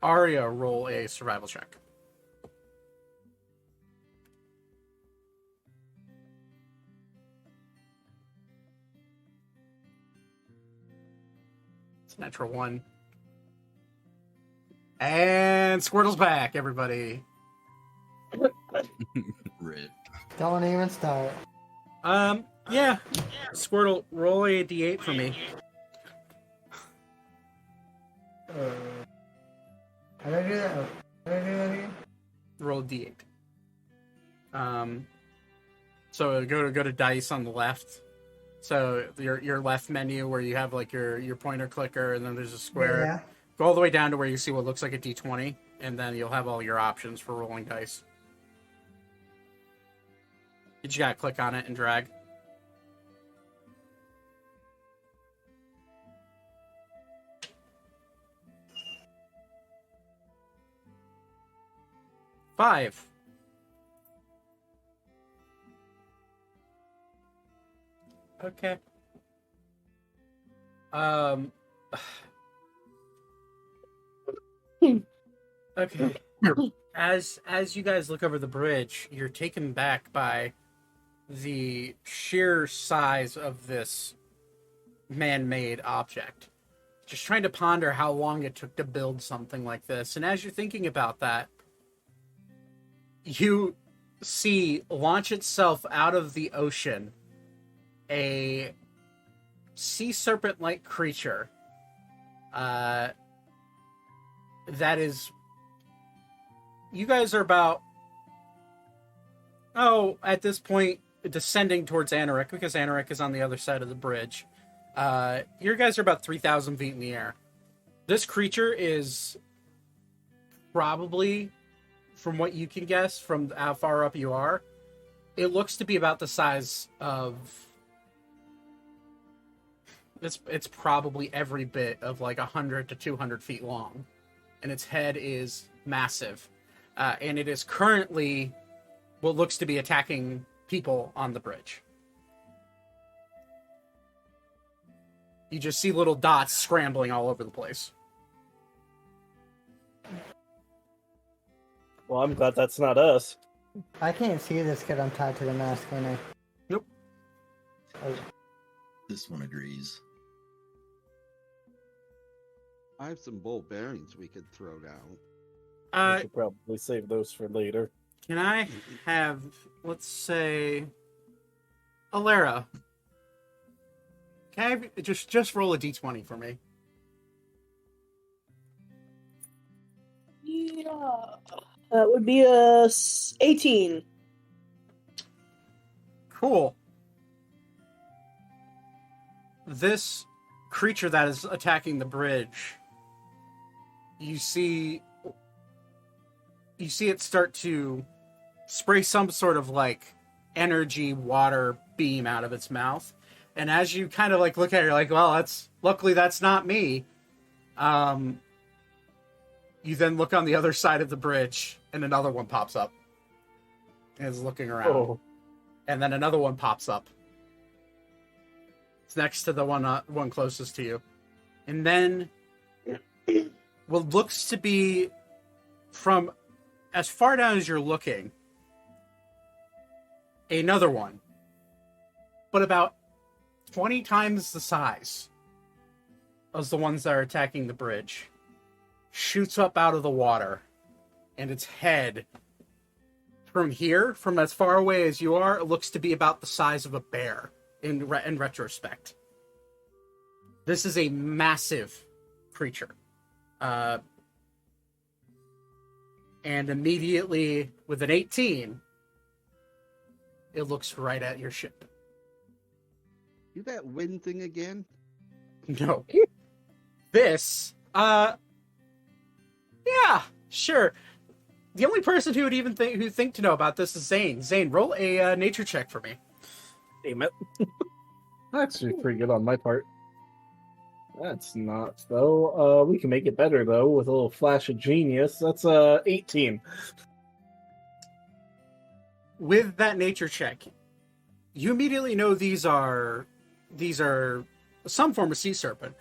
Arya roll a survival check. It's a natural one. And Squirtle's back, everybody. Rip. Don't even start. Yeah. Squirtle, roll a d8 for me. How do I do that? How do I do that again? Roll a d8. So go to dice on the left. So your left menu where you have like your pointer clicker, and then there's a square. Yeah. Go all the way down to where you see what looks like a d20, and then you'll have all your options for rolling dice. You just gotta click on it and drag. Five. Okay. Um. Okay. As you guys look over the bridge, you're taken back by the sheer size of this man-made object. Just trying to ponder how long it took to build something like this. And as you're thinking about that, you see launch itself out of the ocean a sea serpent-like creature that is, you guys are about, at this point descending towards Ammriel, because Ammriel is on the other side of the bridge. You guys are about 3,000 feet in the air. This creature is probably, from what you can guess from how far up you are, it looks to be about the size of, it's probably every bit of like 100 to 200 feet long, and its head is massive, and it is currently what looks to be attacking people on the bridge. You just see little dots scrambling all over the place. Well, I'm glad that's not us. I can't see this because I'm tied to the mast, can I? Nope. This one agrees. I have some bolt bearings we could throw down. I should probably save those for later. Can I have, let's say, Alara? Can I just roll a d20 for me? Yeah. That would be a 18. Cool. This creature that is attacking the bridge, you see it start to spray some sort of like energy water beam out of its mouth. And as you kind of like look at it, you're like, well, luckily that's not me. You then look on the other side of the bridge, and another one pops up and is looking around. Oh. And then another one pops up. It's next to the one closest to you. And then what looks to be, from as far down as you're looking, another one. But about 20 times the size as the ones that are attacking the bridge, shoots up out of the water, and its head, from here, from as far away as you are, it looks to be about the size of a bear in retrospect. This is a massive creature. And immediately, with an 18, it looks right at your ship. You that wind thing again? No. This, yeah, sure. The only person who would even think to know about this is Zane. Zane, roll a nature check for me. Damn it. Actually, pretty good on my part. That's not, though. We can make it better, though, with a little flash of genius. That's 18. With that nature check, you immediately know these are some form of sea serpent.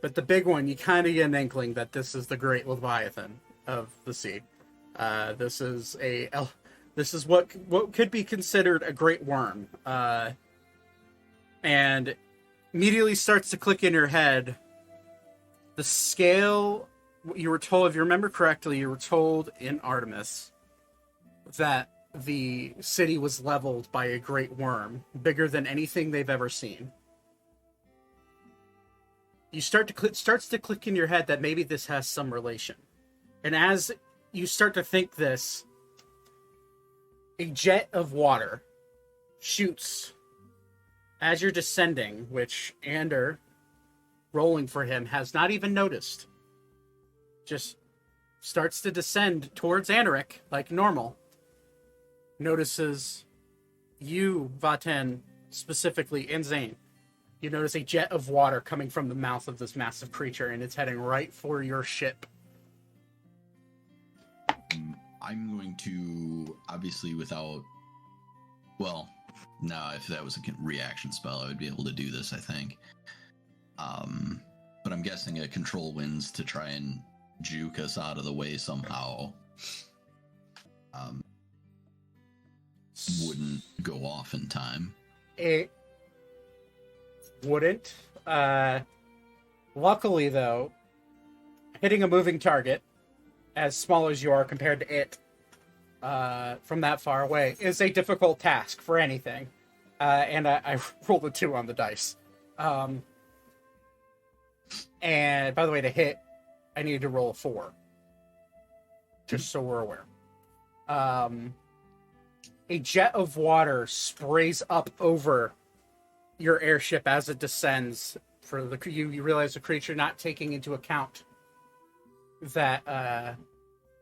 But the big one, you kind of get an inkling that this is the great Leviathan of the sea. This is what could be considered a great worm. And immediately starts to click in your head. The scale, you were told, if you remember correctly, you were told in Artemis that the city was leveled by a great worm, bigger than anything they've ever seen. You starts to click in your head that maybe this has some relation. And as you start to think this, a jet of water shoots as you're descending, which Ander, rolling for him, has not even noticed. Just starts to descend towards Ammriel like normal. Notices you, Vaten, specifically, and Zane. You notice a jet of water coming from the mouth of this massive creature, and it's heading right for your ship. I'm going to, obviously No, if that was a reaction spell, I would be able to do this, I think. But I'm guessing a control winds to try and juke us out of the way somehow. Wouldn't go off in time. It wouldn't. Luckily, though, hitting a moving target, as small as you are compared to it, from that far away, is a difficult task for anything. And I rolled a 2 on the dice. And by the way, to hit, I needed to roll a 4. Just so we're aware. A jet of water sprays up over your airship as it descends. You realize the creature not taking into account that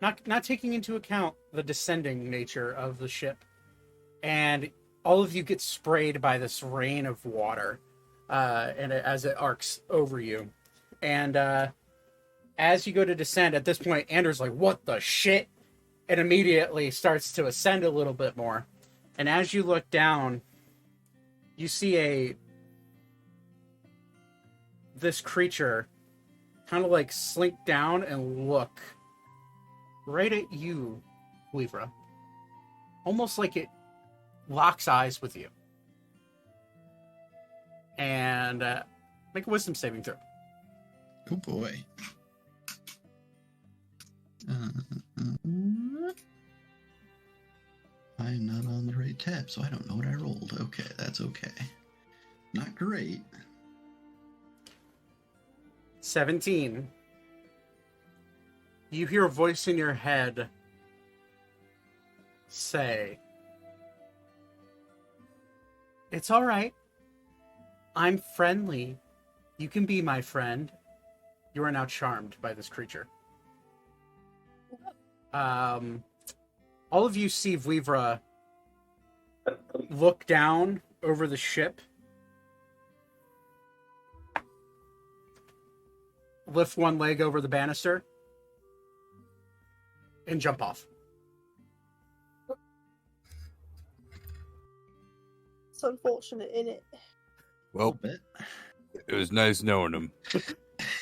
not taking into account the descending nature of the ship, and all of you get sprayed by this rain of water, as it arcs over you, and as you go to descend, at this point, Andrew's like, "What the shit?" and immediately starts to ascend a little bit more. And as you look down, you see this creature kind of like slink down and look right at you, Weavra. Almost like it locks eyes with you. And make a wisdom saving throw. Oh boy. I'm not on the right tab, so I don't know what I rolled. Okay, that's okay. Not great. 17. You hear a voice in your head say, "It's all right. I'm friendly. You can be my friend." You are now charmed by this creature. All of you see Vlivra look down over the ship, lift one leg over the banister, and jump off. It's unfortunate, isn't it? Well, it was nice knowing him.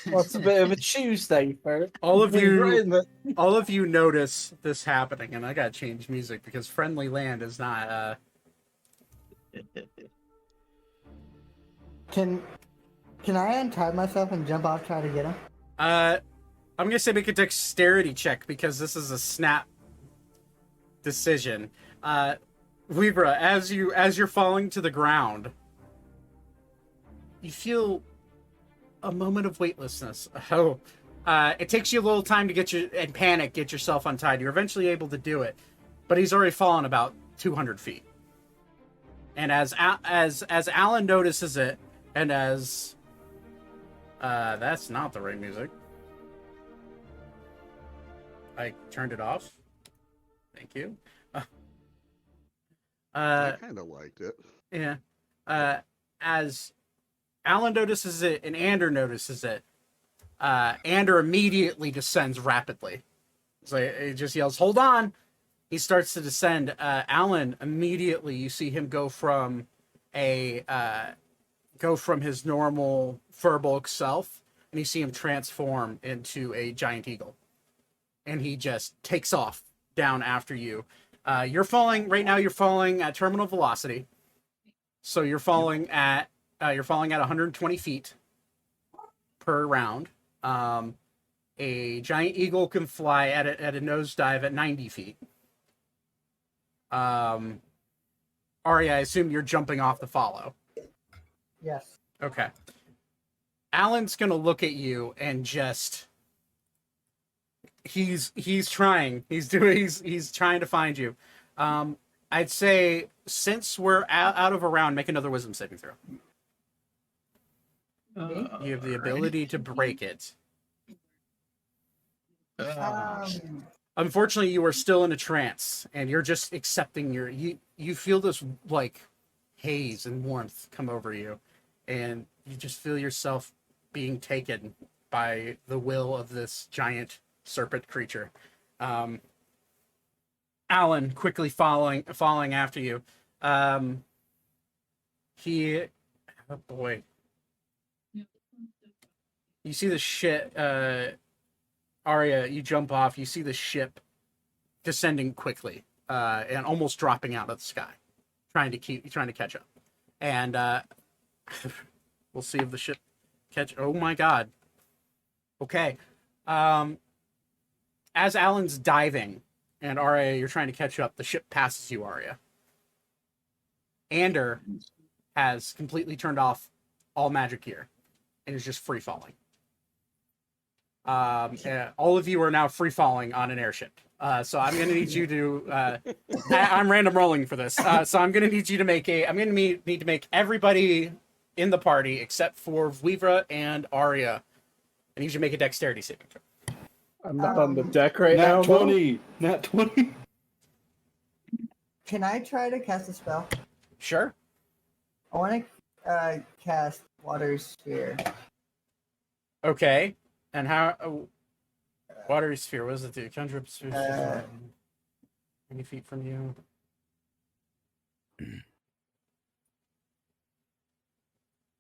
Well, it's a bit of a Tuesday for All of Weavra, you notice this happening, and I gotta change music because Friendly Land is not. Can I untie myself and jump off, try to get him? I'm gonna say make a dexterity check because this is a snap decision. Libra, as you're falling to the ground, you feel a moment of weightlessness. It takes you a little time to get yourself untied. You're eventually able to do it, but he's already fallen about 200 feet. And as Alan notices it, and as that's not the right music. I turned it off. Thank you. I kind of liked it. Yeah. As Alan notices it and Ander notices it, Ander immediately descends rapidly. So he just yells, "Hold on!" He starts to descend. Alan, immediately you see him go from his normal furbulk self, and you see him transform into a giant eagle. And he just takes off down after you. You're falling at terminal velocity. So you're falling at 120 feet per round. A giant eagle can fly at a nosedive at 90 feet. Ari, I assume you're jumping off the follow. Yes. Okay. Alan's gonna look at you and just he's trying to find you. I'd say since we're out of a round, make another wisdom saving throw. You have the ability to break it. Unfortunately, you are still in a trance, and you're just accepting you feel this like haze and warmth come over you, and you just feel yourself being taken by the will of this giant serpent creature. Alan quickly following after you. oh boy. You see the shit, Arya, you jump off, you see the ship descending quickly, and almost dropping out of the sky, trying to catch up. And we'll see if the ship oh my god. Okay. As Alan's diving and Arya, you're trying to catch up, the ship passes you, Arya. Ander has completely turned off all magic gear and is just free falling. All of you are now free falling on an airship. So I'm going to need you to. I'm random rolling for this. So I'm going to need you to make I'm going to need to make everybody in the party except for Vivra and Arya. I need you to make a dexterity saving throw. I'm not on the deck right Nat now. 20. Nat 20. Can I try to cast a spell? Sure. I want to cast Water Sphere. Okay. And how? Water sphere. What does it do? Conjure up sphere. 20 feet from you.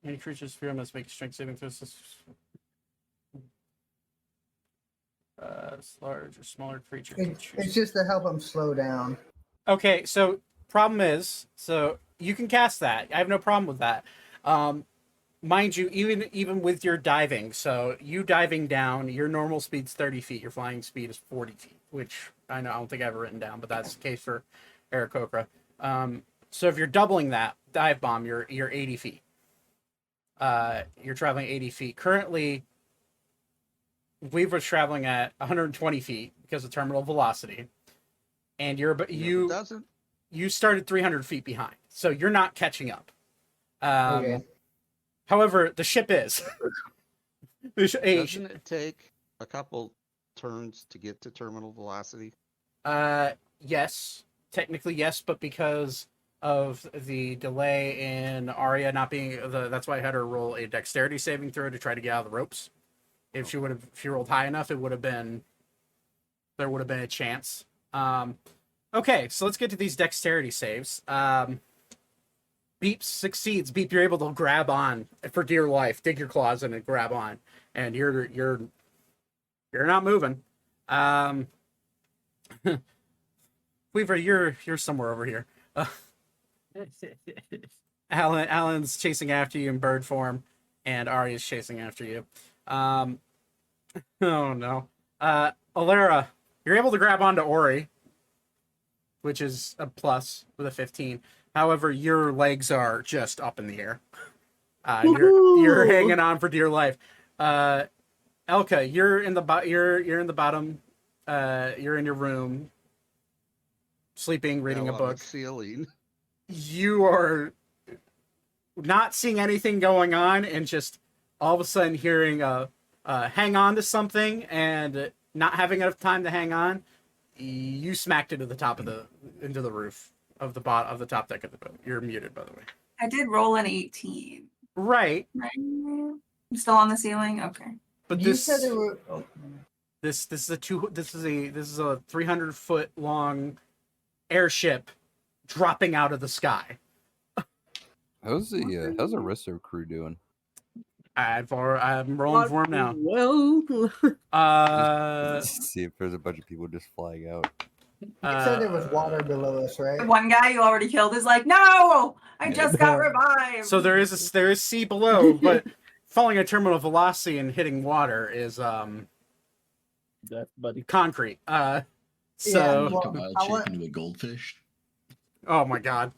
Any creature's sphere must make a strength saving throw. Large or smaller creature. It's just to help him slow down. Okay, so problem is, so you can cast that. I have no problem with that. Mind you, even with your diving, so you diving down, your normal speed's 30 feet, your flying speed is 40 feet, which I don't think I've ever written down, but that's the case for Aarakocra. So if you're doubling that dive bomb, you're 80 feet. You're traveling 80 feet. Currently, Weaver's traveling at 120 feet because of terminal velocity, and you started 300 feet behind, so you're not catching up. Okay. However, the ship is. Doesn't it take a couple turns to get to terminal velocity? Yes, technically yes, but because of the delay in Arya not being that's why I had her roll a dexterity saving throw to try to get out of the ropes. If she rolled high enough, there would have been a chance. Okay, so let's get to these dexterity saves. Beep succeeds. Beep, you're able to grab on for dear life. Dig your claws in and grab on, and you're not moving. Weaver, you're somewhere over here. Alan's chasing after you in bird form, and Arya's chasing after you. Oh no. Alara, you're able to grab onto Ori, which is a plus with a 15. However, your legs are just up in the air. You're hanging on for dear life. Elka, you're in the bottom. You're in your room, sleeping, reading a book. On the ceiling. You are not seeing anything going on, and just all of a sudden hearing hang on to something, and not having enough time to hang on. You smacked into the roof of the top deck of the boat. You're muted, by the way. I did roll an 18. Right. I'm still on the ceiling. Okay. But You said it were... this is a 300-foot long airship dropping out of the sky. How's the rest of the crew doing? I'm rolling for him now. Well, See if there's a bunch of people just flying out. You said there was water below us, right? The one guy you already killed is like, no, I just got revived. So there is sea below, but falling at terminal velocity and hitting water is concrete. So Like a wild chick into a goldfish. Oh my god.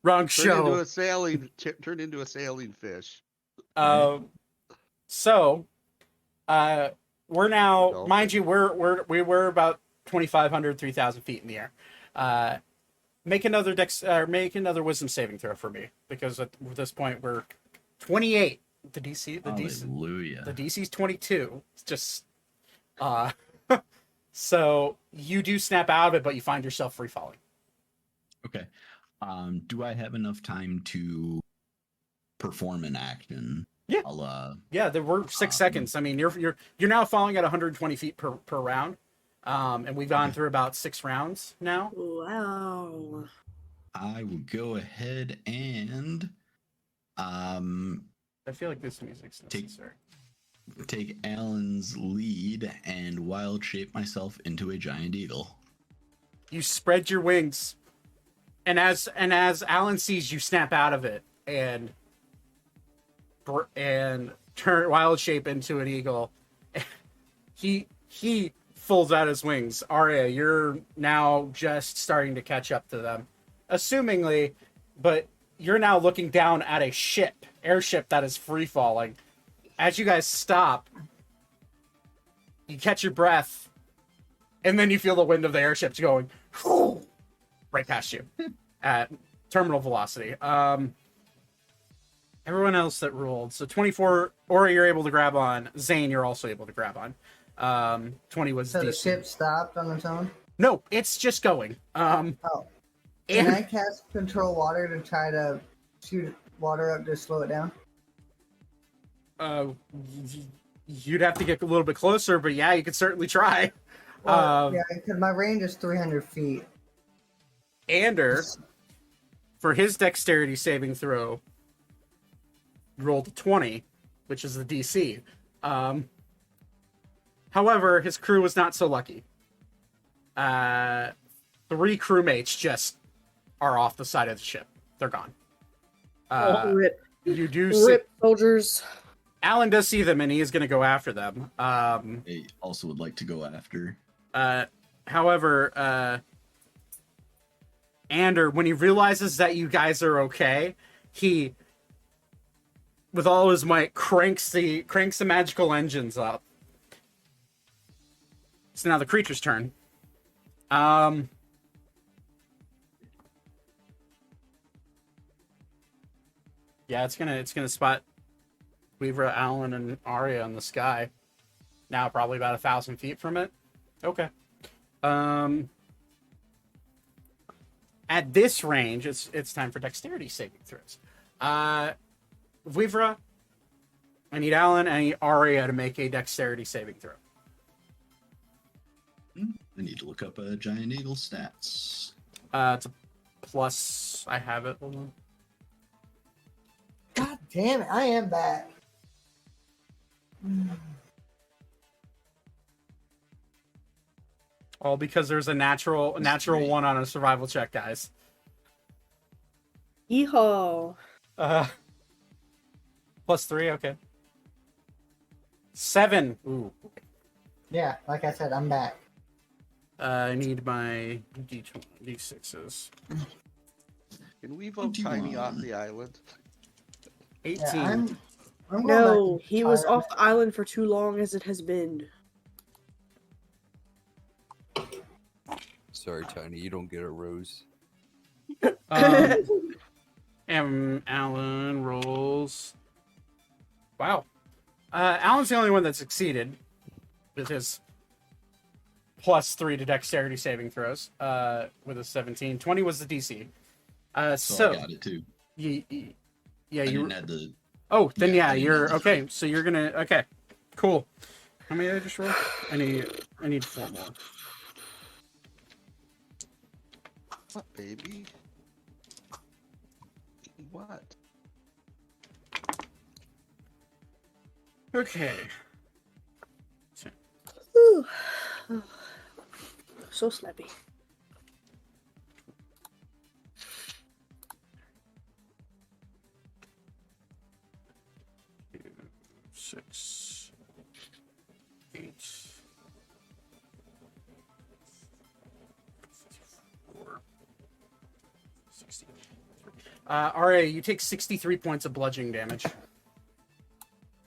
Wrong show. Turned into a sailing fish. So we're now, mind you, we're about 2,500, 3,000 feet in the air. Make another wisdom saving throw for me, because at this point we're 28. The DC's 22. It's just so you do snap out of it, but you find yourself free falling. Okay. Do I have enough time to perform an action? Yeah. There were 6 seconds. I mean, you're now falling at 120 feet per round. And we've gone through about 6 rounds now. Wow. I will go ahead and I feel like this music's necessary. take Alan's lead and wild shape myself into a giant eagle. You spread your wings, and as Alan sees you snap out of it and turn wild shape into an eagle, he folds out his wings. Arya, you're now just starting to catch up to them, assumingly, but you're now looking down at a airship that is free falling. As you guys stop, you catch your breath, and then you feel the wind of the airship going right past you at terminal velocity. Everyone else that rolled, so 24, Ori, you're able to grab on. Zane, you're also able to grab on. 20 was So the decent. ship stopped on its own? No, it's just going. Can I cast control water to try to shoot water up to slow it down? You'd have to get a little bit closer, but yeah, you could certainly try. Well, yeah, because my range is 300 feet. Ander, for his dexterity saving throw, rolled a 20, which is the DC. However, his crew was not so lucky. 3 crewmates just are off the side of the ship. They're gone. Rip. You do Rip, soldiers. Alan does see them, and he is going to go after them. They also would like to go after. However, Ander, when he realizes that you guys are okay, he, with all his might, cranks the magical engines up. It's now the creature's turn. Yeah, it's gonna spot Weaver, Alan, and Arya in the sky. Now probably about 1,000 feet from it. Okay. At this range, it's time for dexterity saving throws. Weaver, I need Alan and I need Arya to make a dexterity saving throw. I need to look up a giant eagle stats. It's a plus. I have it. Hold on. God damn it, I am back. All because there's a natural one on a survival check, guys. Yeehaw. +3, okay. 7. Ooh. Yeah, like I said, I'm back. I need my D6s. Can we vote Tiny off the island? 18. Yeah, I'm going No, back to he was retirement. off the island for too long as it has been. Sorry, Tiny, you don't get a rose. And Alan rolls. Wow. Alan's the only one that succeeded with his +3 to dexterity saving throws. With a 17. 20 was the DC. So I got it too. Yeah, I you. didn't have the. Oh, then Yeah, I yeah, didn't you're have the okay. So you're gonna okay, cool. How many did I just roll? I need 4 more. What, baby? What? Okay. Whew. So slappy. Six, 8, 4, 60. Arya, you take 63 points of bludgeoning damage.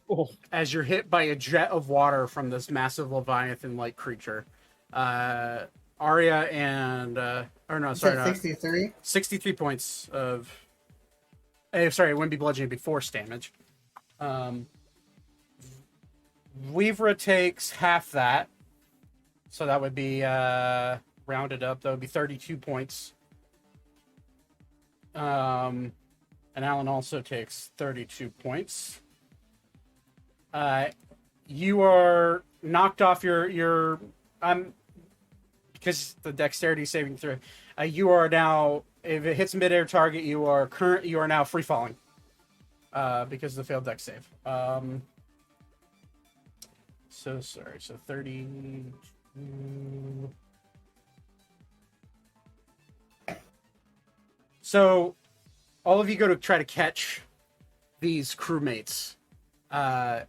Oh. As you're hit by a jet of water from this massive Leviathan-like creature. Arya and or no, sorry, no, 63? 63 points of. Sorry, it wouldn't be bludgeoning, it'd be force damage. Weavra takes half that, so that would be rounded up. That would be 32 points. And Alan also takes 32 points. You are knocked off your because the dexterity saving throw, you are now, if it hits midair target, you are now free falling. Because of the failed dex save. So sorry. So 32. So all of you go to try to catch these crewmates, and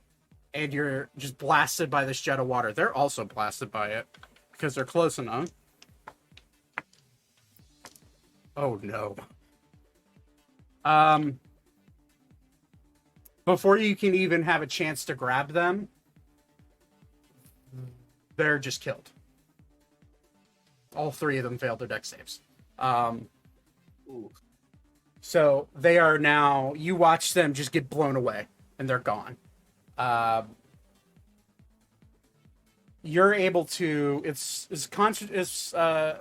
you're just blasted by this jet of water. They're also blasted by it because they're close enough. Oh no. Before you can even have a chance to grab them, they're just killed. All three of them failed their dex saves. So they are now, you watch them just get blown away and they're gone. You're able to,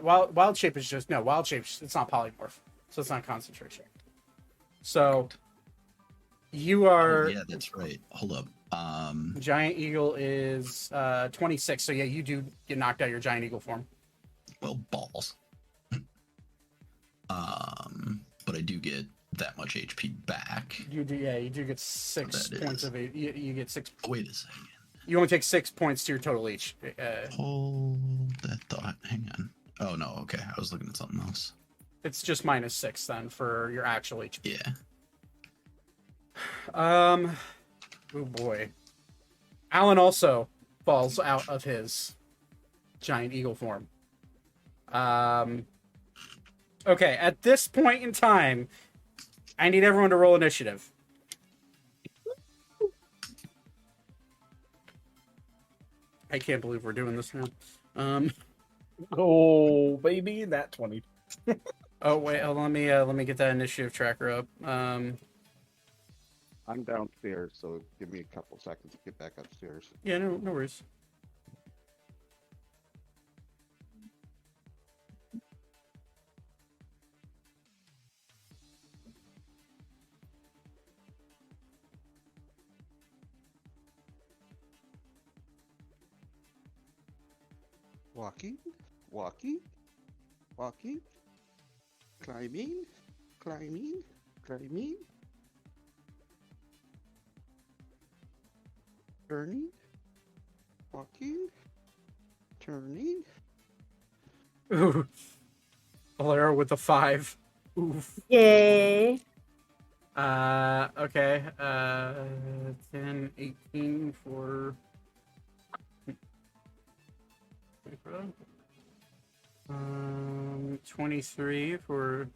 wild shape is just, no, wild shape, it's not polymorph. So it's not concentration. So you are. Oh, yeah, that's right. Hold up. Giant Eagle is 26. So yeah, you do get knocked out your Giant Eagle form. Well, balls. But I do get that much HP back. You do, yeah. You do get 6 points of it. You get 6. Oh, wait a second. You only take 6 points to your total each. Hold that thought. Hang on. Oh no. Okay, I was looking at something else. It's just -6 then for your actual HP. Yeah. Oh boy. Alan also falls out of his Giant Eagle form. Okay, at this point in time, I need everyone to roll initiative. I can't believe we're doing this now. Oh, baby, that 20. Oh wait, let me get that initiative tracker up. I'm downstairs, so give me a couple seconds to get back upstairs. Yeah, no worries. Walking, climbing, turning, walking, turning. Ooh. Valero with a 5. Oof. Yay. Okay. 10, 18 for... 23 for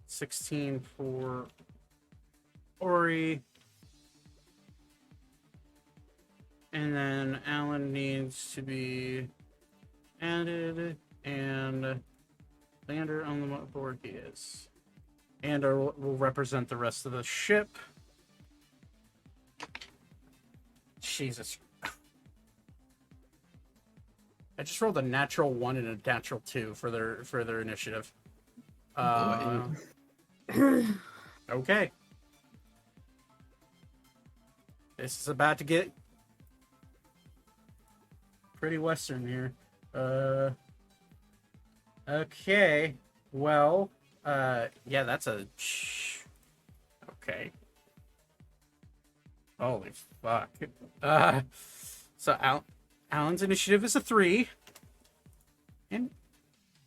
16 for Ori, and then Alan needs to be added, and Lander on the board he is. And will represent the rest of the ship. Jesus. I just rolled a natural 1 and a natural 2 for their initiative. Okay. This is about to get pretty western here. Okay. Well, yeah, that's a... Okay. Holy fuck. So Alan's initiative is a 3. And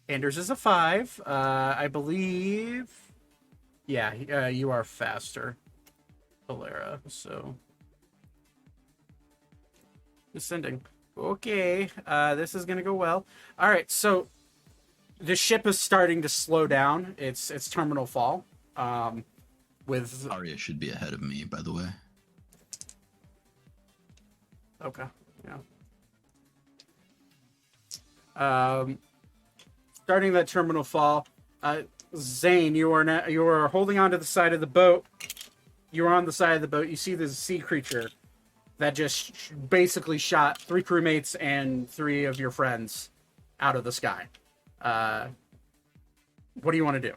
Anders is a 5. I believe... Yeah, you are faster, Valera, so... Descending. Okay, this is gonna go well. Alright, so... The ship is starting to slow down. It's terminal fall. With... Arya should be ahead of me, by the way. Okay, yeah. Starting that terminal fall, Zane, you are holding onto the side of the boat. You're on the side of the boat. You see this sea creature that just basically shot 3 crewmates and 3 of your friends out of the sky. What do you want to do?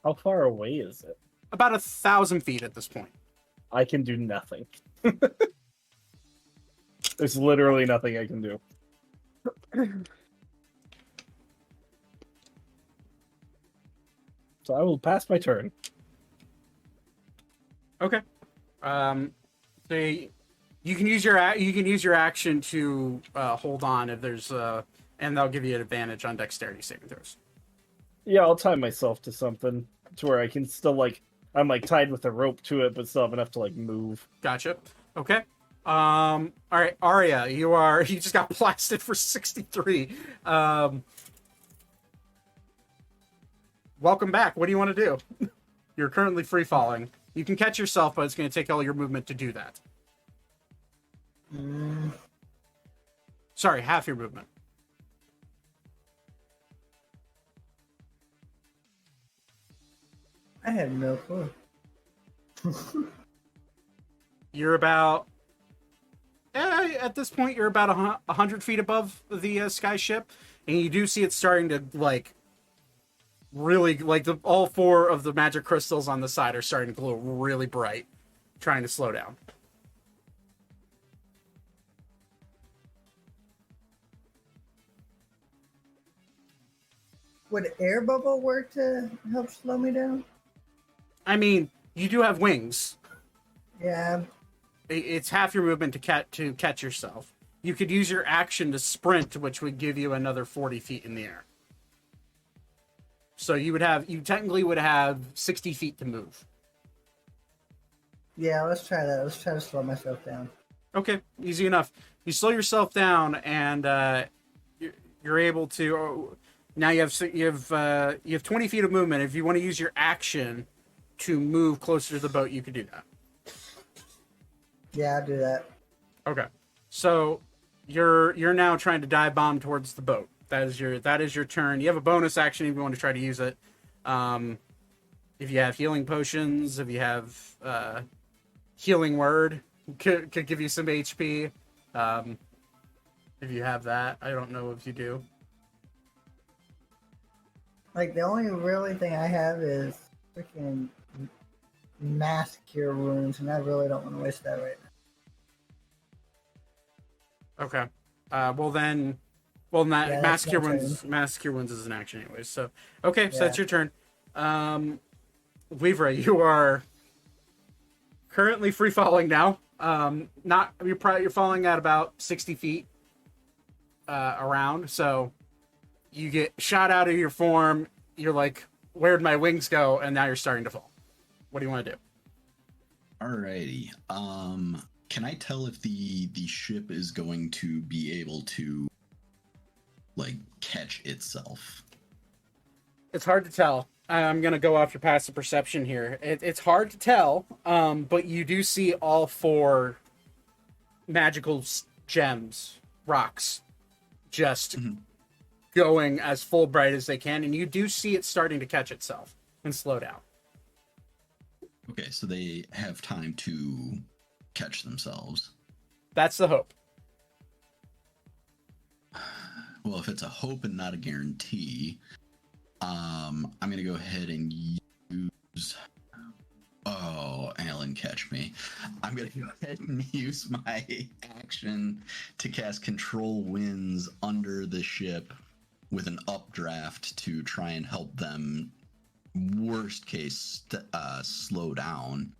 How far away is it? About 1,000 feet at this point. I can do nothing. There's literally nothing I can do. So I will pass my turn. Okay. So you can use your action to hold on if there's and they'll give you an advantage on dexterity saving throws. Yeah, I'll tie myself to something to where I can still I'm tied with a rope to it, but still have enough to move. Gotcha. Okay. All right, Arya, you just got blasted for 63. Welcome back. What do you want to do? You're currently free falling. You can catch yourself, but it's going to take all your movement to do that. Sorry, half your movement. I have no clue. You're about at this point you're about 100 feet above the sky ship, and you do see it starting to really all four of the magic crystals on the side are starting to glow really bright, trying to slow down. Would air bubble work to help slow me down? I mean, you do have wings. Yeah. It's half your movement to catch yourself. You could use your action to sprint, which would give you another 40 feet in the air. So you technically would have 60 feet to move. Yeah, let's try that. Let's try to slow myself down. Okay, easy enough. You slow yourself down, and you're able to. Now you have 20 feet of movement. If you want to use your action to move closer to the boat, you could do that. Yeah, I'll do that. Okay, so you're now trying to dive bomb towards the boat. That is your turn. You have a bonus action if you want to try to use it. If you have healing potions, if you have healing word, could give you some HP. If you have that, I don't know if you do. The only really thing I have is freaking mass cure wounds, and I really don't want to waste that right now. Okay. Mass cure wounds is an action anyways. So okay, so that's your turn. Weaver, you are currently free falling now. You're falling at about 60 feet around. So you get shot out of your form. You're like, where'd my wings go? And now you're starting to fall. What do you want to do? Alrighty. Can I tell if the ship is going to be able to catch itself? It's hard to tell. I'm gonna go off your passive perception here. It's hard to tell, but you do see all four magical gems, rocks, just going as full bright as they can, and you do see it starting to catch itself and slow down. Okay, so they have time to catch themselves. That's the hope. Well, if it's a hope and not a guarantee, I'm going to go ahead and use... Oh, Alan, catch me. I'm going to go ahead and use my action to cast Control Winds under the ship with an updraft to try and help them, worst case, slow down.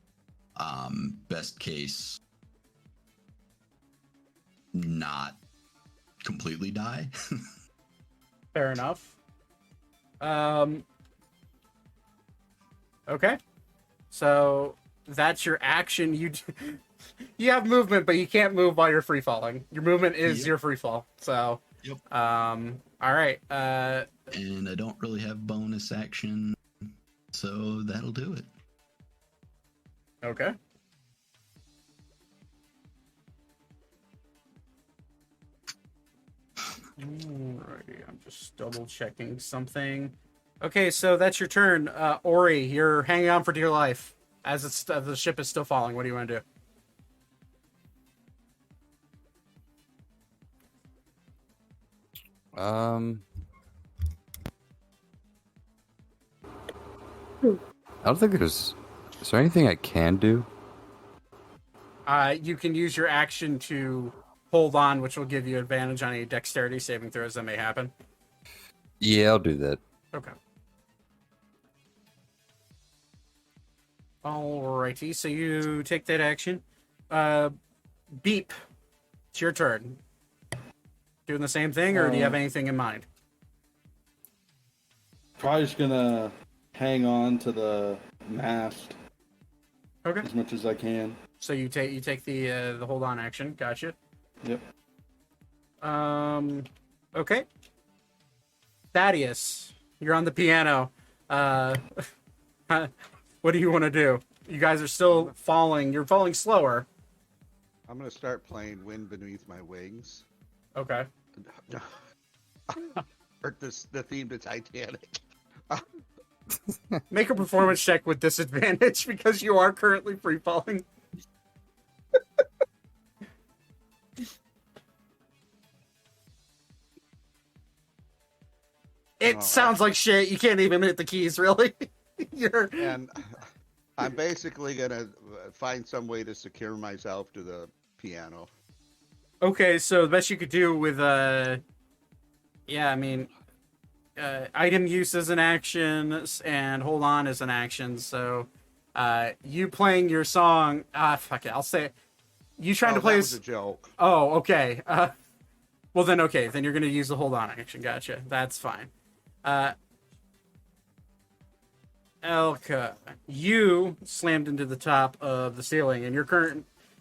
Best case, not completely die. Fair enough. Okay. So that's your action. You have movement, but you can't move while you're free falling. Your movement is your free fall. So, all right. And I don't really have bonus action, so that'll do it. Okay. Alrighty, I'm just double checking something. Okay, so that's your turn. Ori, you're hanging on for dear life as the ship is still falling. What do you want to do? I don't think there's... Is there anything I can do? You can use your action to hold on, which will give you advantage on any dexterity saving throws that may happen. Yeah, I'll do that. Okay. Alrighty, so you take that action. Beep. It's your turn. Doing the same thing, or do you have anything in mind? Probably just gonna hang on to the mast. Okay. As much as I can. So you take the hold on action. Gotcha. Yep. Okay. Thaddeus, you're on the piano. What do you want to do? You guys are still falling. You're falling slower. I'm gonna start playing "Wind Beneath My Wings." Okay. Or the theme to Titanic. Make a performance check with disadvantage because you are currently free falling. It sounds like shit. You can't even hit the keys, really. And I'm basically gonna find some way to secure myself to the piano. Okay, so the best you could do with item use is an action and hold on is an action. So you playing your song, fuck it, I'll say it. You trying to play that was a joke. Oh, okay. Well then okay, then you're gonna use the hold on action. Gotcha. That's fine. Elka, you slammed into the top of the ceiling, and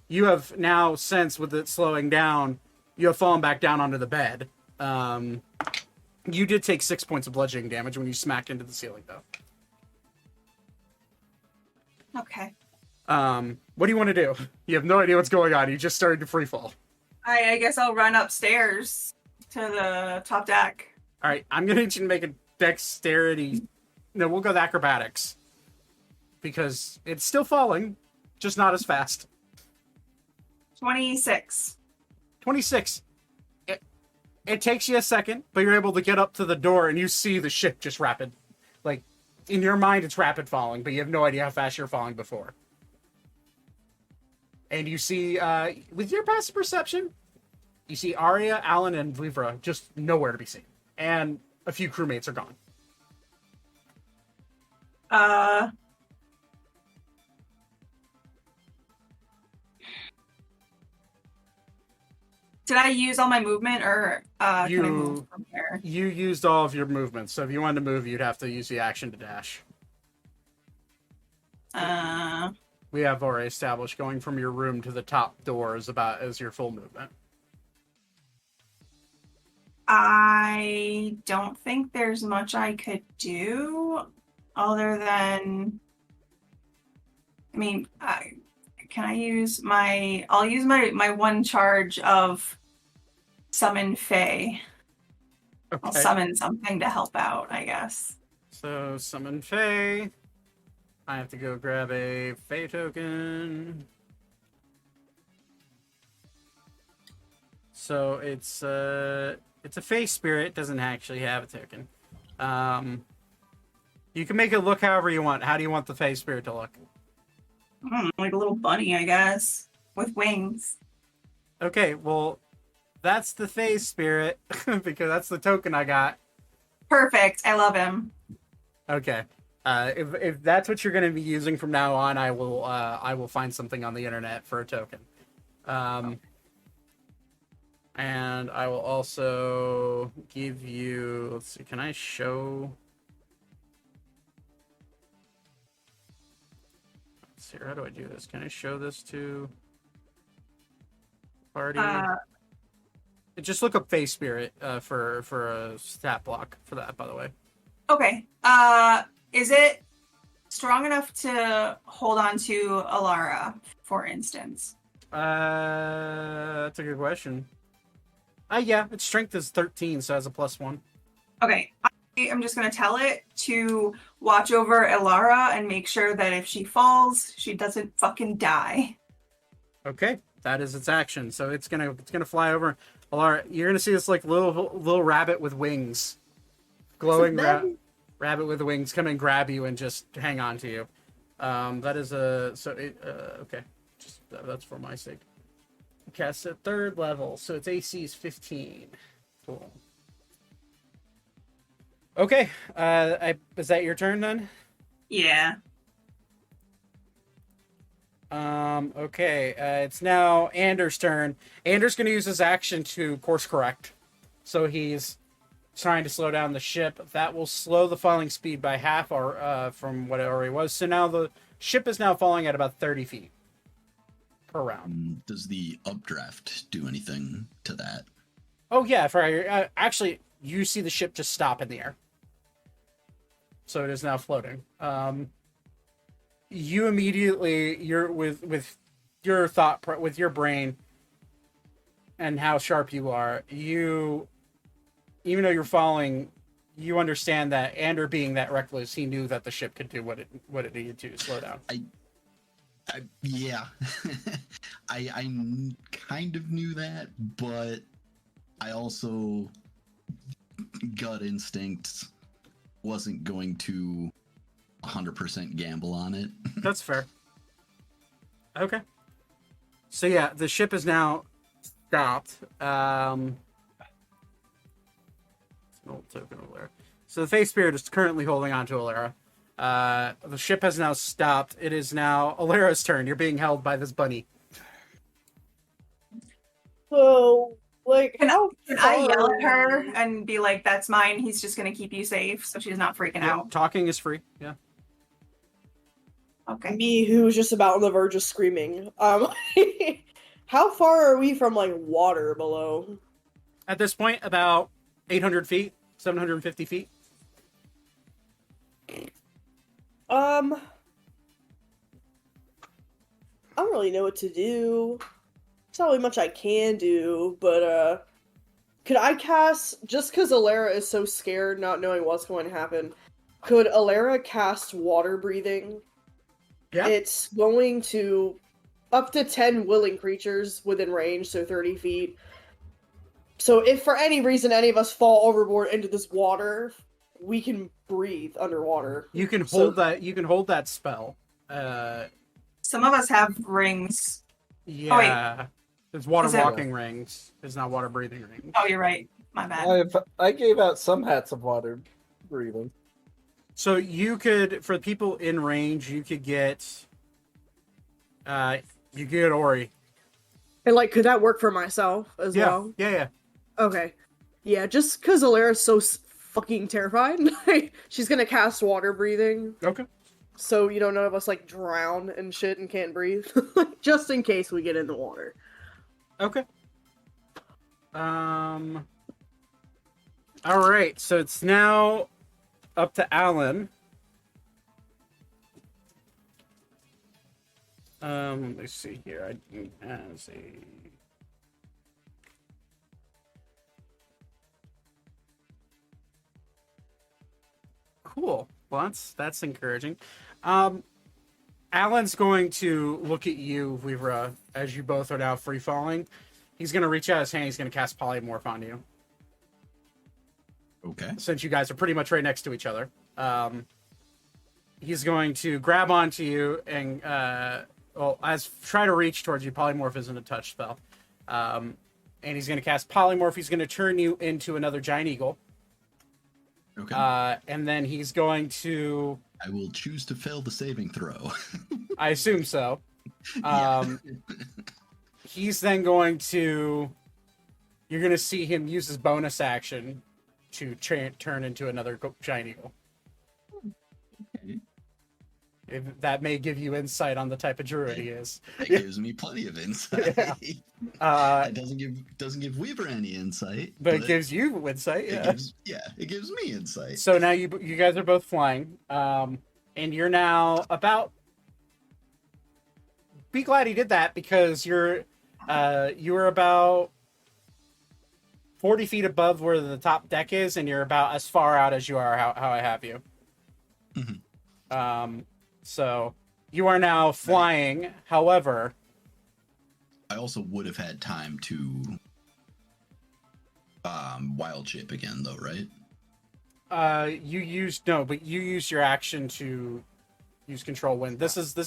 you have now, since with it slowing down, you have fallen back down onto the bed. You did take 6 points of bludgeoning damage when you smacked into the ceiling, though. Okay. What do you want to do? You have no idea what's going on. You just started to free fall. I guess I'll run upstairs to the top deck. All right, I'm gonna need you to make a dexterity. No, we'll go with acrobatics because it's still falling, just not as fast. 26. 26. It takes you a second, but you're able to get up to the door and you see the ship just rapid. Like, in your mind, it's rapid falling, but you have no idea how fast you're falling before. And you see, with your passive perception, you see Arya, Alan, and Vivra just nowhere to be seen. And a few crewmates are gone. Did I use all my movement, or can I move from here? You used all of your movements, so if you wanted to move, you'd have to use the action to dash. We have already established going from your room to the top door is about as your full movement. I don't think there's much I could do other than, I mean, can I use my, I'll use my one charge of summon Fae. Okay. I'll summon something to help out, I guess. So summon Fae. I have to go grab a Fae token. So it's a Fae spirit. It doesn't actually have a token. You can make it look however you want. How do you want the Fae spirit to look? Like a little bunny, I guess, with wings. Okay, well, that's the Fae spirit because that's the token I got. Perfect. I love him. Okay. If that's what you're going to be using from now on, I will find something on the internet for a token. And I will also give you, let's see, can I show? Let's see, how do I do this? Can I show this to party? Just look up Face Spirit for a stat block for that, by the way. Okay. Is it strong enough to hold on to Alara, for instance? That's a good question. Yeah, its strength is 13, so it has a +1. Okay. I'm just going to tell it to watch over Alara and make sure that if she falls, she doesn't fucking die. Okay, that is its action. So it's gonna fly over. Alara, you're gonna see this like little rabbit with wings, glowing rabbit with wings, come and grab you and just hang on to you. That is okay. Just that's for my sake. Cast at 3rd level, so its AC is 15. Cool. Okay, is that your turn then? Yeah. Okay, it's now Anders' turn. Anders going to use his action to course correct. So he's trying to slow down the ship. That will slow the falling speed by half or from what it already was. So now the ship is now falling at about 30 feet per round. Does the updraft do anything to that? Oh, yeah. Actually, you see the ship just stop in the air. So it is now floating. You immediately, you're with your thought, with your brain and how sharp you are, even though you're falling, you understand that Ander being that reckless, he knew that the ship could do what it needed to slow down. Yeah. I kind of knew that, but I also gut instincts wasn't going to 100% gamble on it. That's fair. Okay. So yeah, the ship is now stopped. An old token over there. So the Face Spirit is currently holding on to Alara. The ship has now stopped. It is now Alara's turn. You're being held by this bunny. So, like, Can how I yell far- at her and be like, "That's mine. He's just gonna keep you safe," so she's not freaking Yeah, out. talking is free. Yeah. Okay. Me, who's just about on the verge of screaming. How far are we from like water below? At this point, about 800 feet, 750 feet. I don't really know what to do. There's not really much I can do, but could I cast, just because Alara is so scared not knowing what's going to happen, could Alara cast water breathing? Yeah. It's going to up to 10 willing creatures within range, so 30 feet. So if for any reason any of us fall overboard into this water, we can breathe underwater. You can hold that. You can hold that spell. Some of us have rings. Yeah. There's water Is it- walking rings. It's not water breathing rings. Oh, you're right. My bad. I gave out some hats of water breathing. So you could, for people in range, you could get Ori. And like, could that work for myself as Yeah. well? Yeah. Okay. Yeah, just because Alara's so fucking terrified, she's gonna cast water breathing. Okay. So, none of us, like, drown and shit and can't breathe. Just in case we get in the water. Okay. All right. So it's now up to Alan. Let me see here. I do as a. Cool. Well, that's encouraging. Alan's going to look at you, Vivra, as you both are now free falling. He's going to reach out his hand. He's going to cast Polymorph on you. Okay. Since you guys are pretty much right next to each other. He's going to grab onto you and, try to reach towards you. Polymorph isn't a touch spell. And he's going to cast Polymorph. He's going to turn you into another giant eagle. Okay. And then he's going to... I will choose to fail the saving throw. I assume so. Yeah. He's then going to... You're going to see him use his bonus action to turn into another giant eagle. Okay. That may give you insight on the type of druid he is. That gives me plenty of insight. Yeah. It doesn't give Weaver any insight, But it gives you insight. Yeah. It gives me insight. So now you guys are both flying, and you're now about. Be glad he did that because you were about 40 feet above where the top deck is, and you're about as far out as you are how I have you. Mhm. So you are now flying. However, I also would have had time to wild shape again, though, right? you used your action to use control wind. This is the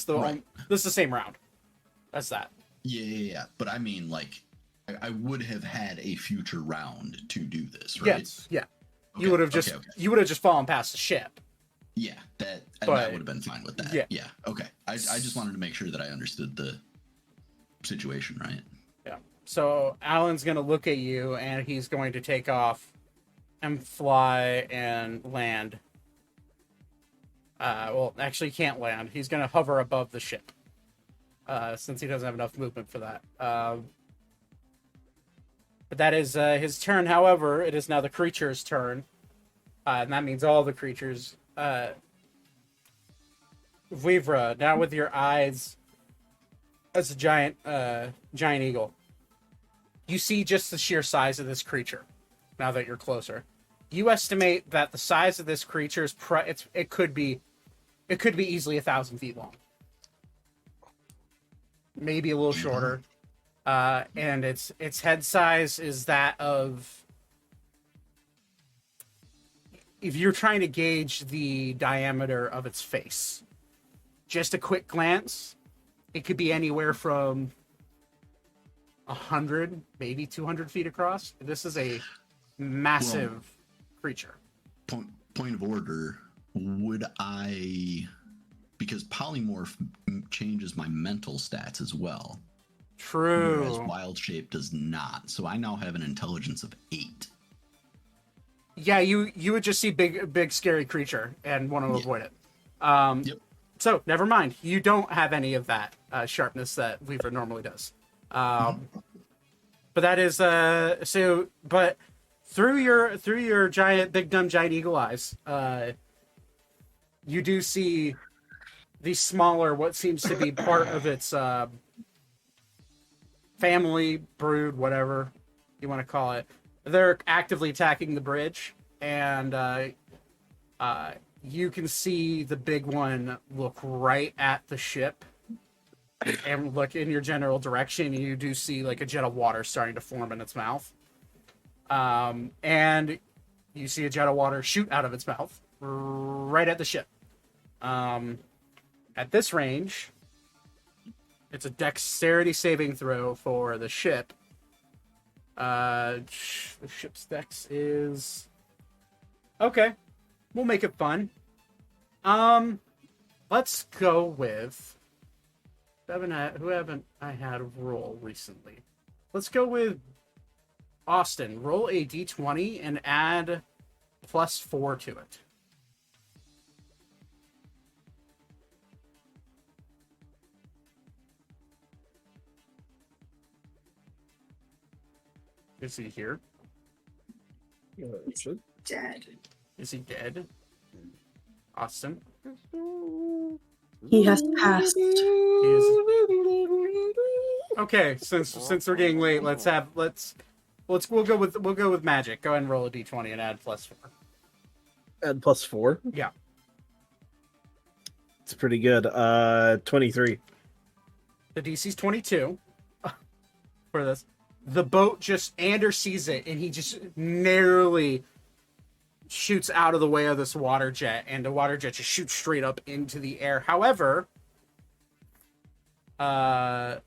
same round. That's that. Yeah. But I mean, like, I would have had a future round to do this, right? Yes. Yeah. Okay, You would have just fallen past the ship. Yeah, that But- would have been fine with that. Yeah. Okay. I just wanted to make sure that I understood the situation, right? Yeah. So Alan's gonna look at you, and he's going to take off and fly and land. Well, actually, he can't land. He's gonna hover above the ship, since he doesn't have enough movement for that. But that is his turn. However, it is now the creature's turn, and that means all the creatures. Vivra, now with your eyes as a giant eagle, you see just the sheer size of this creature. Now that you're closer, you estimate that the size of this creature is it could be easily 1,000 feet long, maybe a little shorter. And its head size is that of, if you're trying to gauge the diameter of its face, just a quick glance, it could be anywhere from 100, maybe 200 feet across. This is a massive creature. Point of order, would I, because polymorph changes my mental stats as well. True. Whereas wild shape does not. So I now have an intelligence of 8. Yeah, you would just see big scary creature and want to avoid it. Yep. So never mind. You don't have any of that sharpness that Weaver normally does. But that is so. But through your giant, big dumb giant eagle eyes, you do see the smaller, what seems to be part of its family, brood, whatever you want to call it. They're actively attacking the bridge, and you can see the big one look right at the ship and look in your general direction. You do see like a jet of water starting to form in its mouth. And you see a jet of water shoot out of its mouth right at the ship. At this range, it's a dexterity saving throw for the ship. The ship's dex is okay. We'll make it fun. Let's go with who haven't I had roll recently? Let's go with Austin. Roll a d20 and add +4 to it. Is he here? Dead. Is he dead? Austin? He has passed. He is... Okay, since we're getting late, we'll go with magic. Go ahead and roll a d20 and add +4. Add +4? Yeah. It's pretty good. 23. The DC's 22 for this. The boat Ander sees it, and he just narrowly shoots out of the way of this water jet, and the water jet just shoots straight up into the air. However, well,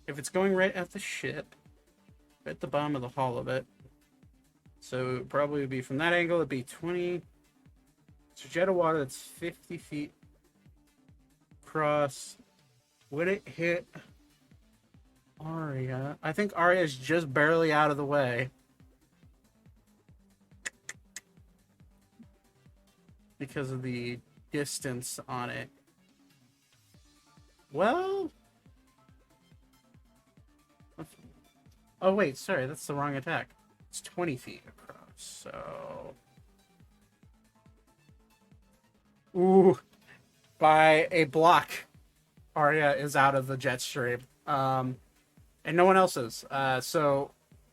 if it's going right at the ship, at the bottom of the hull of it, so it probably would be from that angle, it'd be 20. It's a jet of water that's 50 feet across. Would it hit Arya? I think Arya is just barely out of the way. Because of the distance on it. Well... Oh, wait, sorry, that's the wrong attack. It's 20 feet across, so... Ooh, by a block, Arya is out of the jet stream. And no one else is. So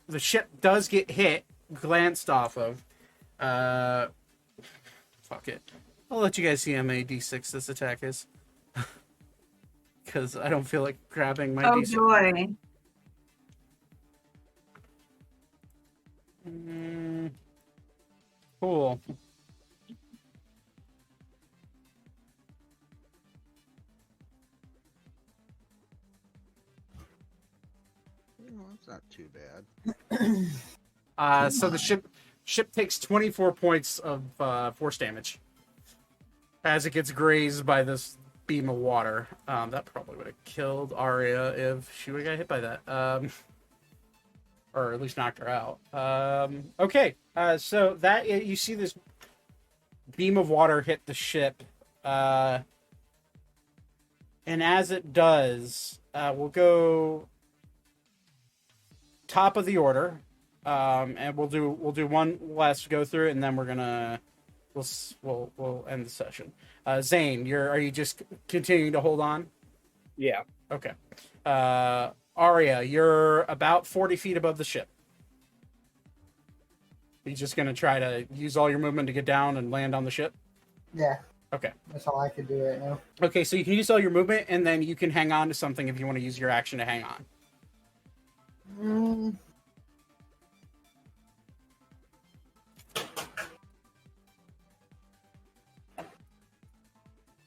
the ship does get hit, glanced off of. Fuck it. I'll let you guys see how many d6 this attack is. Because I don't feel like grabbing my d6. Boy. Cool. Well, that's not too bad. So the ship takes 24 points of force damage as it gets grazed by this beam of water. That probably would have killed Arya if she would have got hit by that. Or at least knocked her out. Okay, so that you see this beam of water hit the ship, and as it does, we'll go top of the order, and we'll do one last go through it, and then we'll end the session. Zane, are you just continuing to hold on? Yeah. Okay. Arya, you're about 40 feet above the ship. You're just going to try to use all your movement to get down and land on the ship? Yeah. Okay. That's all I could do right now. Okay, so you can use all your movement, and then you can hang on to something if you want to use your action to hang on.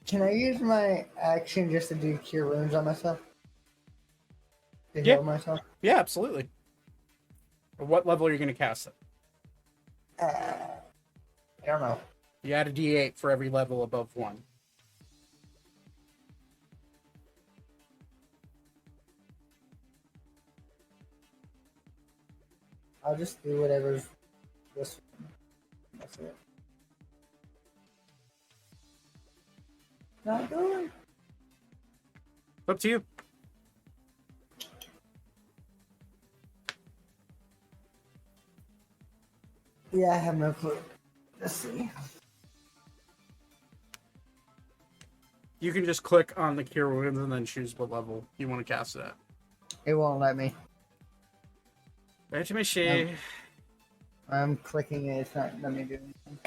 Can I use my action just to do cure wounds on myself? To Yeah. heal myself? Yeah, absolutely. What level are you going to cast it? I don't know. You add a d8 for every level above 1. I'll just do whatever's this. That's it. Not doing. Up to you. Yeah, I have no clue. Let's see. You can just click on the cure wounds and then choose what level you want to cast it at. It won't let me. I'm clicking it. It's not letting me do anything.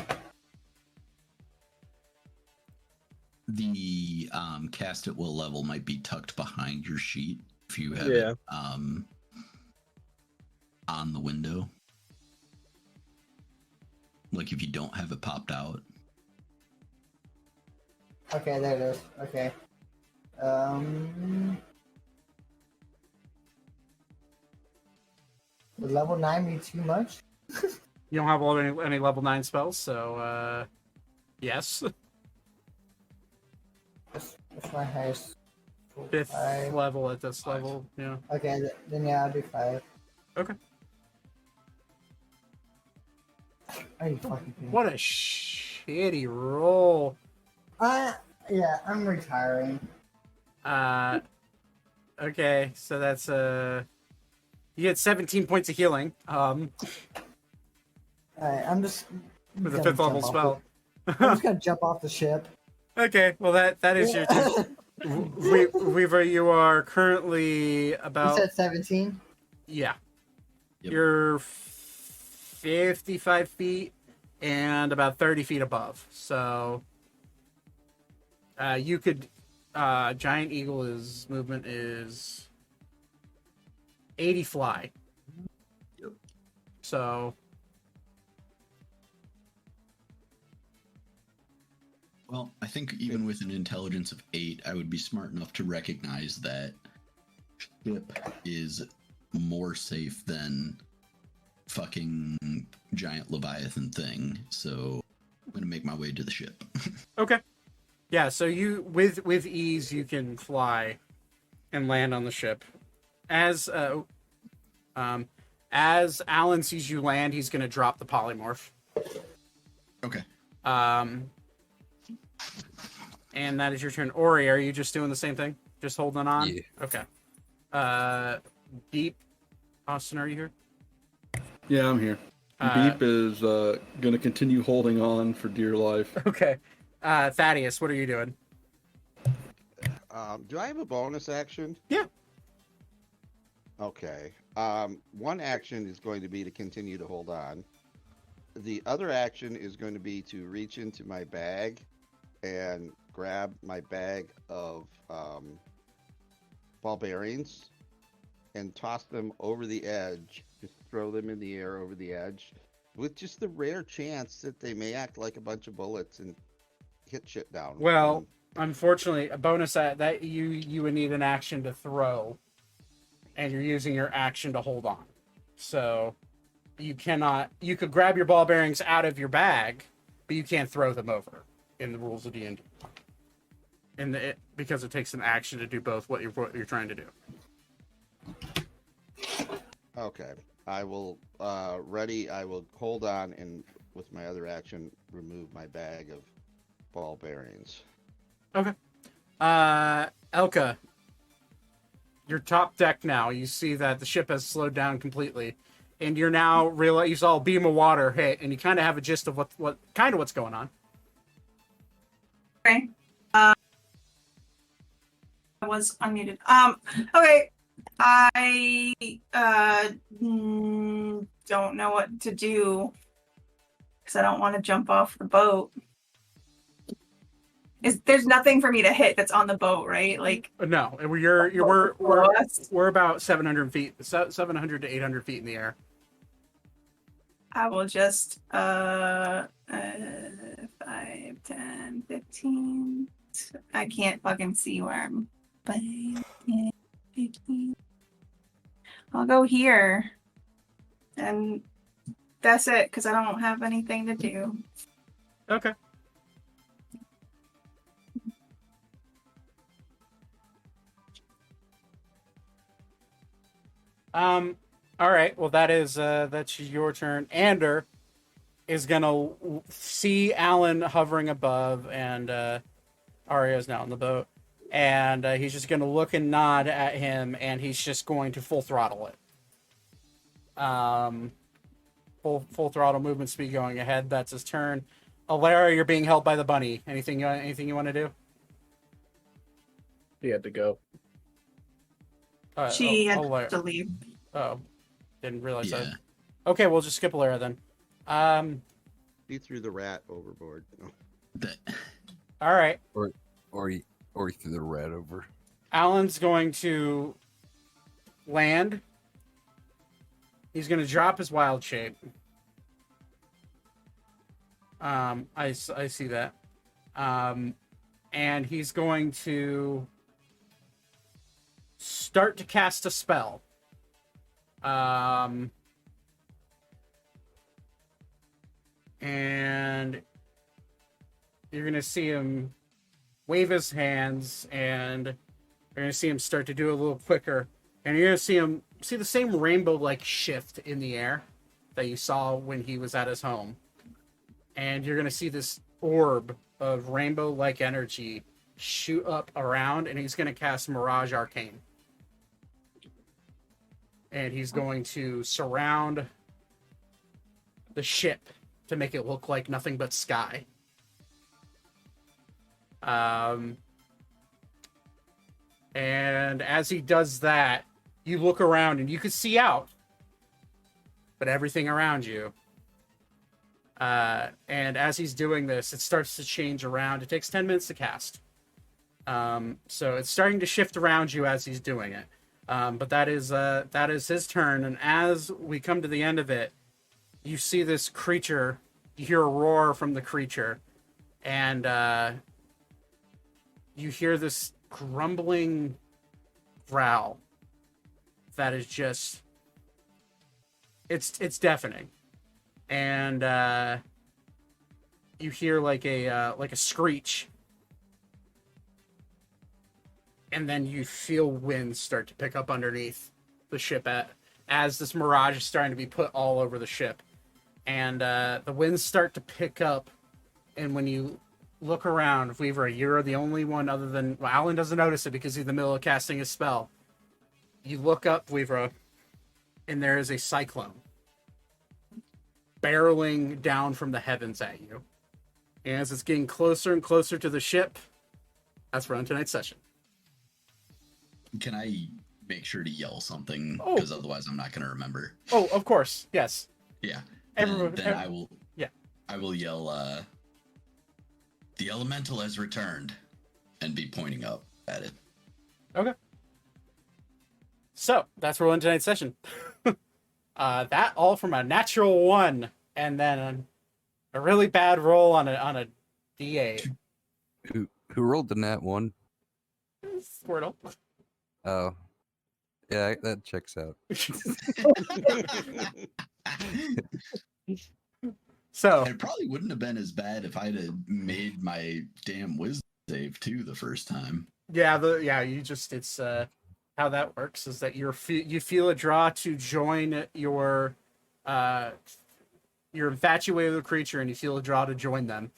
The cast at will level might be tucked behind your sheet if you have Yeah. it on the window. Like if you don't have it popped out. Okay, there it is. Okay. Would level 9 be too much? You don't have any level 9 spells, so yes. What's my highest? 5th 5. level at this level, yeah. Okay, then yeah, I'll do 5. Okay. Are you fucking kidding me? What a shitty roll. Yeah, I'm retiring. Okay, so that's you get 17 points of healing. Alright, I'm just With a gonna 5th level jump spell. I'm just gonna jump off the ship. Okay, well that is your turn. Weaver, you are currently You about said 17? yeah. Yep. You're 55 feet and about 30 feet above. So you could Giant Eagle movement is 80 fly. Yep. So Well, I think even with an intelligence of 8, I would be smart enough to recognize that ship is more safe than fucking giant Leviathan thing. So I'm gonna make my way to the ship. okay. Yeah, so you with ease you can fly and land on the ship. As Alan sees you land, he's going to drop the polymorph. Okay. And that is your turn. Ori, are you just doing the same thing? Just holding on? Yeah. Okay. Deep. Austin, are you here? Yeah, I'm here. Beep is going to continue holding on for dear life. Okay. Thaddeus, what are you doing? Do I have a bonus action? Yeah. Okay. One action is going to be to continue to hold on. The other action is going to be to reach into my bag and grab my bag of ball bearings and toss them over the edge. Just throw them in the air over the edge with just the rare chance that they may act like a bunch of bullets and hit shit down. Well, unfortunately, a bonus that you would need an action to throw. and you're using your action to hold on. So you could grab your ball bearings out of your bag, but you can't throw them over in the rules of D&D. Because it takes an action to do both what you're trying to do. Okay. I will ready. I will hold on and with my other action remove my bag of ball bearings. Okay. Elka, you're top deck now. You see that the ship has slowed down completely, and you're now realize you saw a beam of water hit, and you kind of have a gist of what's going on. Okay. I was unmuted. Okay. I don't know what to do because I don't want to jump off the boat. There's nothing for me to hit that's on the boat, right? Like No, we're about 700 feet, 700 to 800 feet in the air. I will just 5, 10, 15. I can't fucking see where I'm. 5, 10, 15. I'll go here, and that's it because I don't have anything to do. Okay. All right. Well, that's your turn. Ander is gonna see Alan hovering above, and Arya's now on the boat, and he's just gonna look and nod at him, and he's just going to full throttle it. Full throttle movement speed going ahead. That's his turn. Alara, you're being held by the bunny. Anything you want to do? He had to go. She had to leave. Oh, didn't realize that. Yeah. Okay, we'll just skip Alara then. He threw the rat overboard. All right. Or he threw the rat over. Alan's going to land. He's going to drop his wild shape. I see that. And he's going to start to cast a spell. And you're going to see him wave his hands, and you're going to see him start to do a little quicker. And you're going to see the same rainbow-like shift in the air that you saw when he was at his home. And you're going to see this orb of rainbow-like energy shoot up around, and he's going to cast Mirage Arcane. And he's going to surround the ship to make it look like nothing but sky. And as he does that, you look around and you can see out, but everything around you. And as he's doing this, it starts to change around. It takes 10 minutes to cast. So it's starting to shift around you as he's doing it. But that is his turn. And as we come to the end of it, you see this creature, you hear a roar from the creature, and you hear this grumbling growl that is just, it's deafening. And you hear like a screech, and then you feel winds start to pick up underneath the ship as this mirage is starting to be put all over the ship. And the winds start to pick up, and when you look around, Weaver, you're the only one other than... Well, Alan doesn't notice it because he's in the middle of casting his spell. You look up, Weaver, and there is a cyclone barreling down from the heavens at you. And as it's getting closer and closer to the ship, that's run tonight's session. Can I make sure to yell something? Oh. Because otherwise I'm not going to remember. Oh, of course. Yes. Yeah. Everyone, Then I will. Yeah. I will yell. The elemental has returned, and be pointing up at it. Okay. So that's rolling tonight's session. That all from a natural 1, and then a really bad roll on a D8. Who rolled the nat 1? Squirtle. Oh. Yeah, that checks out. So It probably wouldn't have been as bad if I'd have made my damn wisdom save too the first time. yeah, you just it's how that works is that you feel a draw to join you're infatuated with a creature and you feel a draw to join them.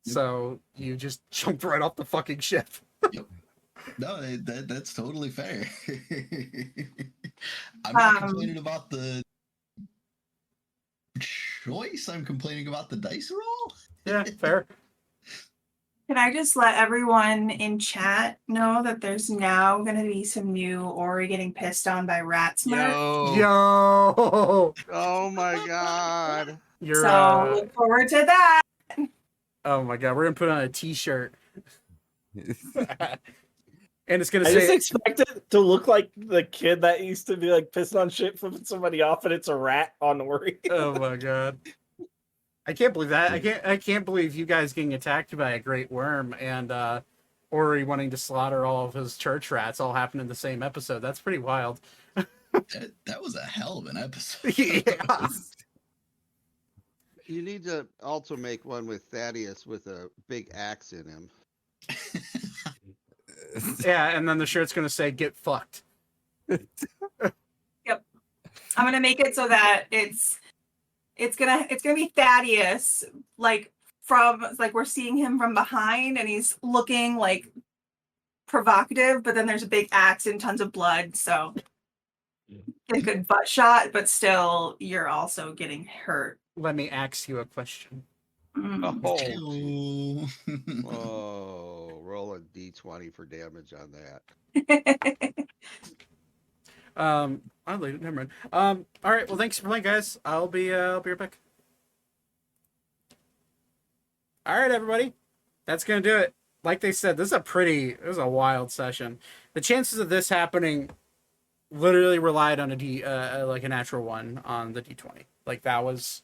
Yep. So you just jumped right off the fucking ship. Yep. No, that's totally fair. I'm not complaining about the choice. I'm complaining about the dice roll. Yeah, fair. Can I just let everyone in chat know that there's now going to be some new Ori getting pissed on by rats merch? Yo, Oh my god. you're So look forward to that. oh my god, we're gonna put on a t-shirt. And it's gonna I just say expect it to look like the kid that used to be like pissing on shit, flipping somebody off, and it's a rat on Ori. oh my god. I can't believe that. I can't believe you guys getting attacked by a great worm and Ori wanting to slaughter all of his church rats all happened in the same episode. That's pretty wild. That was a hell of an episode. Yeah. You need to also make one with Thaddeus with a big axe in him. Yeah, and then the shirt's gonna say "Get fucked." Yep. I'm gonna make it so that it's gonna be Thaddeus, like we're seeing him from behind and he's looking like provocative, but then there's a big axe and tons of blood, so get a good butt shot, but still you're also getting hurt. Let me ask you a question. Oh, roll a d20 for damage on that. I'll leave it. Never mind. All right. Well, thanks for playing, guys. I'll be right back. All right, everybody. That's gonna do it. Like they said, this is a wild session. The chances of this happening literally relied on like a natural one on the d20. Like that was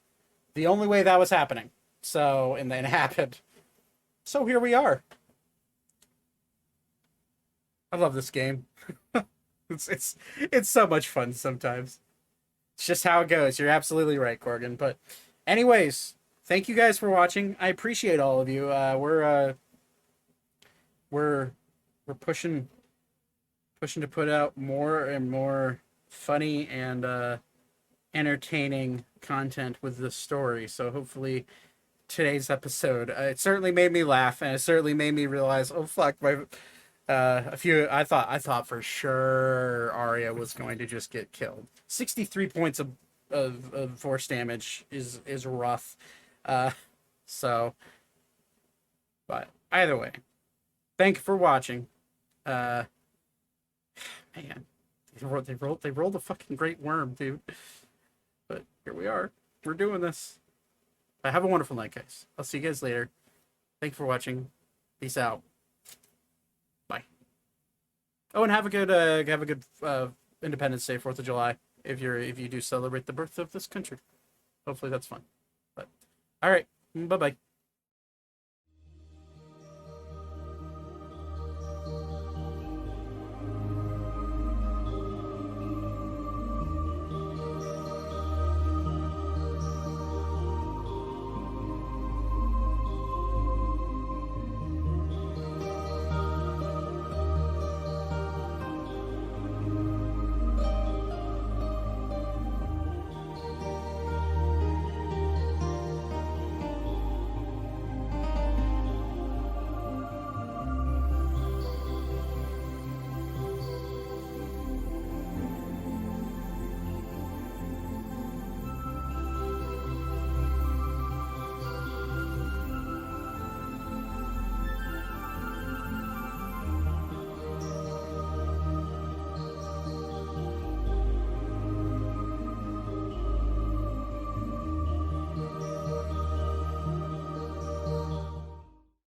the only way that was happening. So, and then it happened. So here we are. I love this game. It's so much fun sometimes. It's just how it goes. You're absolutely right, Corgan. But anyways, thank you guys for watching. I appreciate all of you. We're pushing to put out more and more funny and entertaining content with this story. So hopefully today's episode, it certainly made me laugh, and it certainly made me realize, oh fuck, I thought for sure Arya was going to just get killed. 63 points of force damage is rough. So, but either way, thank you for watching. Man, they rolled a fucking great worm, dude. But here we are. We're doing this. Have a wonderful night, guys. I'll see you guys later. Thank you for watching. Peace out. Bye. Oh, and have a good Independence Day, 4th of July, if you do celebrate the birth of this country. Hopefully that's fun. But all right, bye bye.